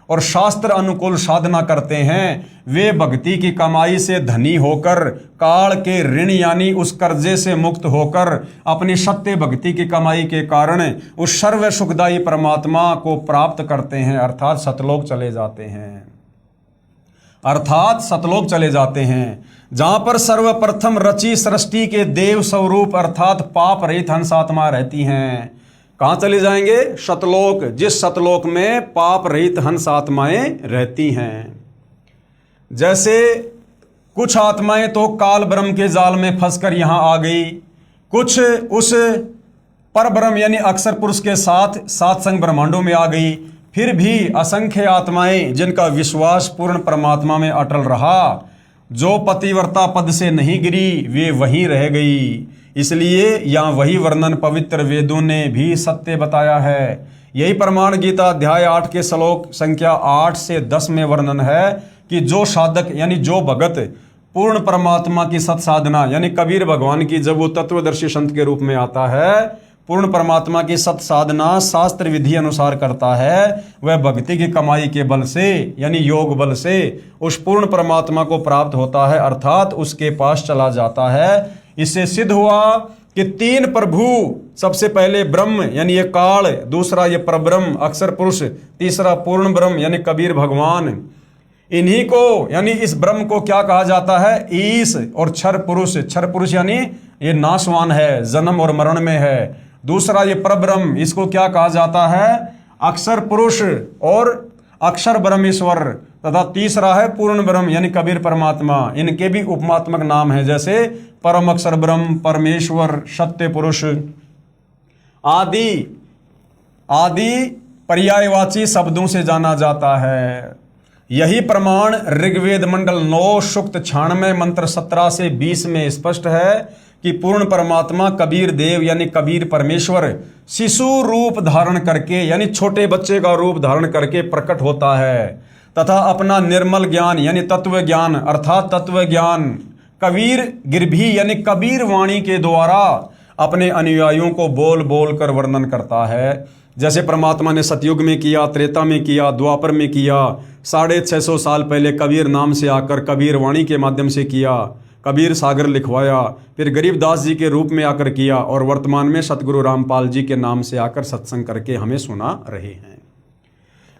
और शास्त्र अनुकूल साधना करते हैं, वे भक्ति की कमाई से धनी होकर काल के ऋण यानी उस कर्जे से मुक्त होकर अपनी सत्य भक्ति की कमाई के कारण उस सर्व सुखदायी परमात्मा को प्राप्त करते हैं, अर्थात सतलोक चले जाते हैं, अर्थात सतलोक चले जाते हैं, जहां पर सर्वप्रथम रची सृष्टि के देव स्वरूप अर्थात पाप रहित हंस आत्मा रहती हैं। कहाँ चले जाएंगे? सतलोक, जिस सतलोक में पाप रहित हंस आत्माएं रहती हैं। जैसे कुछ आत्माएं तो काल ब्रह्म के जाल में फंसकर यहां आ गई, कुछ उस पर ब्रह्म यानी अक्षर पुरुष के साथ सात संग ब्रह्मांडों में आ गई, फिर भी असंख्य आत्माएं जिनका विश्वास पूर्ण परमात्मा में अटल रहा, जो पतिव्रता पद से नहीं गिरी, वे वहीं रह गई। इसलिए यहाँ वही वर्णन पवित्र वेदों ने भी सत्य बताया है। यही प्रमाण गीता अध्याय 8 के श्लोक संख्या 8 से 10 में वर्णन है कि जो साधक यानी जो भगत पूर्ण परमात्मा की सत साधना, यानी कबीर भगवान की जब वो तत्वदर्शी संत के रूप में आता है, पूर्ण परमात्मा की सत साधना शास्त्र विधि अनुसार करता है, वह भक्ति की कमाई के बल से यानी योग बल से उस पूर्ण परमात्मा को प्राप्त होता है, अर्थात उसके पास चला जाता है। इससे सिद्ध हुआ कि तीन प्रभु, सबसे पहले ब्रह्म यानी ये काल, दूसरा ये परब्रह्म अक्षर पुरुष, तीसरा पूर्ण ब्रह्म यानी कबीर भगवान, इन्हीं को यानी इस ब्रह्म को क्या कहा जाता है? ईश। और क्षर पुरुष यानी ये नाशवान है, जन्म और मरण में है। दूसरा ये परब्रह्म, इसको क्या कहा जाता है? अक्षर पुरुष और अक्षर ब्रह्मेश्वर। तथा तीसरा है पूर्ण ब्रह्म यानी कबीर परमात्मा। इनके भी उपमात्मक नाम है, जैसे परम अक्षर ब्रह्म, परमेश्वर, सत्य पुरुष आदि पर्यायवाची शब्दों से जाना जाता है। यही प्रमाण ऋग्वेद मंडल 9 सूक्त 96 मंत्र 17 से 20 में स्पष्ट है कि पूर्ण परमात्मा कबीर देव यानी कबीर परमेश्वर शिशु रूप धारण करके यानी छोटे बच्चे का रूप धारण करके प्रकट होता है तथा अपना निर्मल ज्ञान यानी तत्व ज्ञान अर्थात तत्व ज्ञान कबीर गिरभी यानी कबीर वाणी के द्वारा अपने अनुयायियों को बोल बोल कर वर्णन करता है। जैसे परमात्मा ने सतयुग में किया, त्रेता में किया, द्वापर में किया, 650 साल पहले कबीर नाम से आकर कबीर वाणी के माध्यम से किया, कबीर सागर लिखवाया, फिर गरीबदास जी के रूप में आकर किया और वर्तमान में सतगुरु रामपाल जी के नाम से आकर सत्संग करके हमें सुना रहे हैं।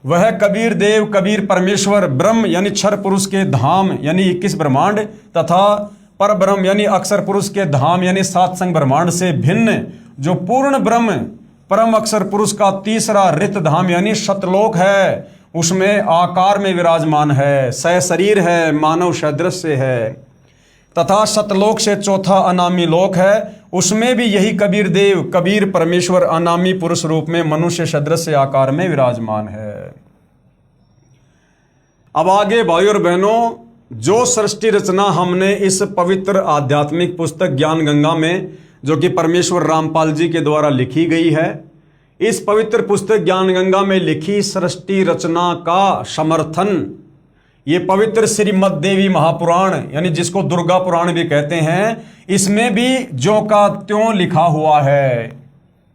वह कबीर देव कबीर परमेश्वर ब्रह्म यानी क्षर पुरुष के धाम यानी 21 ब्रह्मांड तथा पर ब्रह्म यानी अक्षर पुरुष के धाम यानी 7 संग ब्रह्मांड से भिन्न जो पूर्ण ब्रह्म परम अक्षर पुरुष का तीसरा रित धाम यानी सतलोक है, उसमें आकार में विराजमान है, सहशरीर है, मानव सदृश्य है तथा सतलोक से चौथा अनामी लोक है, उसमें भी यही कबीर देव कबीर परमेश्वर अनामी पुरुष रूप में मनुष्य सदृश्य आकार में विराजमान है। अब आगे भाइयों और बहनों, जो सृष्टि रचना हमने इस पवित्र आध्यात्मिक पुस्तक ज्ञान गंगा में जो कि परमेश्वर रामपाल जी के द्वारा लिखी गई है, इस पवित्र पुस्तक ज्ञान गंगा में लिखी सृष्टि रचना का समर्थन ये पवित्र श्रीमद् देवी महापुराण यानी जिसको दुर्गा पुराण भी कहते हैं, इसमें भी ज्यों का त्यों लिखा हुआ है।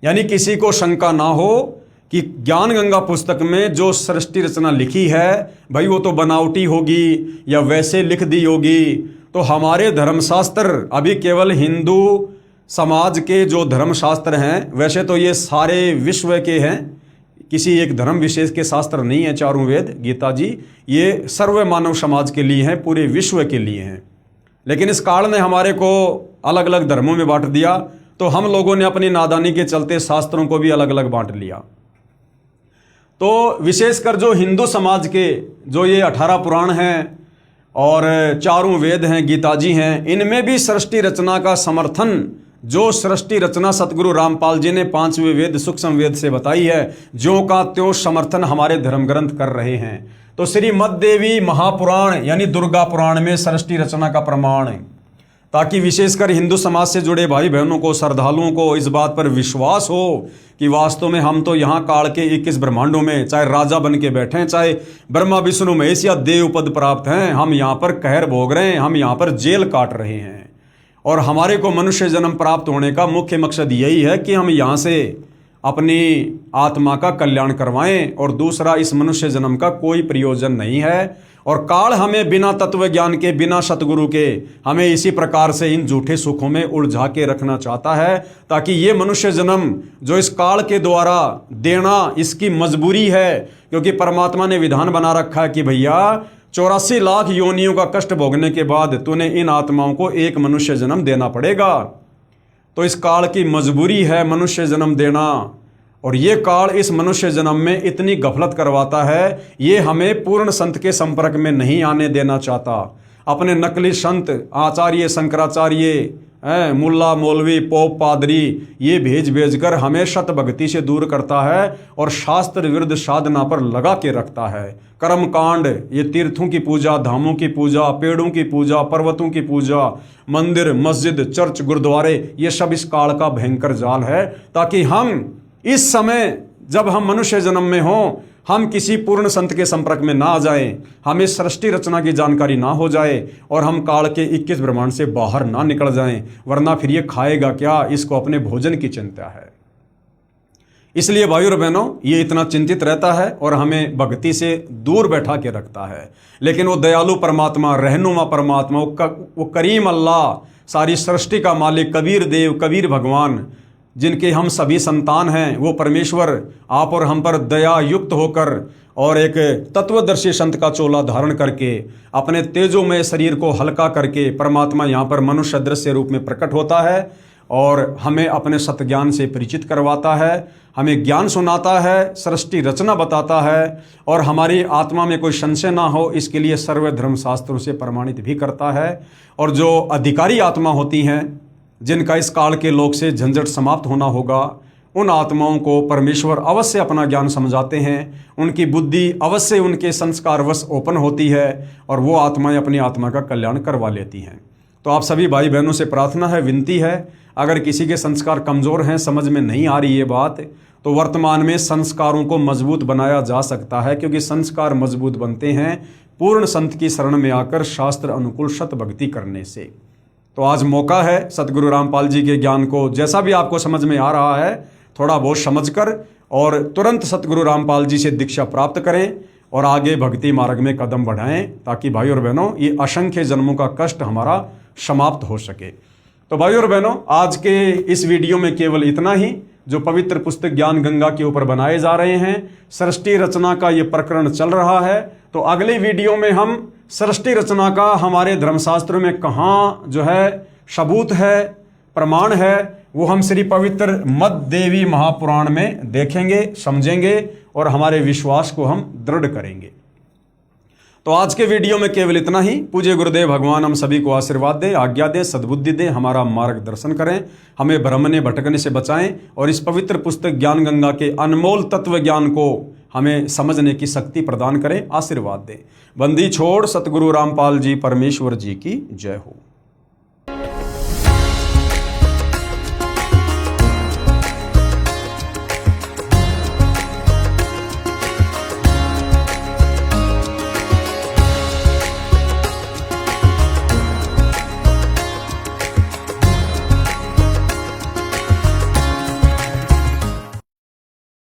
यानी किसी को शंका ना हो कि ज्ञान गंगा पुस्तक में जो सृष्टि रचना लिखी है भाई वो तो बनावटी होगी या वैसे लिख दी होगी। तो हमारे धर्मशास्त्र अभी केवल हिंदू समाज के जो धर्मशास्त्र हैं, वैसे तो ये सारे विश्व के हैं, किसी एक धर्म विशेष के शास्त्र नहीं है। चारों वेद गीता जी ये सर्व मानव समाज के लिए हैं, पूरे विश्व के लिए हैं। लेकिन इस काल ने हमारे को अलग अलग धर्मों में बांट दिया, तो हम लोगों ने अपनी नादानी के चलते शास्त्रों को भी अलग अलग बांट लिया। तो विशेषकर जो हिंदू समाज के जो ये 18 पुराण हैं और चारों वेद हैं, गीता जी हैं, इनमें भी सृष्टि रचना का समर्थन जो सृष्टि रचना सतगुरु रामपाल जी ने 5वें वेद सूक्ष्म वेद से बताई है, ज्यों का त्यों समर्थन हमारे धर्म ग्रंथ कर रहे हैं। तो श्रीमद् देवी महापुराण यानी दुर्गा पुराण में सृष्टि रचना का प्रमाण है, ताकि विशेषकर हिंदू समाज से जुड़े भाई बहनों को, श्रद्धालुओं को इस बात पर विश्वास हो कि वास्तव में हम तो यहाँ काल के 21 ब्रह्मांडों में चाहे राजा बन के बैठे हैं, चाहे ब्रह्मा विष्णु महेश या देव पद प्राप्त हैं, हम यहाँ पर कहर भोग रहे हैं, हम यहाँ पर जेल काट रहे हैं। और हमारे को मनुष्य जन्म प्राप्त होने का मुख्य मकसद यही है कि हम यहाँ से अपनी आत्मा का कल्याण करवाएं, और दूसरा इस मनुष्य जन्म का कोई प्रयोजन नहीं है। और काल हमें बिना तत्व ज्ञान के, बिना सतगुरु के हमें इसी प्रकार से इन झूठे सुखों में उलझा के रखना चाहता है, ताकि ये मनुष्य जन्म जो इस काल के द्वारा देना इसकी मजबूरी है, क्योंकि परमात्मा ने विधान बना रखा है कि भैया 84 लाख योनियों का कष्ट भोगने के बाद तूने इन आत्माओं को एक मनुष्य जन्म देना पड़ेगा। तो इस काल की मजबूरी है मनुष्य जन्म देना, और ये काल इस मनुष्य जन्म में इतनी गफलत करवाता है, ये हमें पूर्ण संत के संपर्क में नहीं आने देना चाहता। अपने नकली संत आचार्य शंकराचार्य मुल्ला मौलवी पोप पादरी ये भेज कर हमें शत भक्ति से दूर करता है और शास्त्र विरुद्ध साधना पर लगा के रखता है। कर्म कांड, ये तीर्थों की पूजा, धामों की पूजा, पेड़ों की पूजा, पर्वतों की पूजा, मंदिर मस्जिद चर्च गुरुद्वारे, ये सब इस काल का भयंकर जाल है, ताकि हम इस समय जब हम मनुष्य जन्म में हों, हम किसी पूर्ण संत के संपर्क में ना आ जाएं, हमें सृष्टि रचना की जानकारी ना हो जाए और हम काल के 21 ब्रह्मांड से बाहर ना निकल जाएं, वरना फिर ये खाएगा क्या, इसको अपने भोजन की चिंता है। इसलिए भाइयों और बहनों, ये इतना चिंतित रहता है और हमें भक्ति से दूर बैठा के रखता है। लेकिन वो दयालु परमात्मा, रहनुमा परमात्मा, वो करीम अल्लाह, सारी सृष्टि का मालिक, कबीर देव, कबीर भगवान, जिनके हम सभी संतान हैं, वो परमेश्वर आप और हम पर दया युक्त होकर और एक तत्वदर्शी संत का चोला धारण करके अपने तेजोमय शरीर को हल्का करके परमात्मा यहाँ पर मनुष्य दृश्य रूप में प्रकट होता है और हमें अपने सतज्ञान से परिचित करवाता है, हमें ज्ञान सुनाता है, सृष्टि रचना बताता है और हमारी आत्मा में कोई संशय ना हो इसके लिए सर्व धर्म शास्त्रों से प्रमाणित भी करता है। और जो अधिकारी आत्मा होती हैं, जिनका इस काल के लोक से झंझट समाप्त होना होगा, उन आत्माओं को परमेश्वर अवश्य अपना ज्ञान समझाते हैं, उनकी बुद्धि अवश्य उनके संस्कारवश ओपन होती है और वो आत्माएं अपनी आत्मा का कल्याण करवा लेती हैं। तो आप सभी भाई बहनों से प्रार्थना है, विनती है, अगर किसी के संस्कार कमज़ोर हैं, समझ में नहीं आ रही ये बात, तो वर्तमान में संस्कारों को मजबूत बनाया जा सकता है, क्योंकि संस्कार मजबूत बनते हैं पूर्ण संत की शरण में आकर शास्त्र अनुकूल शत भक्ति करने से। तो आज मौका है सतगुरु रामपाल जी के ज्ञान को जैसा भी आपको समझ में आ रहा है थोड़ा बहुत समझकर और तुरंत सतगुरु रामपाल जी से दीक्षा प्राप्त करें और आगे भक्ति मार्ग में कदम बढ़ाएं, ताकि भाई और बहनों ये असंख्य जन्मों का कष्ट हमारा समाप्त हो सके। तो भाई और बहनों, आज के इस वीडियो में केवल इतना ही, जो पवित्र पुस्तक ज्ञान गंगा के ऊपर बनाए जा रहे हैं। सृष्टि रचना का ये प्रकरण चल रहा है, तो अगले वीडियो में हम सृष्टि रचना का हमारे धर्मशास्त्रों में कहाँ जो है सबूत है, प्रमाण है, वो हम श्री पवित्र मद देवी महापुराण में देखेंगे, समझेंगे और हमारे विश्वास को हम दृढ़ करेंगे। तो आज के वीडियो में केवल इतना ही। पूज्य गुरुदेव भगवान हम सभी को आशीर्वाद दे, आज्ञा दे, सद्बुद्धि दे, हमारा मार्गदर्शन करें, हमें भ्रमने भटकने से बचाएं और इस पवित्र पुस्तक ज्ञान गंगा के अनमोल तत्व ज्ञान को हमें समझने की शक्ति प्रदान करें, आशीर्वाद दे। बंदी छोड़ सतगुरु रामपाल जी परमेश्वर जी की जय हो।